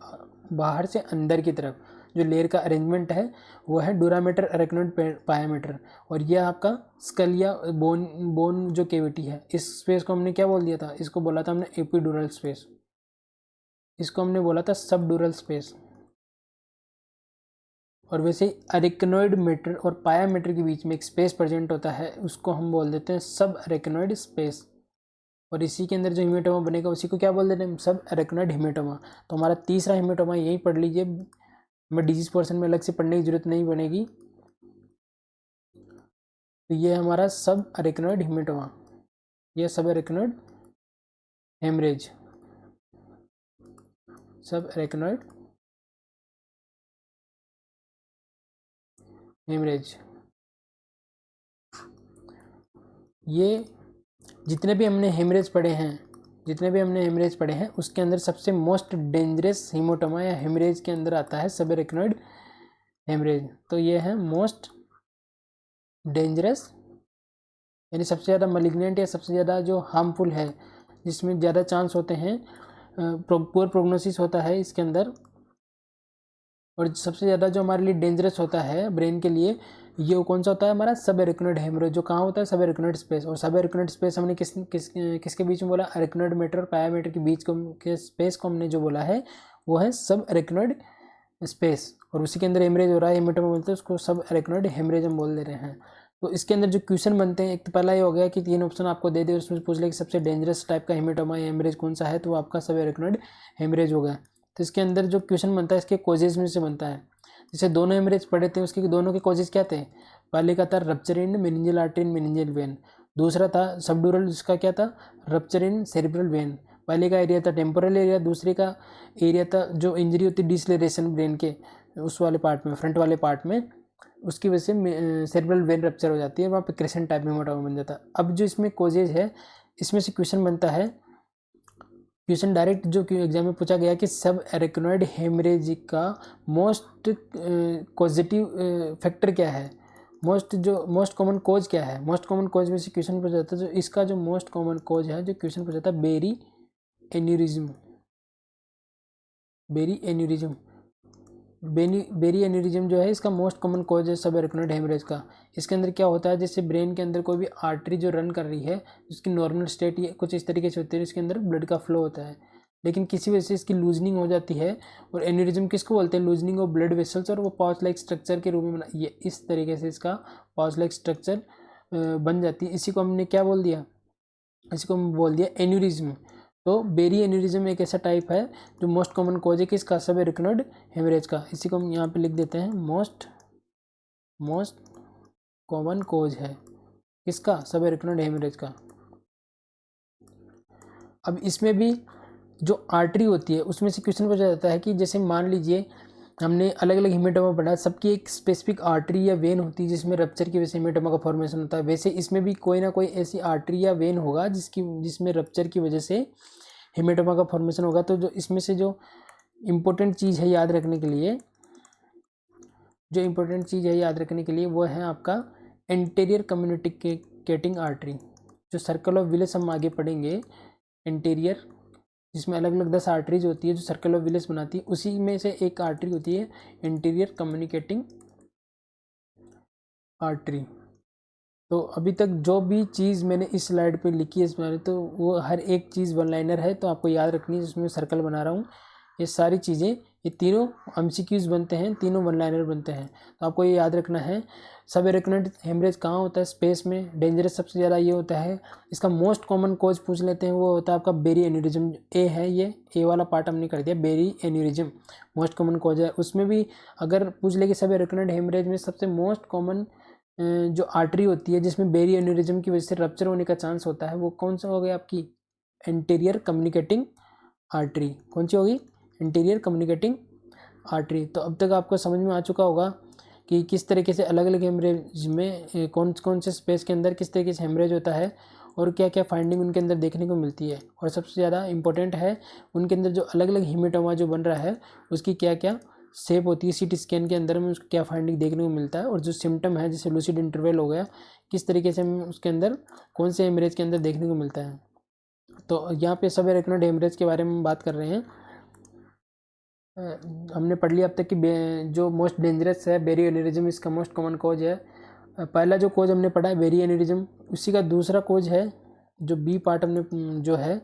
बाहर से अंदर की तरफ जो लेयर का अरेंजमेंट है वो है डूरामीटर अरेक्नोइड पायामीटर। और ये आपका स्कल या बोन जो केविटी है, इस स्पेस को हमने क्या बोल दिया था, इसको बोला था हमने एपिड्यूरल स्पेस, इसको हमने बोला था सबड्यूरल स्पेस। और वैसे अरेक्नोइड मैटर और पायामीटर के बीच में एक स्पेस प्रेजेंट होता है, उसको हम बोल देते हैं सब अरेक्नोइड स्पेस। और इसी के अंदर जो हीमेटोमा बनेगा उसी को क्या बोल देते हैं, सब एरेक्नोइड हीमेटोमा। तो हमारा तीसरा हीमेटोमा यही पढ़ लीजिए, हमें डिजीज पोर्शन में अलग से पढ़ने की जरूरत नहीं बनेगी। तो ये हमारा सब एरेक्नोइड हीमेटोमा, ये सब एरेक्नोइड हेमरेज, सब एरेक्नोइड हेमरेज। ये जितने भी हमने हेमरेज पढ़े हैं उसके अंदर सबसे मोस्ट डेंजरस हीमोटोमा या हेमरेज के अंदर आता है सब एरेक्नोइड हेमरेज। तो ये है मोस्ट डेंजरस, यानी सबसे ज़्यादा मलिग्नेंट या सबसे ज़्यादा जो हार्मफुल है, जिसमें ज़्यादा चांस होते हैं, पुअर प्रोग्नोसिस होता है इसके अंदर, और सबसे ज़्यादा जो हमारे लिए डेंजरस होता है ब्रेन के लिए, ये कौन सा होता है, हमारा सब एरेक्नोइड हेमरेज, जो कहाँ होता है, सब एरेक्नोइड स्पेस। और सब एरेक्नोइड स्पेस हमने किसके बीच में बोला, एरेक्नोइड मैटर और पाया मैटर के बीच के स्पेस को हमने जो बोला है वो है सब एरेक्नोइड स्पेस, और उसी के अंदर हेमरेज हो रहा है, हेमेटोमा बोलते हैं उसको, सब एरेक्नोइड हेमरेज हम बोल दे रहे हैं। तो इसके अंदर जो क्वेश्चन बनते हैं, एक तो पहला ये हो गया कि 3 ऑप्शन आपको दे दे, उसमें पूछ ले कि सबसे डेंजरस टाइप का हेमेटोमा या हेमरेज कौन सा है, तो आपका सब एरेक्नोइड हेमरेज हो गया। तो इसके अंदर जो क्वेश्चन बनता है इसके कॉजेज में से बनता है। जैसे दोनों हेमरेज पढ़े थे, उसके दोनों के कॉजेज क्या थे, पहले का था rupture in meningeal artery in meningeal when, दूसरा था सबड्यूरल, जिसका क्या था, रप्चर इन सेरिब्रल वेन। पहले का एरिया था टेम्पोरल एरिया, दूसरे का एरिया था जो इंजरी होती है डिसलेरेशन ब्रेन के उस वाले पार्ट में, फ्रंट वाले पार्ट में, उसकी वजह से सेरिब्रल वेन रप्चर हो जाती है, वहाँ पे क्रेसेंट टाइप में हेमेटोमा बन जाता है। अब जो इसमें कॉजेज है, इसमें से क्वेश्चन बनता है, क्वेश्चन डायरेक्ट जो एग्जाम में पूछा गया कि सब एरेक्नोइड हेमरेज का मोस्ट कॉजेटिव फैक्टर क्या है, मोस्ट कॉमन कोज क्या है। मोस्ट कॉमन कोज में से क्वेश्चन पूछा जाता है, जो इसका जो मोस्ट कॉमन कोज है, जो क्वेश्चन पूछा जाता है, बेरी एन्यूरिज्म। बेरी एन्यूरिज्म जो है इसका मोस्ट कॉमन कोज है सब एरेक्नोइड हेमरेज का। इसके अंदर क्या होता है, जैसे ब्रेन के अंदर कोई भी आर्टरी जो रन कर रही है, उसकी नॉर्मल स्टेट ये कुछ इस तरीके से होती है, इसके अंदर ब्लड का फ्लो होता है, लेकिन किसी वजह से इसकी लूजनिंग हो जाती है। और एन्यूरिज्म किसको बोलते हैं, लूजनिंग ऑफ ब्लड वेसल्स, और वो पाउच लाइक स्ट्रक्चर के रूप में ये इस तरीके से इसका पाउच लाइक स्ट्रक्चर बन जाती है। इसी को हमने क्या बोल दिया, इसी को हम बोल दिया एन्यूरिज्म। तो बेरी एन्यूरिज्म एक ऐसा टाइप है जो मोस्ट कॉमन कोज है किसका, सब एरेक्नोइड हेमरेज का। इसी को हम यहाँ पे लिख देते हैं, मोस्ट कॉमन कोज है किसका, सब एरेक्नोइड हेमरेज का। अब इसमें भी जो आर्टरी होती है उसमें से क्वेश्चन पूछा जाता है कि जैसे मान लीजिए हमने अलग अलग हेमेटोमा पढ़ा, सबकी एक स्पेसिफिक आर्टरी या वेन होती है जिसमें रप्चर की वजह से हेमेटोमा का फॉर्मेशन होता है। वैसे इसमें भी कोई ना कोई ऐसी आर्टरी या वेन होगा जिसमें रप्चर की वजह से हेमेटोमा का फॉर्मेशन होगा। तो जो इसमें से जो इम्पोर्टेंट चीज़ है याद रखने के लिए, वो है आपका एंटीरियर कम्युनिकेटिंग आर्टरी, जो सर्कल ऑफ विलियस हम आगे पढ़ेंगे। एंटीरियर, जिसमें अलग अलग 10 आर्टरीज होती है जो सर्कल ऑफ विलियस बनाती है, उसी में से एक आर्टरी होती है एंटीरियर कम्युनिकेटिंग आर्टरी। तो अभी तक जो भी चीज़ मैंने इस स्लाइड पे लिखी है इस बारे, तो वो हर एक चीज़ वन लाइनर है, तो आपको याद रखनी है। जिसमें सर्कल बना रहा हूँ, ये सारी चीज़ें, ये तीनों एमसीक्यूज बनते हैं, तीनों वन लाइनर बनते हैं, तो आपको ये याद रखना है। सब एरेक्नोइड हेमरेज कहाँ होता है, स्पेस में। डेंजरस सबसे ज़्यादा ये होता है। इसका मोस्ट कॉमन कोज पूछ लेते हैं, वो होता है आपका बेरी एन्यूरिज्म। ए है, ये ए वाला पार्ट हमने कर दिया, berry aneurysm most common cause है। उसमें भी अगर पूछ ले कि सब एरेक्नोइड हेमरेज में सबसे मोस्ट कॉमन जो आर्टरी होती है जिसमें बेरी एन्यूरिज्म की वजह से रप्चर होने का चांस होता है, वो कौन सा हो गया, आपकी एंटीरियर कम्युनिकेटिंग आर्टरी। कौन सी होगी, एंटीरियर कम्युनिकेटिंग आर्टरी। तो अब तक आपको समझ में आ चुका होगा कि किस तरीके से अलग अलग हेमरेज में कौन कौन से स्पेस के अंदर किस तरीके से हेमरेज होता है, और क्या क्या फाइंडिंग उनके अंदर देखने को मिलती है। और सबसे ज़्यादा इंपॉर्टेंट है उनके अंदर जो अलग अलग हेमेटोमा जो बन रहा है उसकी क्या क्या शेप होती है, सीटी स्कैन के अंदर में उसको क्या फाइंडिंग देखने को मिलता है, और जो सिम्टम है जैसे लूसिड इंटरवल हो गया, किस तरीके से उसके अंदर कौन से हेमरेज के अंदर देखने को मिलता है। तो यहाँ पे सब एरेक्नोइड हेमरेज के बारे में बात कर रहे हैं। हमने पढ़ लिया अब तक कि जो मोस्ट डेंजरस है बेरी एन्यूरिज्म, इसका मोस्ट कॉमन कोज है। पहला जो कोज हमने पढ़ा है बेरी एन्यूरिज्म, उसी का दूसरा कोज है जो बी पार्ट हमने जो है,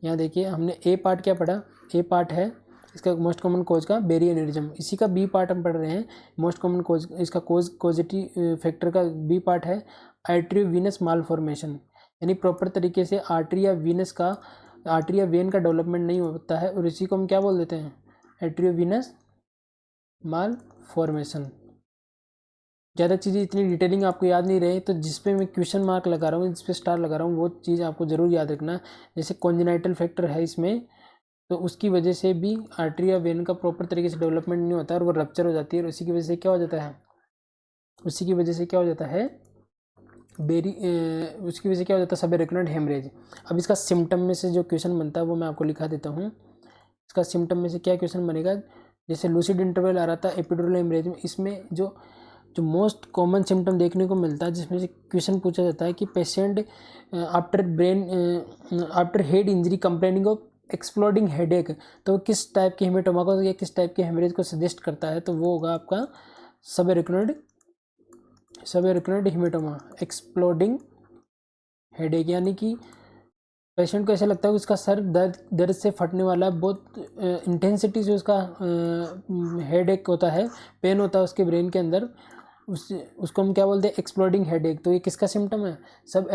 यहाँ देखिए हमने ए पार्ट क्या पढ़ा, ए पार्ट है इसका मोस्ट कॉमन कोज का बेरी एन्यूरिज्म, इसी का बी पार्ट हम पढ़ रहे हैं मोस्ट कॉमन कोज, इसका कोजिटिव फैक्टर का बी पार्ट है आर्टरीवेनस मालफॉर्मेशन, यानी प्रॉपर तरीके से आर्टरी या वेन का डेवलपमेंट नहीं होता है, और इसी को हम क्या बोल देते हैं, एट्रियोवीनस माल फॉर्मेशन। ज़्यादा चीज़ें इतनी डिटेलिंग आपको याद नहीं रहे तो जिस पे मैं क्वेश्चन मार्क लगा रहा हूँ, जिस पे स्टार लगा रहा हूँ, वो चीज़ आपको ज़रूर याद रखना। जैसे कॉन्जेनाइटल फैक्टर है इसमें, तो उसकी वजह से भी आर्टरी या वेन का प्रॉपर तरीके से डेवलपमेंट नहीं होता है और वो रप्चर हो जाती है, और उसी की वजह से क्या हो जाता है, उसकी वजह से क्या हो जाता है सबएरेक्नोइड हेमरेज। अब इसका सिम्टम में से जो क्वेश्चन बनता है वो मैं आपको लिखा देता हूँ। इसका सिम्टम में से क्या क्वेश्चन बनेगा, जैसे लूसिड इंटरवल आ रहा था एपिड्यूरल हेमरेज में, इसमें जो मोस्ट कॉमन सिम्टम देखने को मिलता है, जिसमें से क्वेश्चन पूछा जाता है कि patient after head injury complaining of exploding headache, तो किस टाइप के हेमेटोमा को या किस टाइप के हेमरेज को सजेस्ट करता है, तो वो होगा आपका सबएरेक्नोइड हेमेटोमा एक्सप्लोडिंग हेडेक। यानी कि पेशेंट को ऐसा लगता है कि उसका सर दर्द से फटने वाला है, बहुत इंटेंसिटी से उसका हेडेक होता है, पेन होता है उसके ब्रेन के अंदर, उसको हम क्या बोलते हैं, एक्सप्लोडिंग हेडेक। तो ये किसका सिम्टम है, सब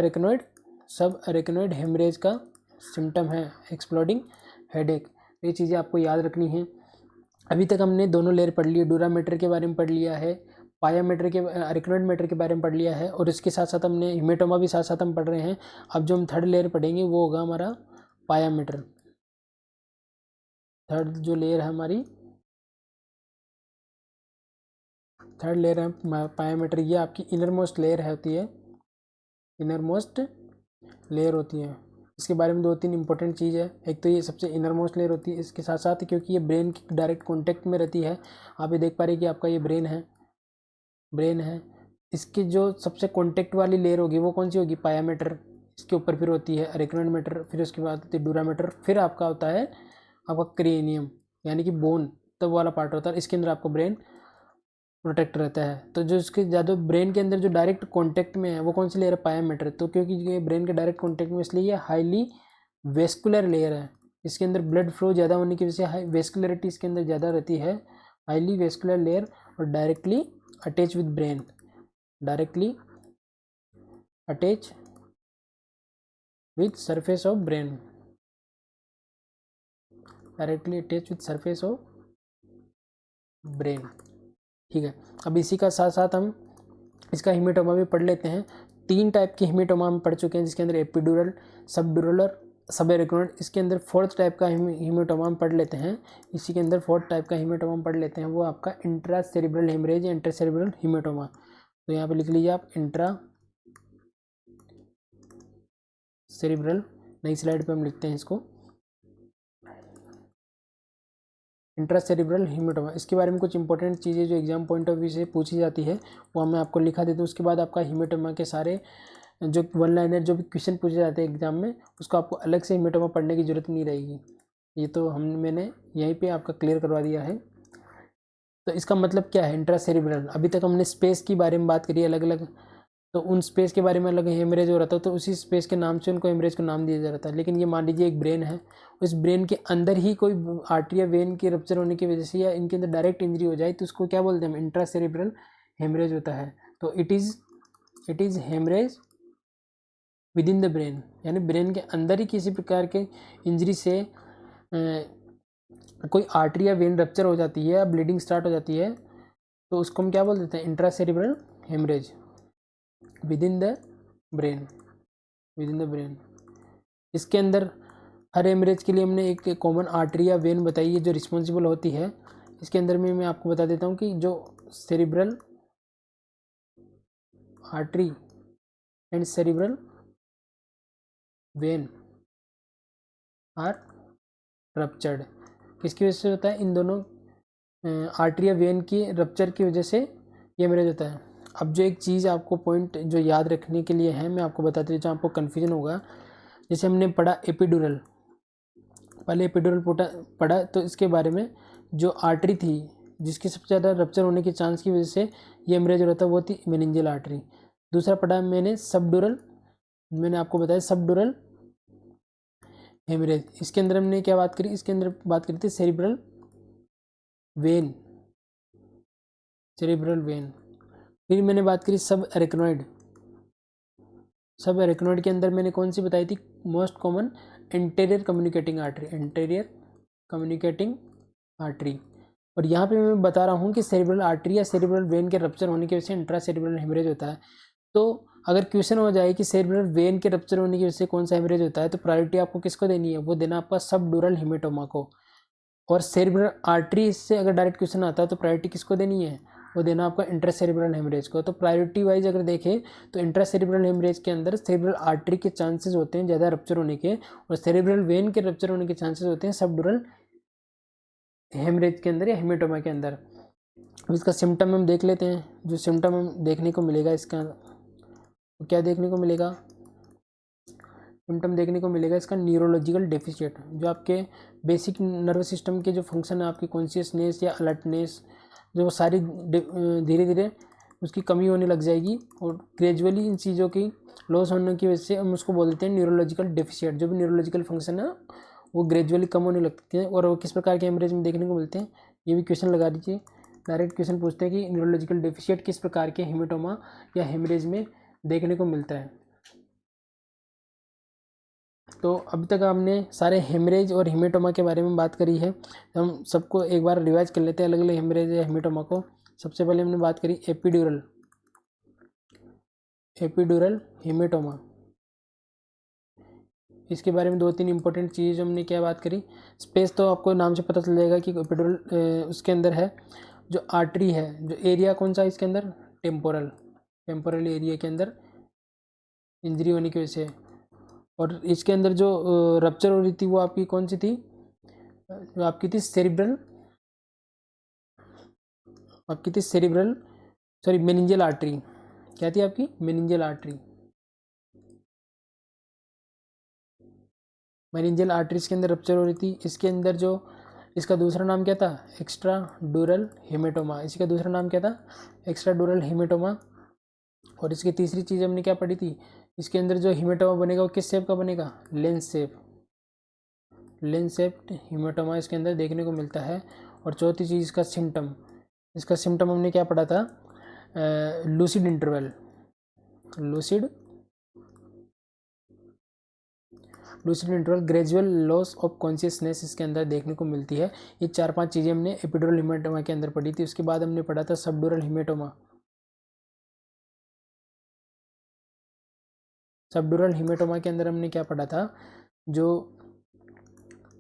एरेक्नोइड हेमरेज का सिम्टम है, एक्सप्लोडिंग हेडेक। ये चीज़ें आपको याद रखनी है। अभी तक हमने दोनों लेयर पढ़ लिए, डूरामीटर के बारे में पढ़ लिया है, पायामीटर के एरेक्नोइड मीटर के बारे में पढ़ लिया है, और इसके साथ साथ हमने हेमेटोमा भी साथ साथ हम पढ़ रहे हैं। अब जो हम थर्ड लेयर पढ़ेंगे वो होगा हमारा पायामीटर। थर्ड जो लेयर है हमारी, थर्ड लेयर है पायामीटर, ये आपकी इनर मोस्ट लेयर होती है, इनर मोस्ट लेयर होती है। इसके बारे में 2-3 इंपॉर्टेंट चीज़ है। एक तो ये सबसे इनर मोस्ट लेयर होती है, इसके साथ साथ क्योंकि ये ब्रेन की डायरेक्ट कॉन्टेक्ट में रहती है, आप ये देख पा रहे हैं कि आपका ये ब्रेन है, इसकी जो सबसे कॉन्टेक्ट वाली लेयर होगी वो कौन सी होगी, पायामीटर। इसके ऊपर फिर होती है एरेक्नोइड मीटर, फिर उसके बाद होती है डूरामीटर, फिर आपका होता है आपका क्रेनियम, यानी कि बोन तब वाला पार्ट होता है, इसके अंदर आपका ब्रेन प्रोटेक्ट रहता है। तो जो इसके ज़्यादा ब्रेन के अंदर जो डायरेक्ट कॉन्टेक्ट में है वो कौन सी लेयर है, पायामीटर। तो क्योंकि ये ब्रेन के डायरेक्ट कॉन्टेक्ट में, इसलिए ये हाईली वेस्कुलर लेयर है, इसके अंदर ब्लड फ्लो ज़्यादा होने की वजह से हाई वेस्कुलरिटी इसके अंदर ज़्यादा रहती है, हाईली वेस्कुलर लेयर, और directly attach with brain, directly attach with surface of brain, directly attach with surface of brain. ठीक है, अब इसी का साथ साथ हम इसका हेमेटोमा भी पढ़ लेते हैं। 3 टाइप के हेमेटोमा हम पढ़ चुके हैं, जिसके अंदर एपिड्यूरल, सबड्यूरल और सबएरेक्नोइड। इसके अंदर 4th टाइप का हेमेटोमा हम पढ़ लेते हैं। इसी के अंदर 4th टाइप का हेमेटोमा हम पढ़ लेते हैं, वो आपका इंट्रासेरेब्रल हेमरेज या इंटरसेरेब्रल हेमेटोमा। तो यहाँ पे लिख लीजिए आप इंट्रासेरेब्रल, नई स्लाइड पे हम लिखते हैं इसको इंट्रासेरेब्रल हेमेटोमा। इसके बारे में कुछ इंपॉर्टेंट चीज़ें जो एग्जाम पॉइंट ऑफ व्यू से पूछी जाती है वो मैं आपको लिखा देता हूँ। उसके बाद आपका हेमेटोमा के सारे जो 1 लाइनर जो भी क्वेश्चन पूछे जाते हैं एग्जाम में, उसको आपको अलग से हेमेटोमा पढ़ने की जरूरत नहीं रहेगी। ये तो मैंने यहीं पे आपका क्लियर करवा दिया है। तो इसका मतलब क्या है इंट्रासेरेब्रल। अभी तक हमने स्पेस की बारे में बात करी अलग अलग, तो उन स्पेस के बारे में अलग हेमरेज हो रहा था, तो उसी स्पेस के नाम से उनको हेमरेज को नाम दिया जा रहा था। लेकिन ये मान लीजिए एक ब्रेन है, उस ब्रेन के अंदर ही कोई आर्टरी या वेन के रप्चर होने की वजह से या इनके अंदर डायरेक्ट इंजरी हो जाए, तो उसको क्या बोलते हैं हम, इंट्रासेरेब्रल हेमरेज होता है। तो it is haemorrhage within the brain, यानी ब्रेन के अंदर ही किसी प्रकार के इंजरी से कोई आर्टरी या वेन रप्चर हो जाती है या ब्लीडिंग स्टार्ट हो जाती है, तो उसको हम क्या बोल देते हैं, intracerebral haemorrhage within the brain, इसके अंदर हर हेमरेज के लिए हमने एक कॉमन आर्टरी या वेन बताई है जो रिस्पॉन्सिबल होती है। इसके अंदर में मैं आपको बता देता हूँ कि जो cerebral artery and cerebral vein are ruptured. किसकी वजह से होता है, इन दोनों आर्टरी या वेन की रप्चर की वजह से ये हेमरेज होता है। अब जो एक चीज़ आपको पॉइंट जो याद रखने के लिए है मैं आपको बताती हूँ, जहाँ आपको कन्फ्यूजन होगा। जैसे हमने पढ़ा एपिड्यूरल, पहले एपिड्यूरल पढ़ा, तो इसके बारे में जो आर्टरी थी जिसकी सबसे ज़्यादा रप्चर होने के चांस की वजह से ये हेमरेज हो रहा था, वो थी मेनिंजियल आर्टरी। दूसरा पढ़ा मैंने सबड्यूरल, मैंने आपको बताया सबड्यूरल हेमरेज। इसके अंदर हमने क्या बात करी, इसके अंदर बात करी थी सेरिब्रल वेन, फिर मैंने बात करी सब एरेक्नोइड, सब एरेक्नोइड के अंदर मैंने कौन सी बताई थी, most common anterior communicating artery, anterior communicating artery. और यहाँ पे मैं बता रहा हूँ कि सेरिब्रल आर्टरी या सेरिब्रल वेन के रप्चर होने की वजह से इंट्रा सेरिब्रल हेमरेज होता है। तो अगर क्वेश्चन हो जाए कि सेरिब्रल वेन के रप्चर होने की वजह से कौन सा हेमरेज होता है, तो प्रायोरिटी आपको किसको देनी है, वो देना आपका सबड्यूरल हेमेटोमा को। और सेरिब्रल आर्टरी से अगर डायरेक्ट क्वेश्चन आता है तो प्रायोरिटी किसको देनी है, वो देना आपका इंट्रासेरिब्रल हेमरेज को। तो प्रायोरिटी वाइज अगर देखें तो इंट्रासेरिब्रल हेमरेज के अंदर सेरिब्रल आर्टरी के चांसेस होते हैं ज़्यादा रप्चर होने के, और सेरिब्रल वेन के रप्चर होने के चांसेस होते हैं सबड्यूरल हेमरेज के अंदर या हेमेटोमा के अंदर। अब इसका सिम्टम हम देख लेते हैं। जो सिम्टम हम देखने को मिलेगा इसका, तो क्या देखने को मिलेगा, सिम्टम देखने को मिलेगा इसका न्यूरोलॉजिकल डेफिशिएट, जो आपके बेसिक नर्वस सिस्टम के जो फंक्शन है, आपकी कॉन्शियसनेस या अलर्टनेस, जो सारी धीरे धीरे उसकी कमी होने लग जाएगी, और ग्रेजुअली इन चीज़ों की लॉस होने की वजह से हम उसको बोलते हैं न्यूरोलॉजिकल डेफिशिएट। जो भी न्यूरोलॉजिकल फंक्शन है वो ग्रेजुअली कम होने लगते हैं। और वो किस प्रकार के हेमरेज में देखने को मिलते हैं, ये भी क्वेश्चन लगा दीजिए। डायरेक्ट क्वेश्चन पूछते हैं कि न्यूरोलॉजिकल डेफिशिएट किस प्रकार के हेमेटोमा या हेमरेज में देखने को मिलता है। तो अभी तक हमने सारे हेमरेज और हेमेटोमा के बारे में बात करी है। हम सबको एक बार रिवाइज कर लेते हैं अलग अलग हेमरेज या हेमेटोमा को। सबसे पहले हमने बात करी एपिड्यूरल, एपिड्यूरल हेमेटोमा। इसके बारे में दो तीन इंपॉर्टेंट चीज़ हमने क्या बात करी। स्पेस तो आपको नाम से पता चल जाएगा कि एपिड्यूरल उसके अंदर है जो आर्टरी है, जो एरिया कौन सा इसके अंदर, टेम्पोरल, टेम्पोरल एरिया के अंदर इंजरी होने की वजह से। और इसके अंदर जो रप्चर हो रही थी वो आपकी कौन सी थी, जो आपकी थी सेरिब्रल, आपकी थी सेरिब्रल सॉरी मेनिंजियल आर्टरी। क्या थी आपकी, मेनिंजियल आर्टरी। मेनिंजियल आर्टरीज के अंदर रप्चर हो रही थी। इसके अंदर जो इसका दूसरा नाम क्या था, एक्स्ट्रा ड्यूरल हेमेटोमा। इसका दूसरा नाम क्या था, एक्स्ट्रा ड्यूरल हेमेटोमा। और इसकी तीसरी चीज़ हमने क्या पढ़ी थी, इसके अंदर जो हेमेटोमा बनेगा वो किस शेप का बनेगा, lens shape, lens shape haematoma इसके अंदर देखने को मिलता है। और चौथी चीज़ इसका सिम्टम, इसका सिम्टम हमने क्या पढ़ा था, lucid interval, lucid lucid interval, gradual loss of consciousness इसके अंदर देखने को मिलती है। ये चार पांच चीज़ें हमने एपिड्यूरल हेमेटोमा के अंदर पढ़ी थी। उसके बाद हमने पढ़ा था सबड्यूरल हेमेटोमा। सबड्यूरल हेमेटोमा के अंदर हमने क्या पढ़ा था, जो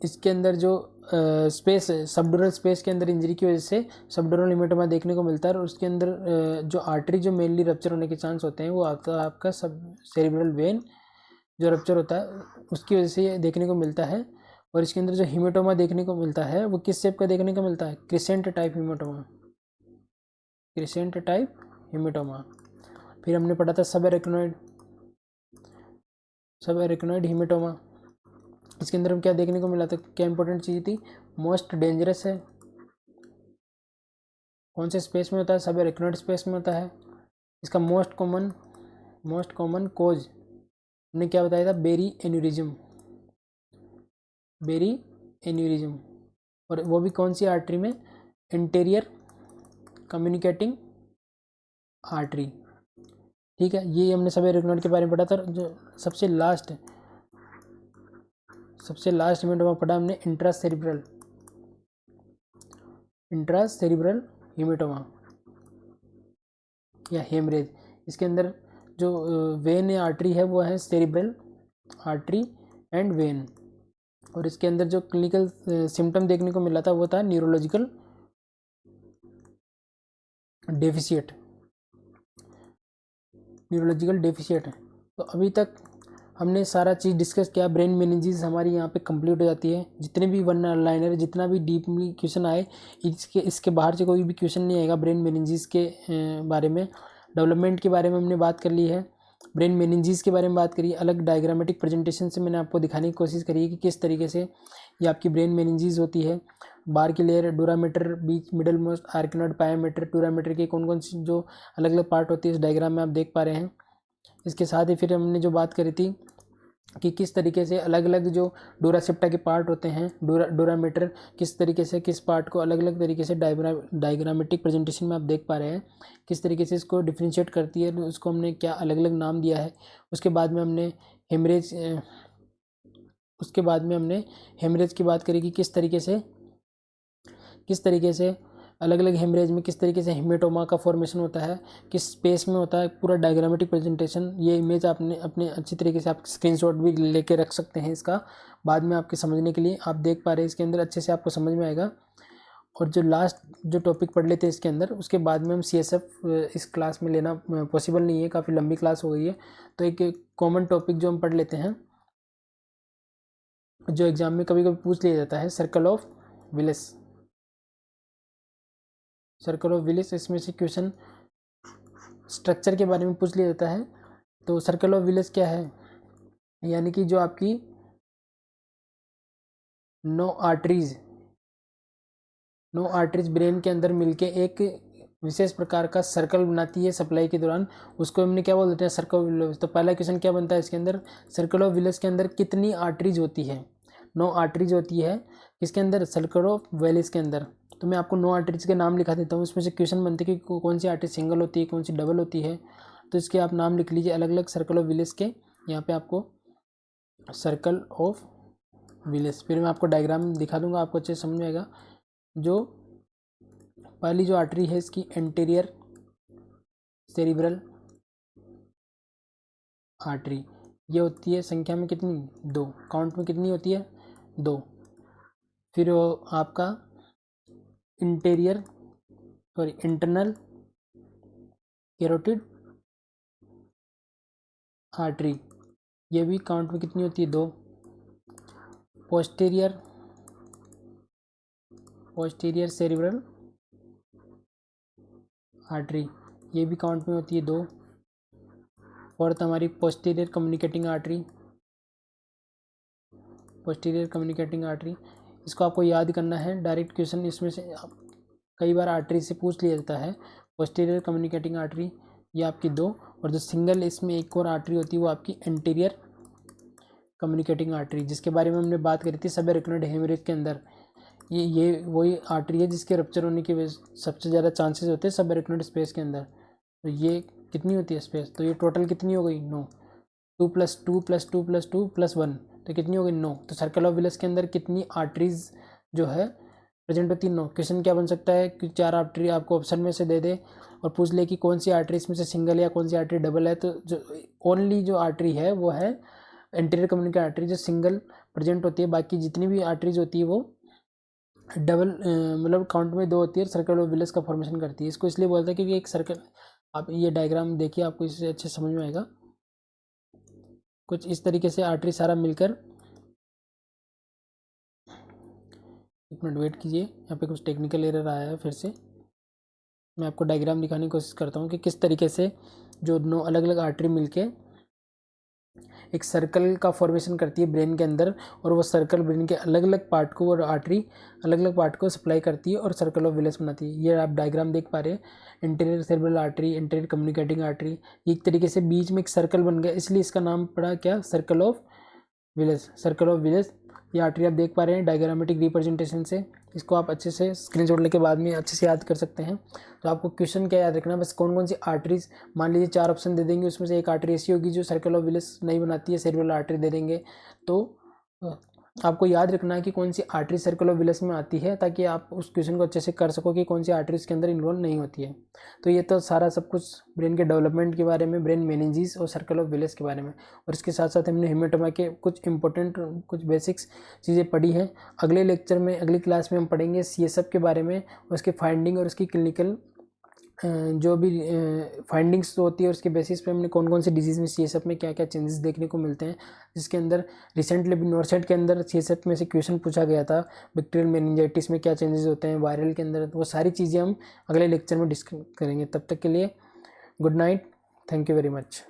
इसके अंदर जो स्पेस है, सबड्यूरल स्पेस के अंदर इंजरी की वजह से सबड्यूरल हेमेटोमा देखने को मिलता है। और उसके अंदर जो आर्टरी जो मेनली रप्चर होने के चांस होते हैं वो आता है आपका सब सेरिब्रल वेन जो रप्चर होता है उसकी वजह से ये देखने को मिलता है। और इसके अंदर जो हेमेटोमा देखने को मिलता है वो किस शेप का देखने को मिलता है, crescent type haematoma, crescent type haematoma. फिर हमने पढ़ा था सब एरेक्नोइड, सब एरेक्नोइड हेमेटोमा। इसके अंदर हम क्या देखने को मिला था, क्या इंपॉर्टेंट चीज़ थी, मोस्ट डेंजरस है, कौन से स्पेस में होता है, सब एरेक्नोइड स्पेस में होता है। इसका मोस्ट कॉमन कोज हमने क्या बताया था, बेरी एन्यूरिज्म, बेरी एन्यूरिज्म। और वो भी कौन सी आर्टरी में, इंटीरियर कम्युनिकेटिंग आर्टरी। ठीक है, ये हमने सब एरेक्नोइड के बारे में पढ़ा था। जो सबसे लास्ट हेमेटोमा पढ़ा हमने इंट्रासेरिब्रल हेमेटोमा या हेमरेज। इसके अंदर जो वेन या आर्टरी है वो है सेरिब्रल आर्टरी एंड वेन। और इसके अंदर जो क्लिनिकल सिम्टम देखने को मिला था वो था न्यूरोलॉजिकल डेफिशिएट, न्यूरोलॉजिकल डेफिशिएट है। तो अभी तक हमने सारा चीज़ डिस्कस किया। ब्रेन मेनिंजेस हमारी यहाँ पे कंप्लीट हो जाती है। जितने भी वन लाइनर, जितना भी डीपली क्वेश्चन आए, इसके बाहर से कोई भी क्वेश्चन नहीं आएगा। ब्रेन मेनिंजेस के बारे में, डेवलपमेंट के बारे में हमने बात कर ली है, ब्रेन मेनिंजेस के बारे में बात करी, अलग डायग्रामेटिक प्रेजेंटेशन से मैंने आपको दिखाने की कोशिश करी है कि किस तरीके से ये आपकी ब्रेन मेनिंजेस होती है। बार की लेयर, डोरामीटर, बीच मिडल मोस्ट, आर्किनोइड, पायोमीटर, टूरामीटर के कौन कौन सी जो अलग अलग पार्ट होती है इस डायग्राम में आप देख पा रहे हैं। इसके साथ ही फिर हमने जो बात करी थी कि किस तरीके से अलग अलग जो डोरासेप्टा के पार्ट होते हैं, डोरामीटर, किस तरीके से किस पार्ट को अलग अलग तरीके से डायग्रामेटिक प्रेजेंटेशन में आप देख पा रहे हैं किस तरीके से इसको डिफ्रेंशिएट करती है, उसको हमने क्या अलग अलग नाम दिया है। उसके बाद में हमने हेमरेज की बात करी कि किस तरीके से अलग अलग हेमरेज में किस तरीके से हेमेटोमा का फॉर्मेशन होता है, किस स्पेस में होता है, पूरा डायग्रामेटिक प्रेजेंटेशन। ये इमेज आपने अपने अच्छी तरीके से आप स्क्रीनशॉट भी लेके रख सकते हैं इसका, बाद में आपके समझने के लिए। आप देख पा रहे हैं इसके अंदर अच्छे से आपको समझ में आएगा। और जो लास्ट जो टॉपिक पढ़ लेते हैं इसके अंदर, उसके बाद में हम CSF इस क्लास में लेना पॉसिबल नहीं है, काफ़ी लंबी क्लास हो गई है। तो एक कॉमन टॉपिक जो हम पढ़ लेते हैं, जो एग्जाम में कभी कभी पूछ लिया जाता है, सर्कल ऑफ विलिस। इसमें से क्वेश्चन स्ट्रक्चर के बारे में पूछ लिया जाता है। तो सर्कल ऑफ विलिस क्या है, यानी कि जो आपकी 9 आर्टरीज ब्रेन के अंदर मिलके एक विशेष प्रकार का सर्कल बनाती है सप्लाई के दौरान, उसको हमने क्या बोल देते हैं, सर्कल ऑफ विलिस। तो पहला क्वेश्चन क्या बनता है इसके अंदर, सर्कल ऑफ विलिस के अंदर कितनी आर्टरीज होती है? 9 आर्टरीज होती है किसके अंदर, सर्कल ऑफ विलिस के अंदर। तो मैं आपको 9 आर्टरीज के नाम लिखा देता हूँ, इसमें से क्वेश्चन बनते हैं कि कौन सी आर्टरी सिंगल होती है, कौन सी डबल होती है। तो इसके आप नाम लिख लीजिए अलग अलग सर्कल ऑफ विलिस के। यहाँ पे आपको सर्कल ऑफ विलिस, फिर मैं आपको डायग्राम दिखा दूंगा, आपको अच्छे से समझ में आएगा। जो पहली जो आर्टरी है इसकी एंटीरियर सेरिब्रल आर्टरी, ये होती है संख्या में कितनी, 2, काउंट में कितनी होती है, 2। फिर वो आपका इंटरनल कैरोटिड आर्टरी, ये भी काउंट में कितनी होती है, 2। पोस्टीरियर सेरिब्रल आर्टरी, ये भी काउंट में होती है, 2। फोर्थ हमारी पोस्टीरियर कम्युनिकेटिंग आर्टरी, इसको आपको याद करना है, डायरेक्ट क्वेश्चन इसमें से कई बार आर्टरी से पूछ लिया जाता है। पोस्टीरियर कम्युनिकेटिंग आर्टरी ये आपकी 2, और जो सिंगल इसमें एक और आर्टरी होती है वो आपकी एंटीरियर कम्युनिकेटिंग आर्टरी, जिसके बारे में हमने बात करी थी सबएरेक्नोइड हेमरेज के अंदर। ये वही आर्टरी है जिसके रप्चर होने की वजह सबसे ज़्यादा चांसेस होते हैं सबएरेक्नोइड स्पेस के अंदर। तो ये कितनी होती है स्पेस, तो ये टोटल कितनी हो गई, 9। 2 + 2 + 2 + 2 + 1, तो कितनी हो गई, 9। तो सर्कल ऑफ विलिस के अंदर कितनी आर्टरीज जो है प्रेजेंट होती है, 9। क्वेश्चन क्या बन सकता है कि 4 आर्टरी आपको ऑप्शन में से दे दे और पूछ ले कि कौन सी आर्टरी इसमें से सिंगल या कौन सी आर्टरी डबल है। तो जो ओनली जो आर्टरी है वो है एंटीरियर कम्युनिकेटिंग आर्टरी, जो सिंगल प्रेजेंट होती है। बाकी जितनी भी आर्टरीज होती है वो डबल मतलब काउंट में 2 होती है, सर्कल ऑफ विलिस का फॉर्मेशन करती है। इसको इसलिए बोलते हैं क्योंकि एक सर्कल, आप ये डायग्राम देखिए आपको इससे अच्छे समझ में आएगा। कुछ इस तरीके से आर्टरी सारा मिलकर, एक मिनट वेट कीजिए, यहाँ पे कुछ टेक्निकल एरर आया है, फिर से मैं आपको डायग्राम दिखाने की कोशिश करता हूँ कि किस तरीके से जो 9 अलग अलग आर्टरी मिलके एक सर्कल का फॉर्मेशन करती है ब्रेन के अंदर, और वो सर्कल ब्रेन के अलग अलग पार्ट को और आर्टरी अलग अलग पार्ट को सप्लाई करती है और सर्कल ऑफ विलिस बनाती है। ये आप डायग्राम देख पा रहे हैं, interior cerebral artery, interior communicating artery, एक तरीके से बीच में एक सर्कल बन गया, इसलिए इसका नाम पड़ा क्या, सर्कल ऑफ विलिस। ये आर्टरी आप देख पा रहे हैं डायग्रामेटिक रिप्रेजेंटेशन से। इसको आप अच्छे से स्क्रीनशॉट लेके बाद में अच्छे से याद कर सकते हैं। तो आपको क्वेश्चन क्या याद रखना है, बस कौन कौन सी आर्टरीज, मान लीजिए 4 ऑप्शन दे देंगे, उसमें से एक आर्टरी ऐसी होगी जो सर्कल ऑफ विलिस नहीं बनाती है, सेरेब्रल आर्टरी दे देंगे। तो आपको याद रखना है कि कौन सी आर्टरी सर्कल ऑफ विलिस में आती है, ताकि आप उस क्वेश्चन को अच्छे से कर सको कि कौन सी आर्टरी इसके अंदर इन्वॉल्व नहीं होती है। तो ये तो सारा सब कुछ ब्रेन के डेवलपमेंट के बारे में, ब्रेन मेनिंजीज और सर्कल ऑफ विलिस के बारे में, और इसके साथ साथ हमने हेमेटोमा के कुछ इंपॉर्टेंट कुछ बेसिक्स चीज़ें पढ़ी हैं। अगले लेक्चर में, अगली क्लास में हम पढ़ेंगे CSF के बारे में, उसके फाइंडिंग और उसकी क्लिनिकल जो भी फाइंडिंग्स होती है, उसके बेसिस पे हमने कौन कौन से डिजीज़ में CSF में क्या क्या चेंजेस देखने को मिलते हैं। जिसके अंदर रिसेंटली नॉर्सेट के अंदर CSF में से क्वेश्चन पूछा गया था, बैक्टीरियल मेनिंजाइटिस में क्या चेंजेस होते हैं, वायरल के अंदर, वो सारी चीज़ें हम अगले लेक्चर में डिस्कस करेंगे। तब तक के लिए good night, thank you very much.